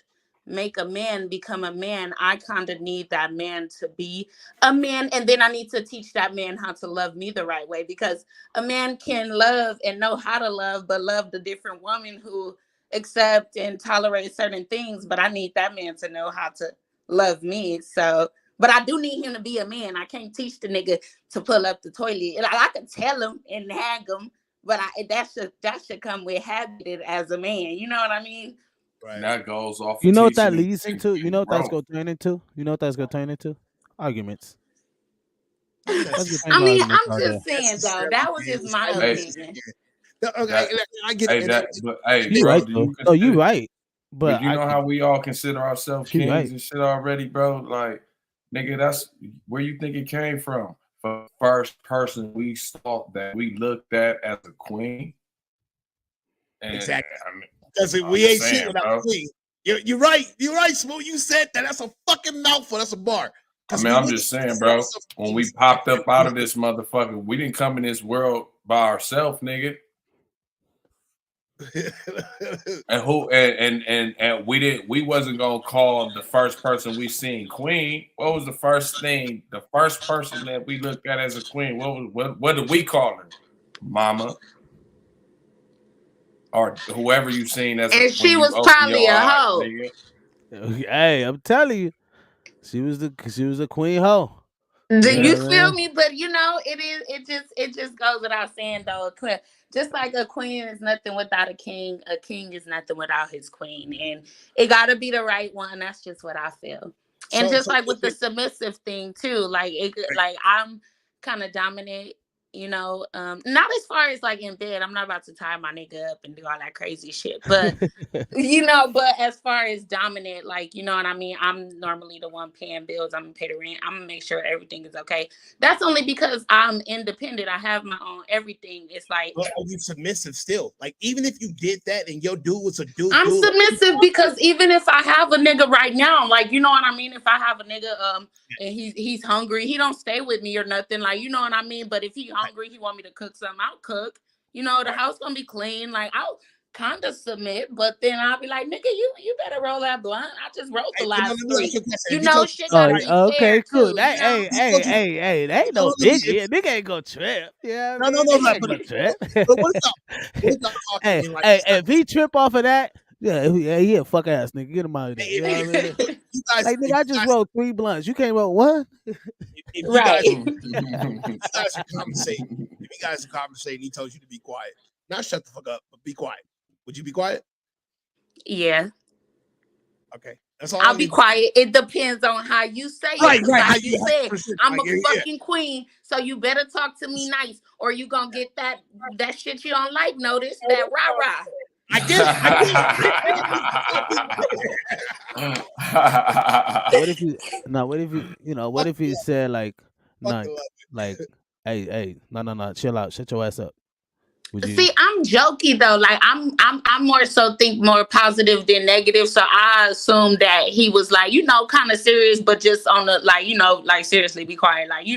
make a man become a man. I kind of need that man to be a man, and then I need to teach that man how to love me the right way, because a man can love and know how to love, but love the different woman who accept and tolerate certain things. But I need that man to know how to love me. So, but I do need him to be a man. I can't teach the nigga to pull up the toilet. I can tell him and hang him, but that should come with habit as a man. You know what I mean? Right. That goes off. You know what that leads into? You know what that's going to turn into? Arguments. I mean, I'm just saying though. That was just my opinion. I get it. You're right. No, you're right. But you know how we all consider ourselves kings and shit already, bro? Like, nigga, that's where you think it came from. The first person we saw that we looked at as a queen. And, exactly. I mean, because we ain't shit without a queen. You're right. You're right, Smooth. You said that. That's a fucking mouthful. That's a bar. I mean, I'm just saying, bro. When we popped up out of this motherfucker, we didn't come in this world by ourselves, nigga. and we wasn't gonna call the first person we seen queen. What was the first person that we looked at as a queen? What did we call her? Mama. or whoever you seen as and she was probably a hoe. Hey, I'm telling you, she was a queen hoe. Do you feel me? But it just goes without saying though. Just like a queen is nothing without a king is nothing without his queen, and it got to be the right one. That's just what I feel. And just like with the submissive thing too, like I'm kind of dominant, not as far as like in bed. I'm not about to tie my nigga up and do all that crazy shit, but but as far as dominant, like, you know what I mean? I'm normally the one paying bills. I'm gonna pay the rent. I'm gonna make sure everything is okay. That's only because I'm independent. I have my own everything. It's like, but are you submissive still? Like, even if you did that and your dude was a dude, I'm submissive because even if I have a nigga right now, like, you know what I mean? If I have a nigga and he's hungry, he don't stay with me or nothing, like, you know what I mean? But if he hungry, he want me to cook something, I'll cook. The house gonna be clean. Like, I'll kind of submit, but then I'll be like, nigga, you better roll that blunt. I just rolled the last 3. Shit gotta be okay, cool. too, Hey, that ain't no biggie. Nigga ain't gonna trip. Yeah, no, trip. But what about hey, if he trip off of that, he a fuck ass nigga. Get him out of there. You know what I mean? Like, nigga, I just rolled 3 blunts. You can't roll 1? Right. If you guys are conversating, he tells you to be quiet. Not shut the fuck up, but be quiet. Would you be quiet? Yeah. Okay. That's all. I'll be quiet. It depends on how you say it. Right. Like you said, I'm a fucking queen, so you better talk to me nice, or you gonna get that shit you don't like notice, that rah-rah. I get it. What if he said like, hey, no, chill out, shut your ass up. See, I'm jokey though. Like I'm more so think more positive than negative. So I assume that he was like, kind of serious, but just on the like seriously, be quiet, like.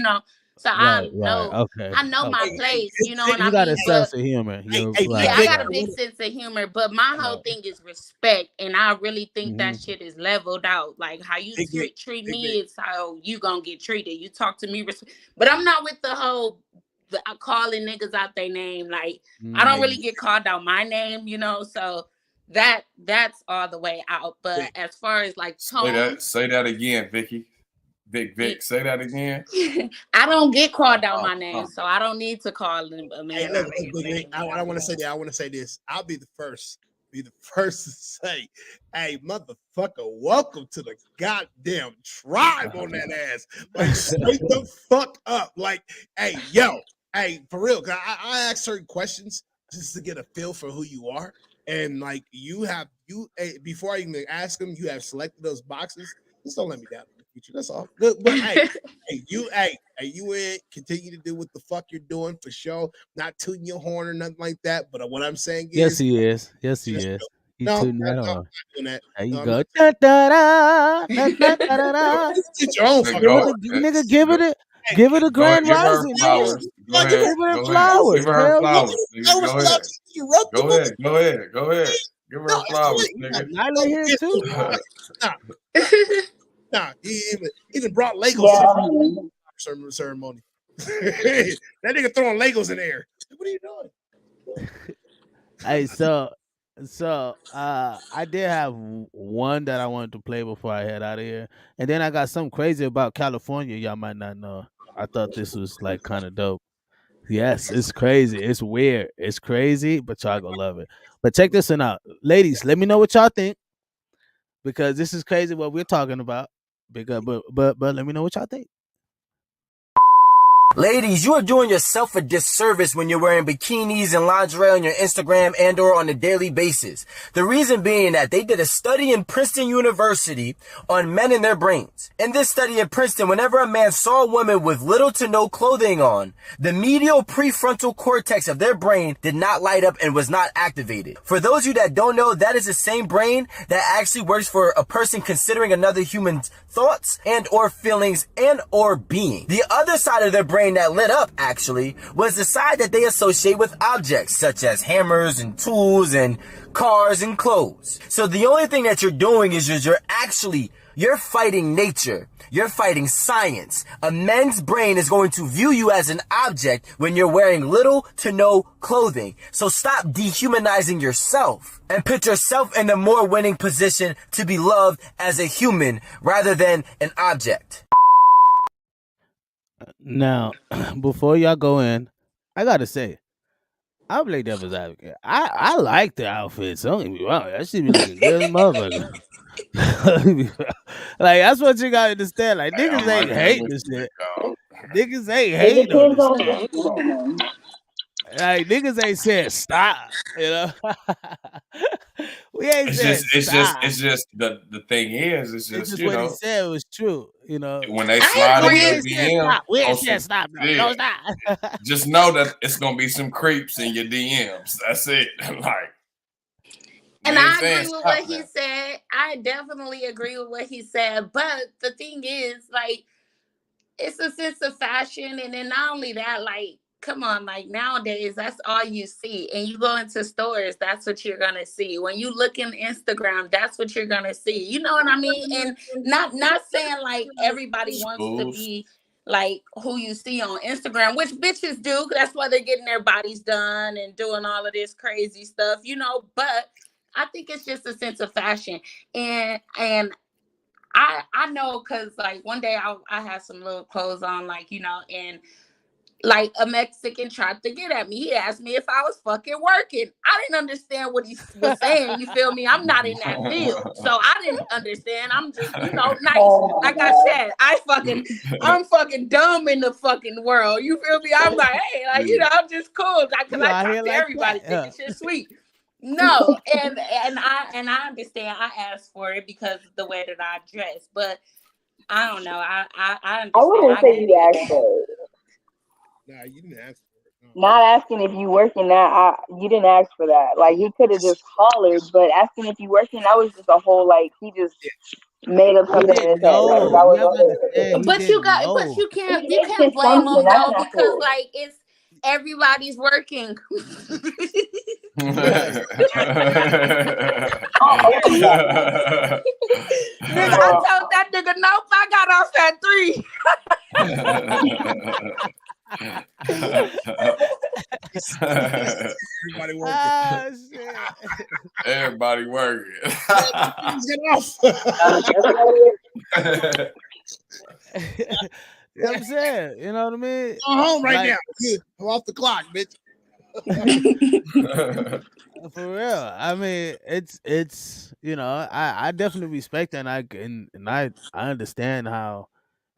So I know my place. You know what I mean? You got a sense of humor. I got a big sense of humor, but my whole thing is respect, and I really think that shit is leveled out. Like how you treat me is how you gonna get treated. You talk to me, but I'm not with the whole calling niggas out their name. Like I don't really get called out my name, So that's all the way out. But as far as like tone, say that again, Vicky. Vic, say that again. I don't get called out my name, so I don't need to call them a man. I want to say that. I want to say this. I'll be the first to say, hey, motherfucker, welcome to the goddamn tribe on that ass. Like, straight the fuck up. Like, hey, for real. Cause I ask certain questions just to get a feel for who you are. And like before I even ask them, you have selected those boxes. Just don't let me down. That's all. But you continue to do what the fuck you're doing for sure. Not tooting your horn or nothing like that. But what I'm saying is, yes, he is. He's tooting that horn. There you go. Nigga, give it a grand rising. Give her flowers. Go ahead. Give her flowers, nigga. Nyla here too. Nah, he even brought Legos to the ceremony. That nigga throwing Legos in the air. What are you doing? Hey, so I did have one that I wanted to play before I head out of here, and then I got something crazy about California. Y'all might not know. I thought this was like kind of dope. Yes, it's crazy. It's weird. It's crazy, but y'all gonna love it. But check this one out, ladies. Let me know what y'all think, because this is crazy what we're talking about. But let me know what y'all think. Ladies, you are doing yourself a disservice when you're wearing bikinis and lingerie on your Instagram and or on a daily basis. The reason being that they did a study in Princeton University on men and their brains. In this study in Princeton, whenever a man saw a woman with little to no clothing on, the medial prefrontal cortex of their brain did not light up and was not activated. For those of you that don't know, that is the same brain that actually works for a person considering another human's thoughts and or feelings and or being. The other side of their brain that lit up actually was the side that they associate with objects such as hammers and tools and cars and clothes. So the only thing that you're doing is you're actually You're fighting nature. You're fighting science. A man's brain is going to view you as an object when you're wearing little to no clothing. So stop dehumanizing yourself and put yourself in a more winning position to be loved as a human rather than an object. Now, before y'all go in, I gotta say, I'll play devil's advocate. I like the outfits. Don't get me wrong. That shit be looking good as motherfucker. Like, that's what you gotta understand. Like, niggas ain't hating this shit. Niggas ain't hating on this shit. Like, niggas ain't saying stop. You know, we ain't saying stop. It's just the thing is, it's just you what know, he said was true. You know, when they slide in your DM, we ain't saying stop. No, stop. Just know that it's gonna be some creeps in your DMs. That's it. Like, and I agree with what he said. I definitely agree with what he said. But the thing is, like, it's a sense of fashion, and then not only that, like, come on, like nowadays, that's all you see. And you go into stores, that's what you're gonna see. When you look in Instagram, that's what you're gonna see. You know what I mean? And not saying like everybody wants to be like who you see on Instagram, which bitches do. That's why they're getting their bodies done and doing all of this crazy stuff, you know. But I think it's just a sense of fashion. And I know, because like one day I had some little clothes on, like, you know, and like a Mexican tried to get at me. He asked me if I was fucking working. I didn't understand what he was saying. You feel me? I'm not in that field, so I didn't understand. I'm just, you know, nice. Like I said, I'm fucking dumb in the fucking world. You feel me? I'm like, hey, like, you know, I'm just cool. Like, cause I talk to everybody. Think it's just sweet. No, and I understand. I asked for it because of the way that I dress, but I don't know. I understand. I wouldn't say you asked for it. Nah, you didn't ask for it. No. Not asking if you working that, you didn't ask for that. Like, he could have just hollered, but asking if you working, that was just a whole, like, he just made up something in his head. Like, that was but you can't blame him though, because like it's everybody's working. I told that nigga, nope, I got off at 3. Everybody working. Get off. You know what I'm saying? You know what I mean? Go home right now. I'm off the clock, bitch. For real. I mean, it's you know, I definitely respect that, and I understand how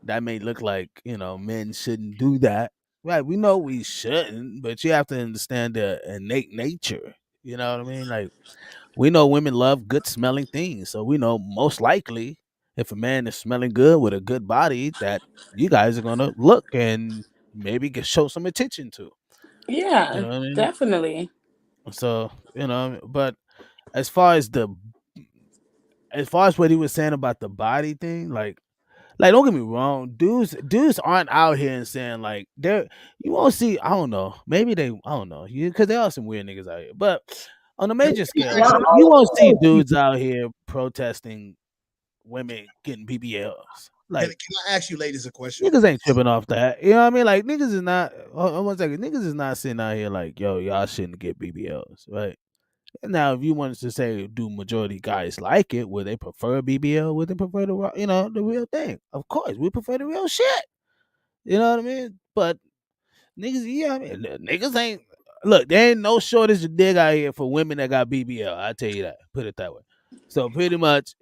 that may look like, you know, men shouldn't do that. Right, we know we shouldn't, but you have to understand the innate nature. You know what I mean? Like, we know women love good smelling things, so we know most likely if a man is smelling good with a good body, that you guys are gonna look and maybe show some attention to. Yeah, you know what I mean? definitely. So, you know, but as far as what he was saying about the body thing, like don't get me wrong, dudes aren't out here and saying like you won't see, I don't know, maybe I don't know, because there are some weird niggas out here, but on a major scale, you won't see dudes out here protesting women getting BBLs. Like, can I ask you ladies a question? Niggas ain't tripping off that. You know what I mean? Like, niggas is not. Hold 1 second. Niggas is not sitting out here like, yo, y'all shouldn't get BBLs, right? And now, if you wanted to say, do majority guys like it? Would they prefer BBL? Would they prefer the real thing? Of course, we prefer the real shit. You know what I mean? But niggas, yeah, I mean, niggas ain't. Look, there ain't no shortage of dick out here for women that got BBL. I tell you that. Put it that way. So pretty much,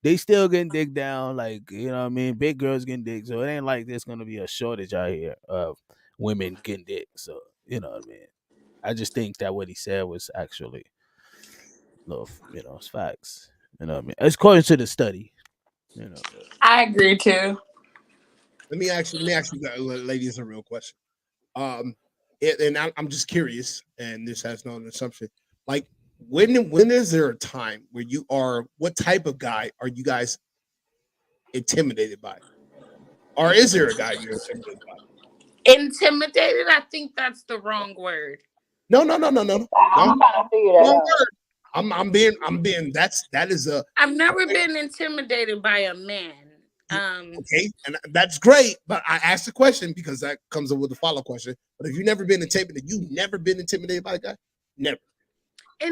they still getting dick down, like, you know what I mean? Big girls getting dick, so it ain't like there's gonna be a shortage out here of women getting dick. So, you know what I mean? I just think that what he said was actually, it's facts. You know what I mean? It's according to the study. You know. I agree too. Let me ask you, ladies, a real question. And I'm just curious, and this has no assumption. Like, when is there a time where what type of guy are you guys intimidated by? Or is there a guy you're intimidated by? Intimidated? I think that's the wrong word. No. I'm trying to figure that out. That is a. I've never been intimidated by a man. Okay, and that's great, but I asked the question because that comes up with a follow question. But if you've never been intimidated by a guy, never.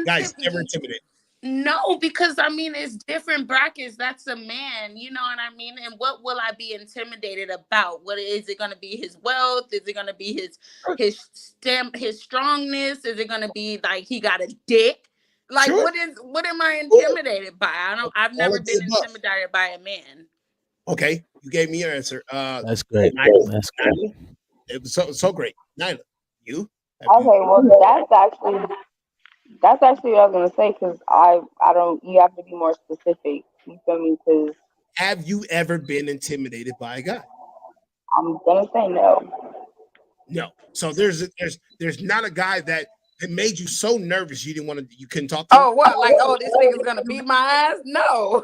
Guys, never intimidated. No, because I mean it's different brackets. That's a man, you know what I mean? And what will I be intimidated about? What is it gonna be? His wealth? Is it gonna be his strongness? Is it gonna be like he got a dick? Like Sure. what am I intimidated by? I've never been intimidated by a man. Okay, you gave me your answer. That's great. That's great. It was so great. Nyla, you? Okay, well that's actually what I was gonna say because I don't. You have to be more specific. You feel me? Because have you ever been intimidated by a guy? I'm gonna say no. No. So there's not a guy that made you so nervous you couldn't talk to him? Oh, what? Like, oh, this nigga's gonna beat my ass? No.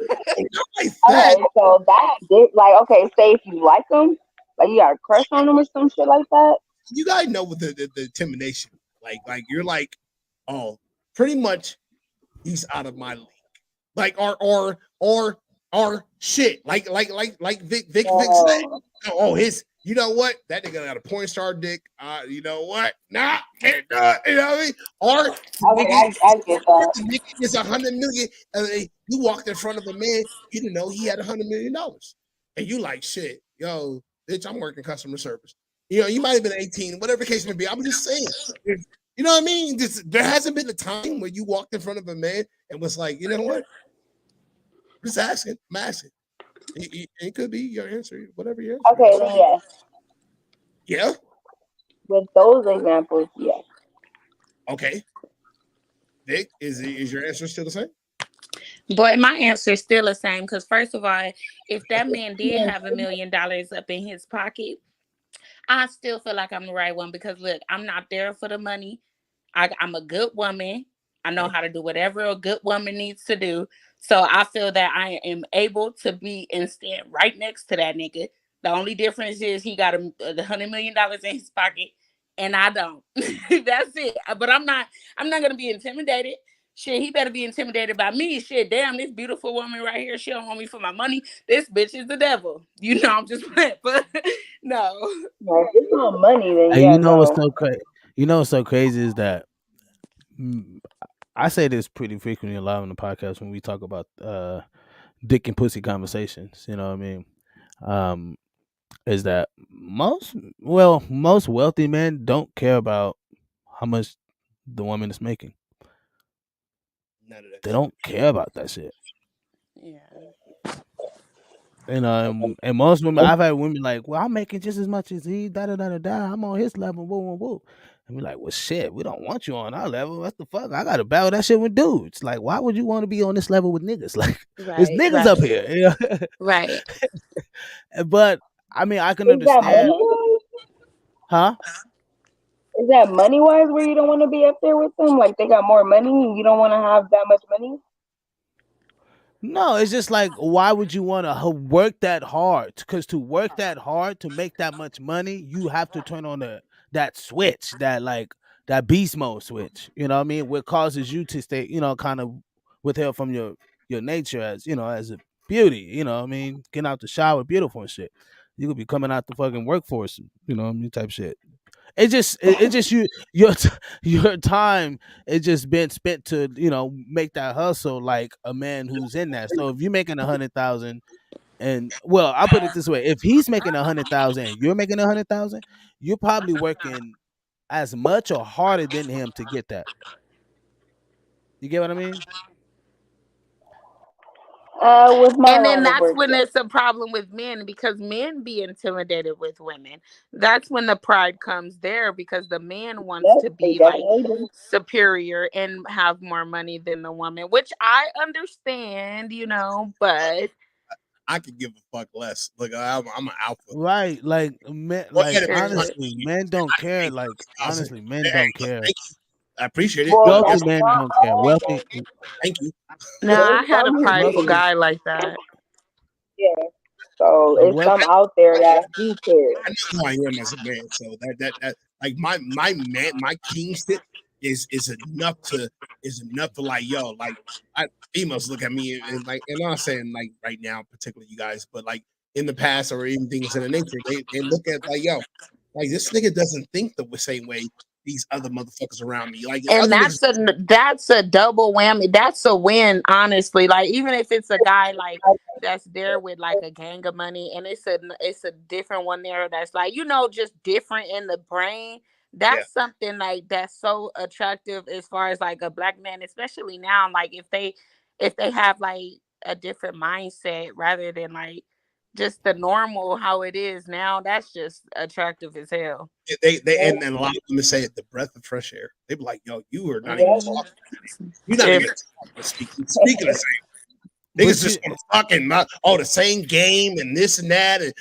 Okay, so okay, say if you like him, like you got a crush on him or some shit like that. You guys know with the intimidation, like you're like, oh, pretty much he's out of my league. Like or shit. Like Vic said. Oh, you know what? That nigga got a porn star dick. You know what? Nah, can't do it. You know what I mean? Or I get that. It's $100 million. You walked in front of a man, you didn't know he had $100 million. And you like, shit, yo, bitch, I'm working customer service. You know, you might have been 18, whatever the case may be. I'm just saying. You know what I mean? There hasn't been a time where you walked in front of a man and was like, you know what? Just asking. I'm asking. It could be your answer, whatever your answer. Okay, then yes. Yeah? With those examples, yes. Okay. Vic, is your answer still the same? Boy, my answer is still the same because first of all, if that man did have $1 million up in his pocket, I still feel like I'm the right one because look, I'm not there for the money. I'm a good woman. I know how to do whatever a good woman needs to do. So I feel that I am able to be and stand right next to that nigga. The only difference is he got $100 million in his pocket and I don't. That's it. But I'm not gonna be intimidated. Shit, he better be intimidated by me. Shit, damn, this beautiful woman right here, she don't want me for my money. This bitch is the devil. You know, I'm just playing, but no. If it's not money, then Hey, yeah, you know no. what's so crazy? You know what's so crazy is that I say this pretty frequently live on the podcast when we talk about dick and pussy conversations. You know what I mean? Is that most wealthy men don't care about how much the woman is making. None of that. They don't care about that shit. Yeah. You know, and most women, I've had women like, well, I'm making just as much as he, da da da da da. I'm on his level, woo woo woo. And we're like, well, shit, we don't want you on our level. What the fuck? I gotta battle that shit with dudes. Like, why would you want to be on this level with niggas? Like, there's niggas up here. You know? Right. But I mean, I can Is that understand. money-wise? Huh? Is that money-wise where you don't want to be up there with them? Like they got more money and you don't want to have that much money? No, it's just like, why would you want to work that hard? Because to work that hard to make that much money, you have to turn on that switch, that beast mode switch. You know what I mean? What causes you to stay, you know, kind of withheld from your nature as, you know, as a beauty. You know what I mean? Getting out the shower, beautiful and shit. You could be coming out the fucking workforce, you know what I mean, type shit. It just your time it just been spent to, you know, make that hustle like a man who's in that. So if you're making 100,000 and well, I'll put it this way, if he's making 100,000 and you're making 100,000, you're probably working as much or harder than him to get that. You get what I mean? With my And then line of that's work, when yes. it's a problem with men because men be intimidated with women. That's when the pride comes there because the man wants Yep, to they be like definitely do. superior and have more money than the woman, which I understand, you know, but I could give a fuck less. Look, I'm an alpha. Right, like men, Well, like yeah, honestly, men don't care. Like honestly, men don't care. Thank you. I appreciate it. Well, Wealthy that's men not don't care. all. Wealthy, Thank you. no, I There's had a some who prideful do. guy like that. Yeah. So it's some wealthy. out there that do care. I know who I am as a man. So that like my king shit is enough to like, yo, like females look at me and like, and I'm not saying like right now, particularly you guys, but like in the past or even things in the nature, they look at like, yo, like this nigga doesn't think the same way these other motherfuckers around me. Like, and that's a double whammy. That's a win, honestly. Like, even if it's a guy like that's there with like a gang of money, and it's a different one there that's like, just different in the brain. That's something like that's so attractive as far as like a black man, especially now. Like if they have like a different mindset rather than like just the normal how it is now, that's just attractive as hell. They and a lot of them say it, the breath of fresh air. They be like, yo, you are not even talking. You're not even speaking the same. Niggas just fucking the same game and this and that and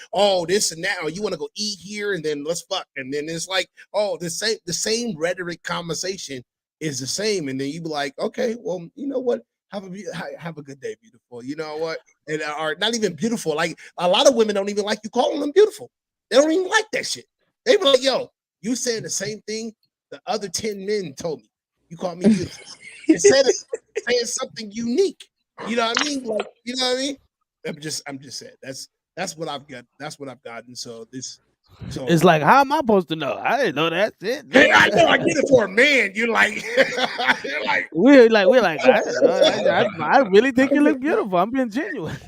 this and that. Or you want to go eat here and then let's fuck. And then it's like, the same rhetoric conversation is the same. And then you be like, okay, well, you know what? Have a good day, beautiful. You know what? And are not even beautiful. Like a lot of women don't even like you calling them beautiful. They don't even like that shit. They be like, yo, you saying the same thing the other 10 men told me. You call me beautiful. Instead of saying something unique. You know what I mean? Like, you know what I mean? I'm just saying. That's what I've got. That's what I've gotten. So it's like, how am I supposed to know? I didn't know that shit. Hey, I know I get it for a man. You're like, we're like, I really think you look beautiful. I'm being genuine.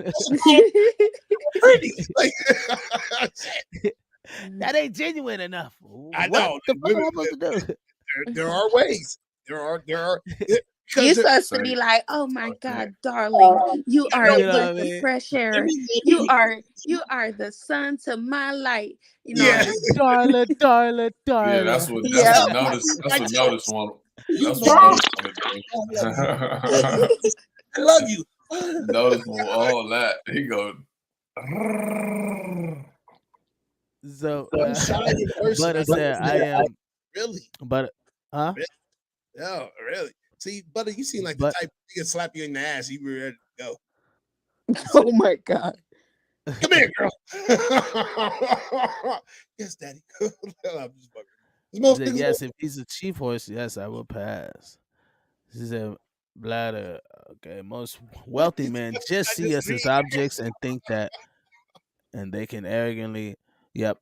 Pretty. Like, that ain't genuine enough. I know. What the fuck am I supposed to do? There are ways. There are. You're supposed to be like, oh my God, darling, you are a breath of fresh air. You are the sun to my light. Darling. Yeah, that's what Notice one. That's what Notice I love you. Notice all that. He goes. So, but I said I am really. But no, really. See, Butter, you seem like the type nigga slap you in the ass. You were ready to go. Oh my God. Come here, girl. Yes, daddy. I'm just bugging. Yes, if he's a chief horse, yes, I will pass. She said, Bladder, okay, most wealthy men just see us as objects and think that, and they can arrogantly, yep.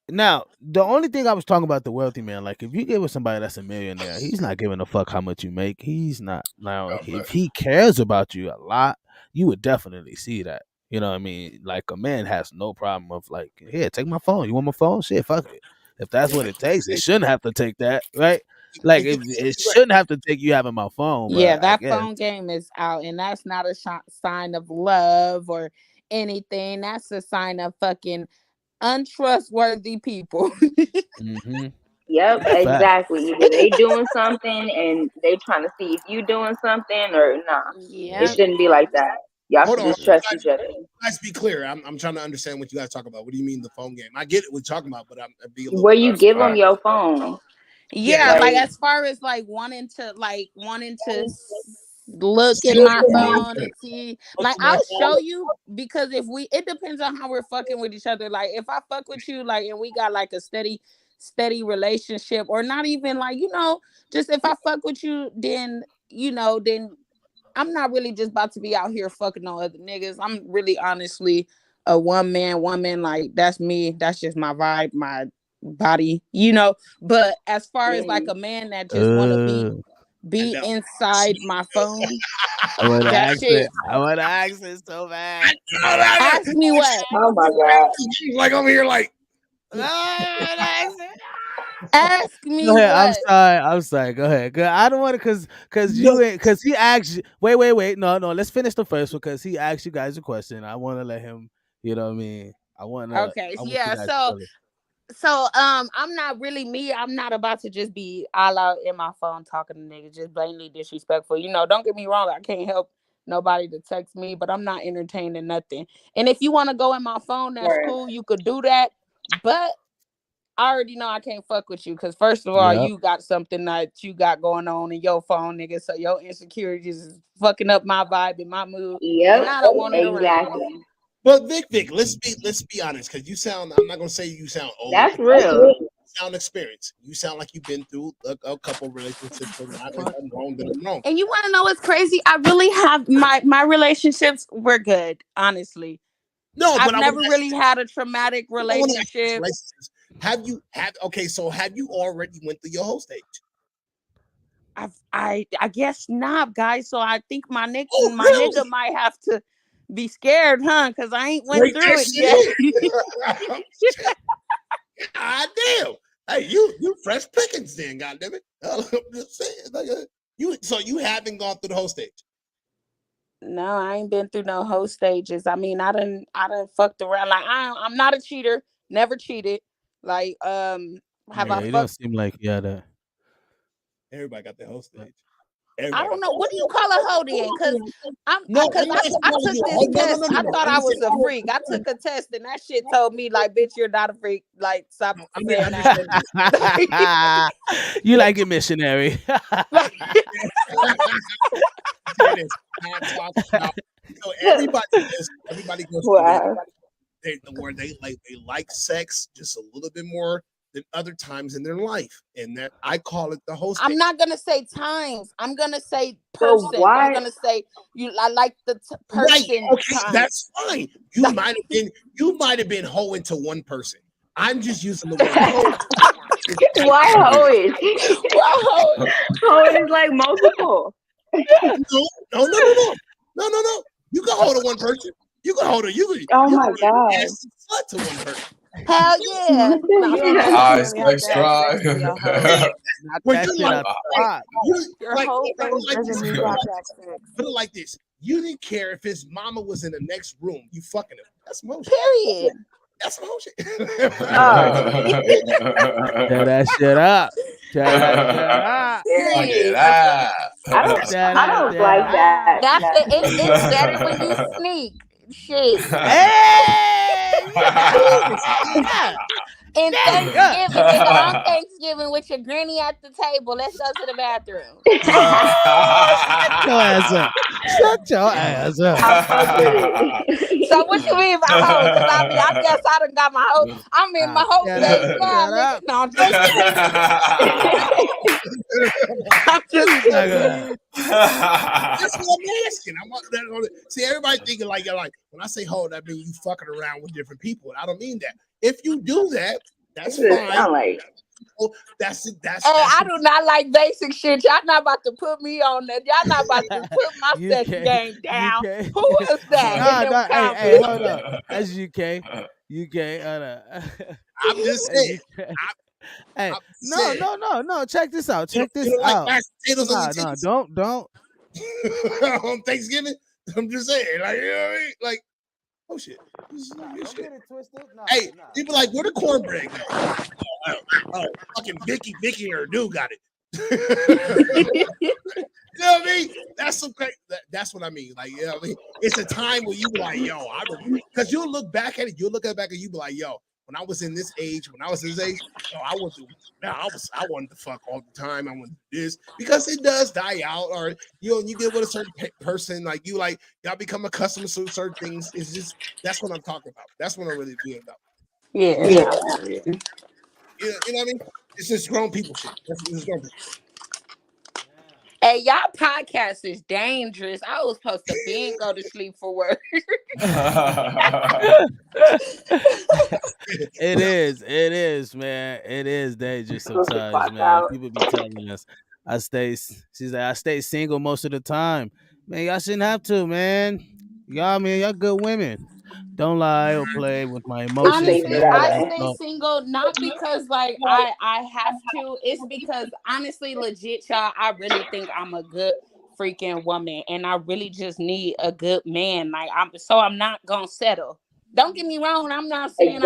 Now, the only thing I was talking about the wealthy man, like if you get with somebody that's a millionaire, he's not giving a fuck how much you make. He's not. Now, if he cares about you a lot, you would definitely see that. You know what I mean? Like a man has no problem of like, here, take my phone. You want my phone? Shit, fuck it. If that's what it takes, it shouldn't have to take that, right? Like it shouldn't have to take you having my phone. Yeah, that phone game is out, and that's not a sign of love or anything. That's a sign of fucking untrustworthy people. Mm-hmm. Yep, exactly. Either they doing something and they trying to see if you doing something or not. Yeah, it shouldn't be like that. Y'all should just trust each other. Let's be clear. I'm trying to understand what you guys talk about. What do you mean the phone game? I get it. We're talking about, but I'm be a little where you give them your phone. Yeah, like as far as like wanting to look in my phone and see, like I'll show you, because it depends on how we're fucking with each other. Like if I fuck with you, like, and we got like a steady relationship, or not even like, just if I fuck with you, then I'm not really just about to be out here fucking on other niggas. I'm really honestly a one man woman. Like that's me. That's just my vibe, my body, But as far as like a man that just want to be inside my phone, I want to ask it so bad. Ask me what? Oh my God! Like over here, like. Ask me. Go ahead. What? I'm sorry. Go ahead. I don't want to, because he asked. Wait. No. Let's finish the first one, because he asked you guys a question. I want to let him. You know what I mean? I want to. Okay. Yeah. So I'm not really me. I'm not about to just be all out in my phone talking to niggas, just blatantly disrespectful. Don't get me wrong. I can't help nobody to text me, but I'm not entertaining nothing. And if you want to go in my phone, that's cool. You could do that. But I already know I can't fuck with you, because first of all, you got something that you got going on in your phone, nigga. So your insecurities is fucking up my vibe and my mood. Yep, and I don't want it exactly. But Vic, let's be honest, because you sound. I'm not gonna say you sound old. That's real. sound experienced. You sound like you've been through a couple relationships. So not if I'm wrong, then I'm wrong. And you want to know what's crazy? I really have my relationships were good, honestly. No, I've but never really had a traumatic relationship. Have you already went through your whole stage? I guess not, guys. So I think my nigga might have to be scared, huh? Because I ain't went through it yet. God damn. Hey, you fresh pickings then, goddamn it. I'm just saying, so you haven't gone through the whole stage. No, I ain't been through no whole stages. I mean, I done fucked around. Like I'm not a cheater, never cheated. Like, have I You don't seem like that. Everybody got the whole stage. I don't know. What do you call a hoe then? Because I took this test. I thought I was a freak. I took a test and that shit told me like, bitch, you're not a freak. Like, stop saying that. You like it, missionary. Everybody goes through where they like sex just a little bit more than other times in their life, and that I call it the whole stage. I'm not gonna say times. I'm gonna say person. I'm gonna say I like the person. Right. Okay, that's fine. You might have been hoeing to one person. I'm just using the word hoe. Why hoeing? Hoeing is like multiple. No. You can hold to one person. You can hold it. Oh my god. Slut to one person. Hell yeah. Eyes extra. When you Your whole face doesn't need to have sex. Put it like this. You didn't care if his mama was in the next room. You fucking him. That's motion. Period. That's motion. Tear that shit up. Tear that shit up. I don't like that. It's better when you sneak. Shit. Hey! Yeah. And Thanksgiving, nigga, on Thanksgiving with your granny at the table. Let's go to the bathroom. Shut your ass up. Shut your ass up. So what you mean by hoe? I guess I done got my hoe. I'm in my hoe stage now, nigga. No, I'm just kidding. That's what I'm asking. I want that. See, everybody thinking like you're like when I say hoe, that means you fucking around with different people. I don't mean that. If you do that, that's fine. That's it. I do not like basic shit. Y'all not about to put me on that. Y'all not about to put my sex game down. Who was that? Hey, hold up. That's UK. I'm just saying. Hey, no. Check this out. Check this out. No, don't. On Thanksgiving, I'm just saying, like, you know what I mean? Like, oh shit. Don't get it twisted. Hey, people like, where the cornbread go? Oh, fucking Vicky or dude got it. You know what I mean? That's some crazy. That's what I mean. Like, you know what I mean? It's a time where you be like, yo, because you'll look back at it, and you be like, yo, when I was in this age, yo, I wanted to fuck all the time. I wanted to do this because it does die out, or you get with a certain person, like y'all become accustomed to certain things. It's just that's what I'm talking about. That's what I'm really feeling about. Yeah. You know what I mean? It's just grown people shit. It's grown people. Hey, y'all podcast is dangerous. I was supposed to be and go to sleep for work. It is, man. It is dangerous sometimes, man. People be telling us I stay single most of the time. Man, y'all shouldn't have to, man. Y'all good women. Don't lie or play with my emotions. Honestly, I stay single not because like I have to. It's because honestly, legit, y'all, I really think I'm a good freaking woman, and I really just need a good man. Like I'm not gonna settle. Don't get me wrong. I'm not saying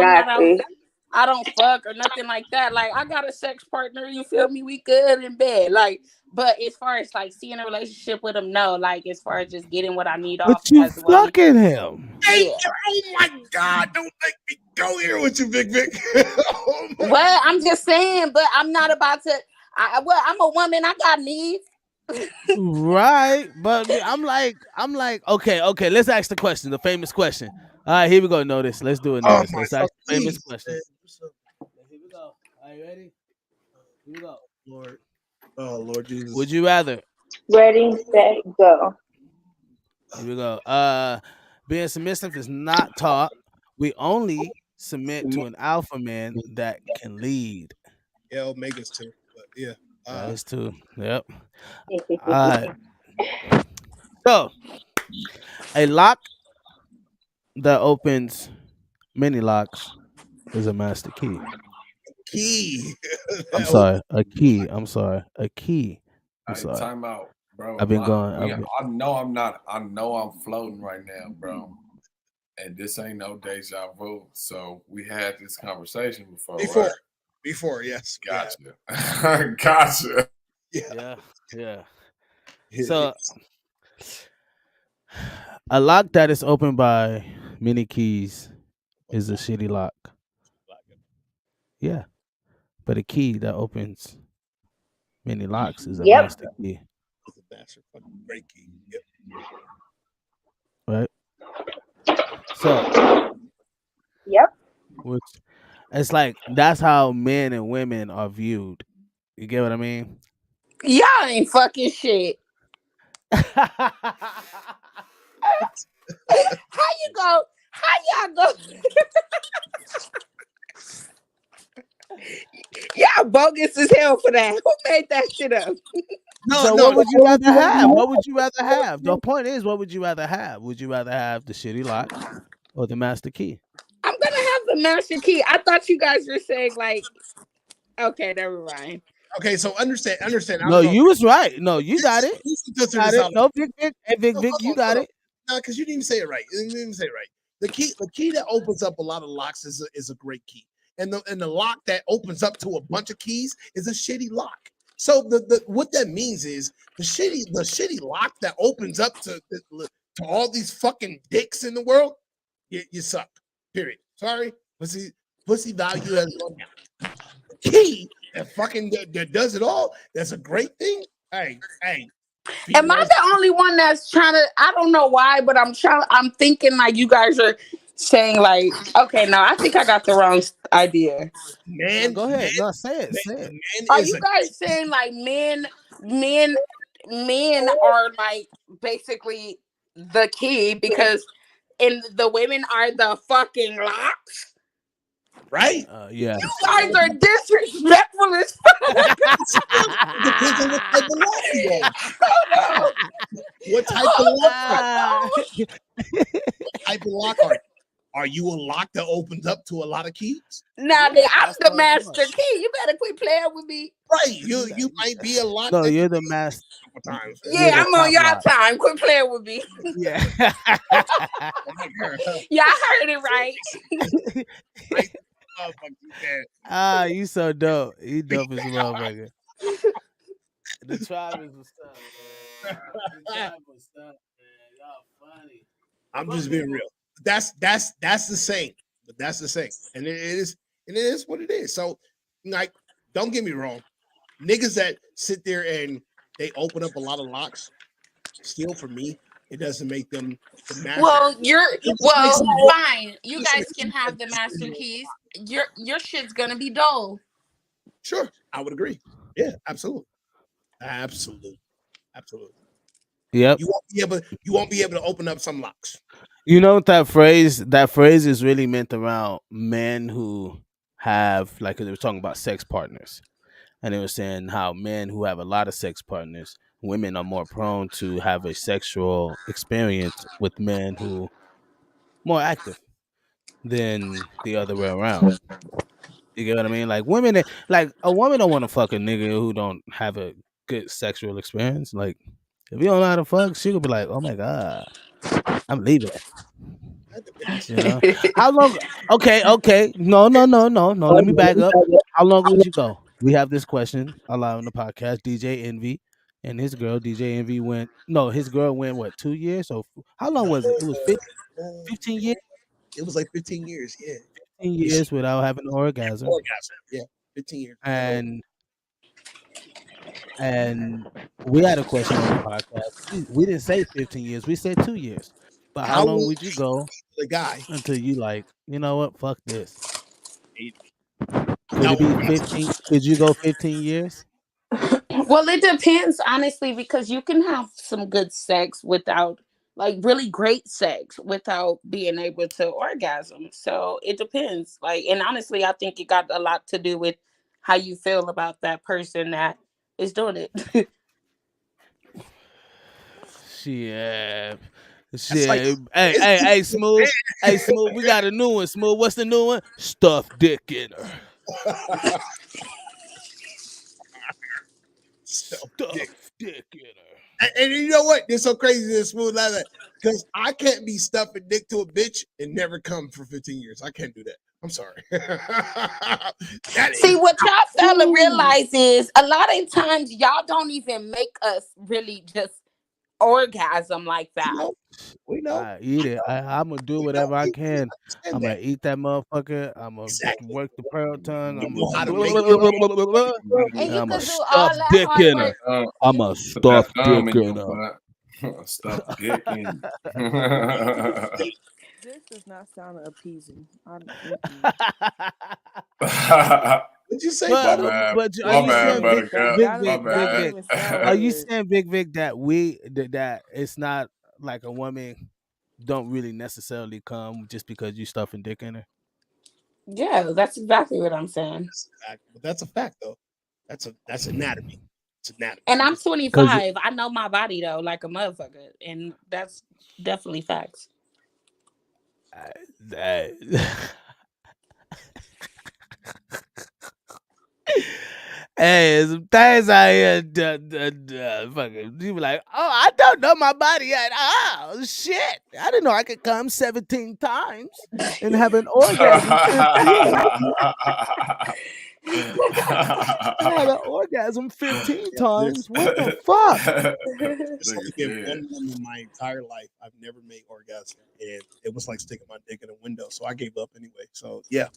I don't fuck or nothing like that. Like I got a sex partner. You feel me? We good in bed. Like. But as far as like seeing a relationship with him, no. Like as far as just getting what I need off. But you fucking him. Hey, oh my God! Don't make me go here with you, Big Vic. Well, I'm just saying, but I'm not about to. I'm a woman. I got needs. Right, but I'm like, okay. Let's ask the question, the famous question. All right, here we go. Notice. Let's do it. Let's ask the famous question. Here we go. Are you ready? Here we go. Lord. Oh, Lord Jesus. Would you rather? Ready, set, go. Here we go. Being submissive is not taught. We only submit to an alpha man that can lead. Yeah, Omega's too. But yeah. That is too. Yep. So, a lock that opens many locks is a master key. Key. I'm sorry. A key. I'm sorry. A key. I'm Hey, sorry. time out, bro. I've been going. I know I'm not. I know I'm floating right now, bro. And this ain't no deja vu. So we had this conversation before. Right? Before, yes. Gotcha. Yeah. Gotcha. Yeah. So, a lock that is opened by many keys is a shitty lock. Yeah. But a key that opens many locks is a master key. It's a master fucking great key. Yep. Right? So, which it's like that's how men and women are viewed. You get what I mean? Y'all ain't fucking shit. How you go? How y'all go? Y'all bogus as hell for that. Who made that shit up? What would you rather have? What would you rather have? The point is, what would you rather have? Would you rather have the shitty lock or the master key? I'm gonna have the master key. I thought you guys were saying like, okay, never mind. Okay, so understand. No, you was right. No, you got it. Got it. No, Vic, you got it. No, because you didn't even say it right. You didn't even say it right. The key that opens up a lot of locks is a great key, and the lock that opens up to a bunch of keys is a shitty lock. So the what that means is the shitty lock that opens up to all these fucking dicks in the world, you suck. Period. Sorry, pussy value has gone down. The key that fucking that does it all, that's a great thing. Hey. Am I the only one that's trying to? I don't know why, but I'm thinking like you guys are saying like, okay, no, I think I got the wrong idea. Man, go ahead. No, say it. Are you guys saying like men are like basically the key because the women are the fucking locks? Right? Yeah. You guys are disrespectful as fuck. Depends on what type of lock you are. What type of lock? What type of lock are you a lock that opens up to a lot of keys? Nah, I'm the master key. You better quit playing with me. Right. You might be a lock. No, you're the master. Times. Yeah, I'm on y'all time. Quit playing with me. Yeah. Y'all heard it right. You so dope. You dope as a motherfucker. The tribe is what's up, man. The tribe was up, man. Y'all funny. I'm just being real. That's the same. But that's the same. And it is what it is. So, like, don't get me wrong. Niggas that sit there and they open up a lot of locks, still for me, it doesn't make them the master. Well, fine. You guys can have the master keys. Your shit's gonna be dull. Sure, I would agree. Yeah, absolutely. Yep. You won't be able to open up some locks. You know that phrase is really meant around men who have, like, they were talking about sex partners, and they were saying how men who have a lot of sex partners, women are more prone to have a sexual experience with men who more active than the other way around. You get what I mean? Like women, like a woman don't want to fuck a nigga who don't have a good sexual experience. Like if you don't know how to fuck, she could be like, "Oh my god, I'm leaving." You know? How long? Okay. No. Let me back up. How long would you go? We have this question allowing the podcast. DJ Envy and his girl, DJ Envy, went. No, his girl went what? 2 years? So how long was it? It was 15 years. It was like 15 years. Yeah, 15 years without having an orgasm. Yeah, 15 years. And we had a question on the podcast. We didn't say 15 years. We said 2 years. But how long would you go the guy until you like, you know what? Fuck this. Could it be 15? Could you go 15 years? Well, it depends, honestly, because you can have some good sex without, like, really great sex without being able to orgasm. So it depends. Like, and honestly, I think it got a lot to do with how you feel about that person that is doing it. Shit. That's like Shit. Hey, Smooth. Hey, Smooth, we got a new one. Smooth, what's the new one? Stuffed dick in her. Stuffed dick in her. And you know what? It's so crazy this Smooth like that because I can't be stuffing dick to a bitch and never come for 15 years. I can't do that. I'm sorry. See, what y'all fella realize is a lot of times y'all don't even make us really just orgasm like that. We know. I eat it. I'm gonna do whatever I can. I'm gonna eat that motherfucker. I'm gonna work the pearl tongue. I'm know how to gonna make it. And you I'm can a do all stuffed that dick hard in her. work. I'm a Put that stuffed thumb dick in in your her. butt. Stuffed dick in. This does not sound appeasing. What'd you say, But, brother? but are My you bad, saying Vic, Buttercup. Vic, My Vic, Vic, bad. Vic? Are you saying Vic, Vic, that it's not like a woman don't really necessarily come just because you stuffing dick in her? Yeah, that's exactly what I'm saying. But that's a fact, though. That's anatomy. It's anatomy. And I'm 25. I know my body though, like a motherfucker, and that's definitely facts. Hey, some things out here, fucking, you be like, oh, I don't know my body yet. Oh, shit. I didn't know I could come 17 times and have an orgasm 15. I had an orgasm 15 times. What the fuck? There's only been one woman my entire life I've never made orgasm, and it was like sticking my dick in a window. So I gave up anyway. So yeah.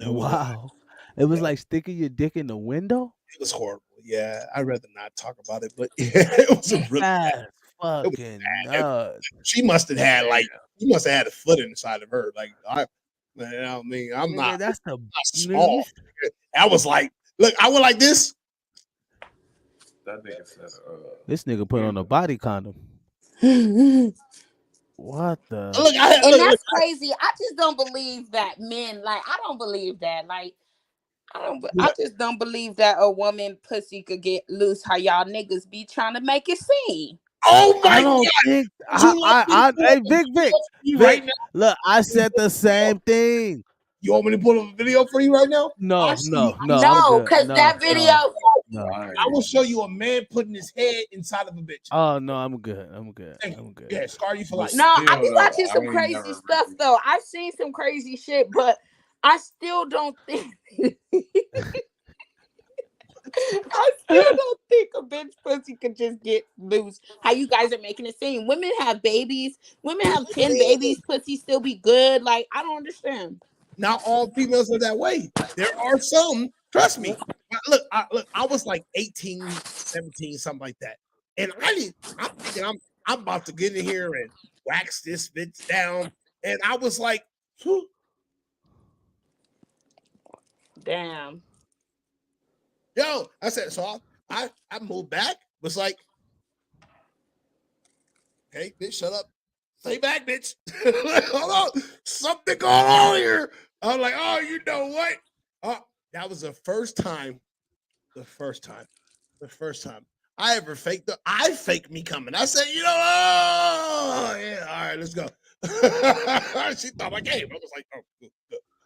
Wow. It was like sticking your dick in the window? It was horrible. Yeah, I'd rather not talk about it, but it was a really bad. Fucking nuts. She must have had a foot inside of her. Like I mean, I'm Nigga, not. That's I'm not small. I was like, look, I went like this. That nigga said, This nigga put on a body condom. What the? That's crazy. I just don't believe that men, like, I don't believe that. Like, I just don't believe that a woman pussy could get loose how y'all niggas be trying to make it seem. Oh my God! Think Hey, Vic, right now. Look, I said the same thing. You want me to pull up a video for you right now? No, because that video. No. I will show you a man putting his head inside of a bitch. Oh no, I'm good. Yeah, scar you for life. No, I be watching some crazy stuff though. I've seen some crazy shit, but I still don't think. I still don't think a bitch pussy could just get loose. How you guys are making it seem. Women have babies. Women have 10 babies. Pussy still be good. Like, I don't understand. Not all females are that way. There are some. Trust me. Look, I was like 18, 17, something like that. And I'm thinking I'm about to get in here and wax this bitch down. And I was like, whew. Damn. Yo, I said, so I moved back, was like, okay, bitch, shut up. Stay back, bitch. Hold on. Something going on here. I'm like, oh, you know what? That was the first time I ever faked I faked me coming. I said, you know, oh yeah, all right, let's go. She thought my game. I was like, oh, good.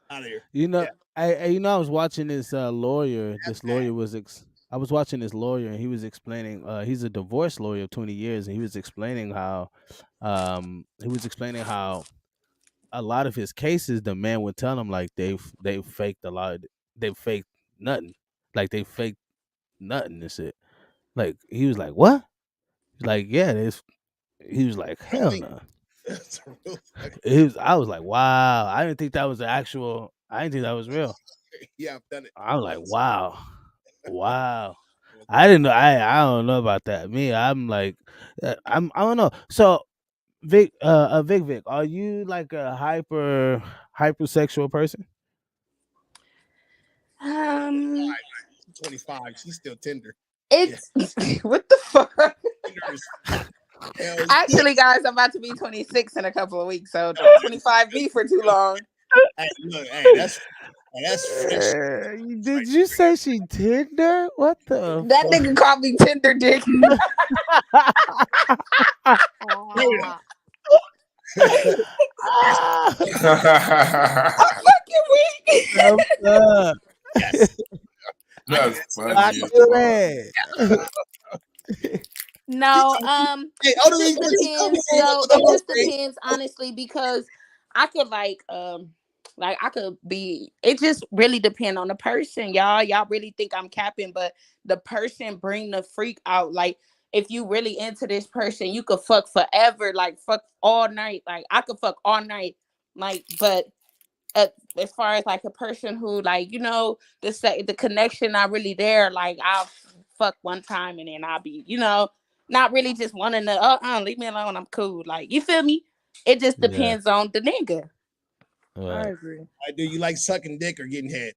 Out of here. You know, I was watching this lawyer. I was watching this lawyer, and he was explaining. He's a divorce lawyer of 20 years, and he was explaining how, a lot of his cases, the man would tell him like they faked a lot. They faked nothing. Like they faked nothing and shit. Like he was like, what? He's like, yeah, this. He was like, hell no. I was like, wow. I didn't think that was I didn't think that was real. Yeah, I've done it. I'm like, wow. I didn't know. I don't know about that. Me, I'm like, I don't know. So, Vic, are you like a hypersexual person? 25. She's still tender. It's what the fuck? Hell, Actually, guys, I'm about to be 26 in a couple of weeks, so 25 be for too long. hey, look, that's fresh. Did you say she tender? What the? That nigga called me tender dick. I'm fucking weak. That's funny. No, Hey, it just depends, honestly, because I could like I could be. It just really depend on the person, y'all. Y'all really think I'm capping, but the person bring the freak out. Like, if you really into this person, you could fuck forever, like fuck all night. Like, I could fuck all night, like, but. As far as like a person who like, you know, the connection not really there, like I'll fuck one time and then I'll be, you know, not really just wanting to leave me alone, I'm cool. Like, you feel me? It just depends on the nigga. I agree. Do you like sucking dick or getting head?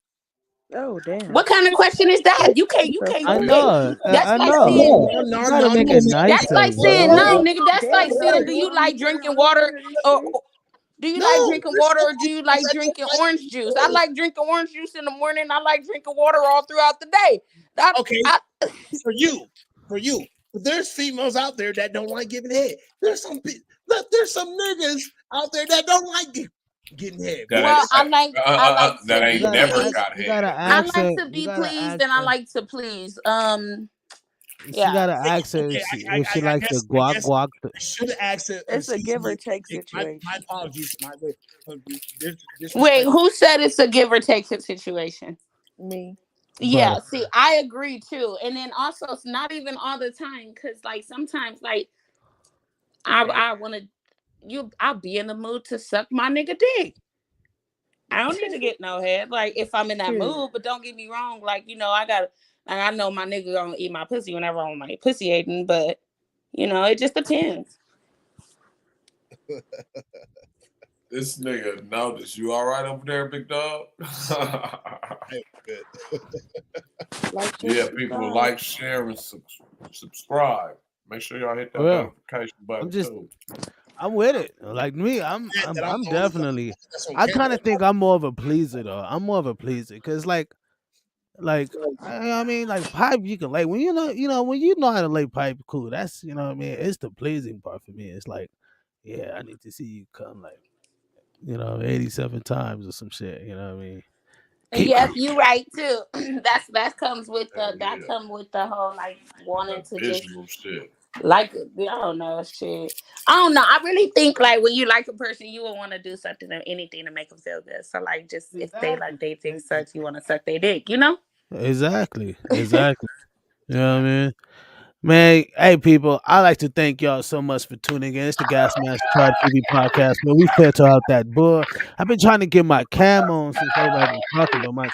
Oh damn! What kind of question is that? You can't. I know. That's I like know. saying. You gotta make it nice. That's like saying no, nigga. That's like saying, do you like drinking water or do you like drinking water or do you like drinking orange juice? I like drinking orange juice in the morning. I like drinking water all throughout the day. For you. But there's females out there that don't like giving head. There's some niggas out there that don't like getting head. That ain't never got head. I like to be pleased and I like to please. You gotta ask her if she likes the guac. Should have asked her. It's a give or take situation. My apologies. Wait, who said it's a give or take situation? Me. Yeah, see, I agree too. And then also, it's not even all the time, because like sometimes, like I want to, I'll be in the mood to suck my nigga dick. I don't need to get no head, like if I'm in that mood. But don't get me wrong, like, you know, I know my nigga gonna eat my pussy whenever I'm like pussy eating, but you know, it just depends. This nigga noticed. You all right over there, big dog? Yeah, people like, share, and subscribe. Make sure y'all hit that notification button. I'm with it. Like me, I'm definitely. I kind of think I'm more of a pleaser though. I'm more of a pleaser because like I mean, like pipe, you can lay when you know when you know how to lay pipe, cool. That's, you know what I mean. It's the pleasing part for me. It's like, yeah, I need to see you come like, 87 times or some shit. You know what I mean? Yes, you right too. that comes with the whole like wanting to just shit. Like, I don't know, shit. I don't know. I really think like when you like a person, you will want to do something or anything to make them feel good. So like, just if they like they think sucks, you want to suck their dick, you know? Exactly. You know what I mean? Man, hey people, I like to thank y'all so much for tuning in. It's the Gasmasktribe TV Podcast, where we filter out that bull. I've been trying to get my cam on since everybody been talking, but my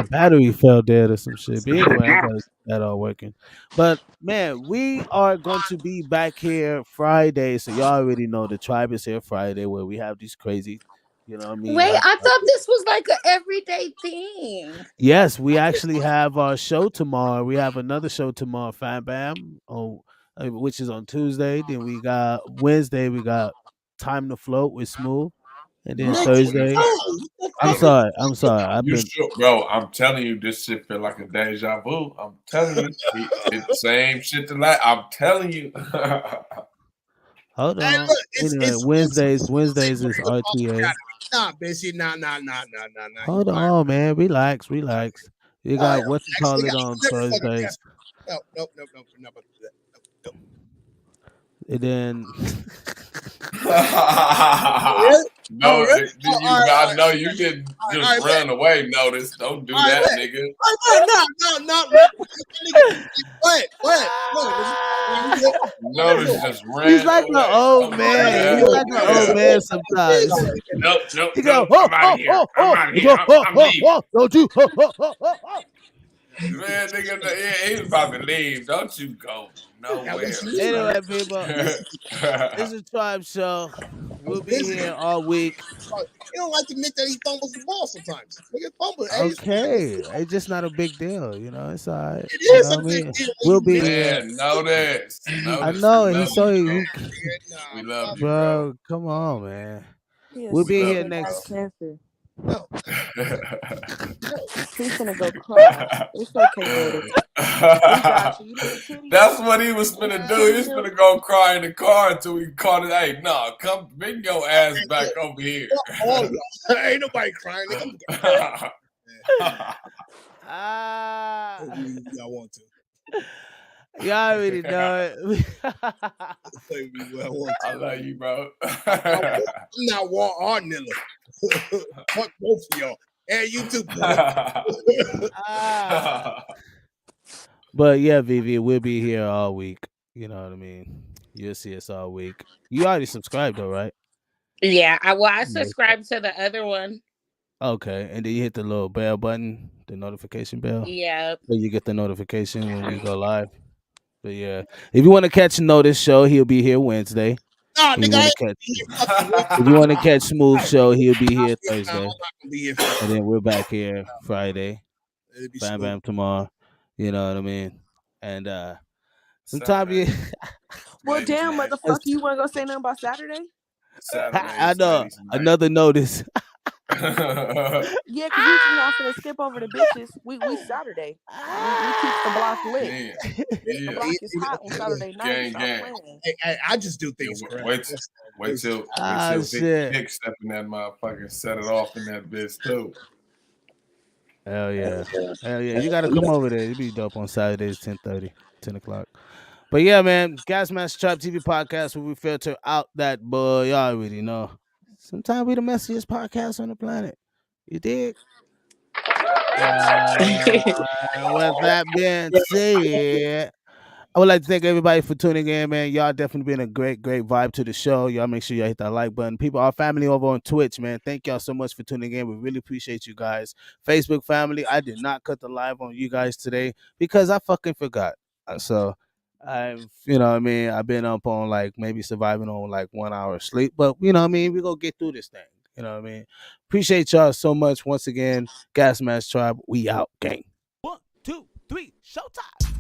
battery fell dead or some shit. But anyway, I got that all working. But man, we are going to be back here Friday, so y'all already know the tribe is here Friday, where we have these crazy. You know what I mean? Wait, I thought this was like an everyday thing. Yes, we actually have our show tomorrow. We have another show tomorrow, Fam Bam, which is on Tuesday. Then we got Wednesday, we got Time to Float with Smooth. And then Thursday. I'm sorry. Bro, I'm telling you, this shit feel like a deja vu. I'm telling you. It's the same shit tonight. I'm telling you. Hold on. Wednesdays is RTA. Nah, bitch. Nah. Hold on, man. Relax. You got what you call it on Thursdays. Nope. And then I know you didn't just run away. Notice, don't do that, nigga. No. Notice just ran. He's like an old man. He's like an old man sometimes. Nope. He go, I'm out of here. I'm leaving. don't you? Man, nigga, yeah, he was about to leave. Don't you go nowhere. Anyway, people, it's a Tribe Show. We'll be here all week. He don't like to admit that he fumbles the ball sometimes. Nigga fumble. Okay, it's just not a big deal, you know. It's all right. It is a big deal. We'll be here. Know this. I know. He's so we love you, bro. Come on, man. We'll be here next. Cancer. No. He's gonna go cry. It's okay, That's what he was gonna do. He was gonna go cry in the car until we called it. Hey, no, come bring your ass back over here. Ain't nobody crying. Y'all want to. Y'all already know it. I love you, bro. I'm not War or Nilla. Fuck both of y'all. And you too. But yeah, Vivi, we'll be here all week. You know what I mean? You'll see us all week. You already subscribed though, right? Yeah, I subscribed to the other one. Okay, and then you hit the little bell button, the notification bell. Yeah. So you get the notification when we go live. But yeah, if you want to catch Notice Show, he'll be here Wednesday. Nah, nigga, if you want to catch Smooth Show, he'll be here Thursday. And then we're back here Friday. Bam Bam tomorrow. You know what I mean? And sometimes you well, damn, motherfucker, you want to go say nothing about Saturday? I know. Another notice. Yeah, because you just not finna skip over the bitches. We Saturday. We keep the block lit. The block is hot on Saturday night. Hey, I just do things. Wait till Big step in that motherfucker and set it off in that bitch too. Hell yeah. Hell yeah. You gotta come over there. It'll be dope on Saturdays, 10:30, 10 o'clock. But yeah, man, Gasmasktribe TV Podcast, where we filter out that boy. Y'all already know. Sometimes we the messiest podcast on the planet. You dig? With that being said, I would like to thank everybody for tuning in, man. Y'all definitely been a great vibe to the show. Y'all make sure y'all hit that like button. People, our family over on Twitch, man, thank y'all so much for tuning in. We really appreciate you guys. Facebook family, I did not cut the live on you guys today because I fucking forgot. So you know what I mean, I've been up on like maybe surviving on like 1 hour of sleep, but you know what I mean, we gonna get through this thing. You know what I mean? Appreciate y'all so much. Once again, Gasmasktribe, we out, gang. 1, 2, 3, showtime.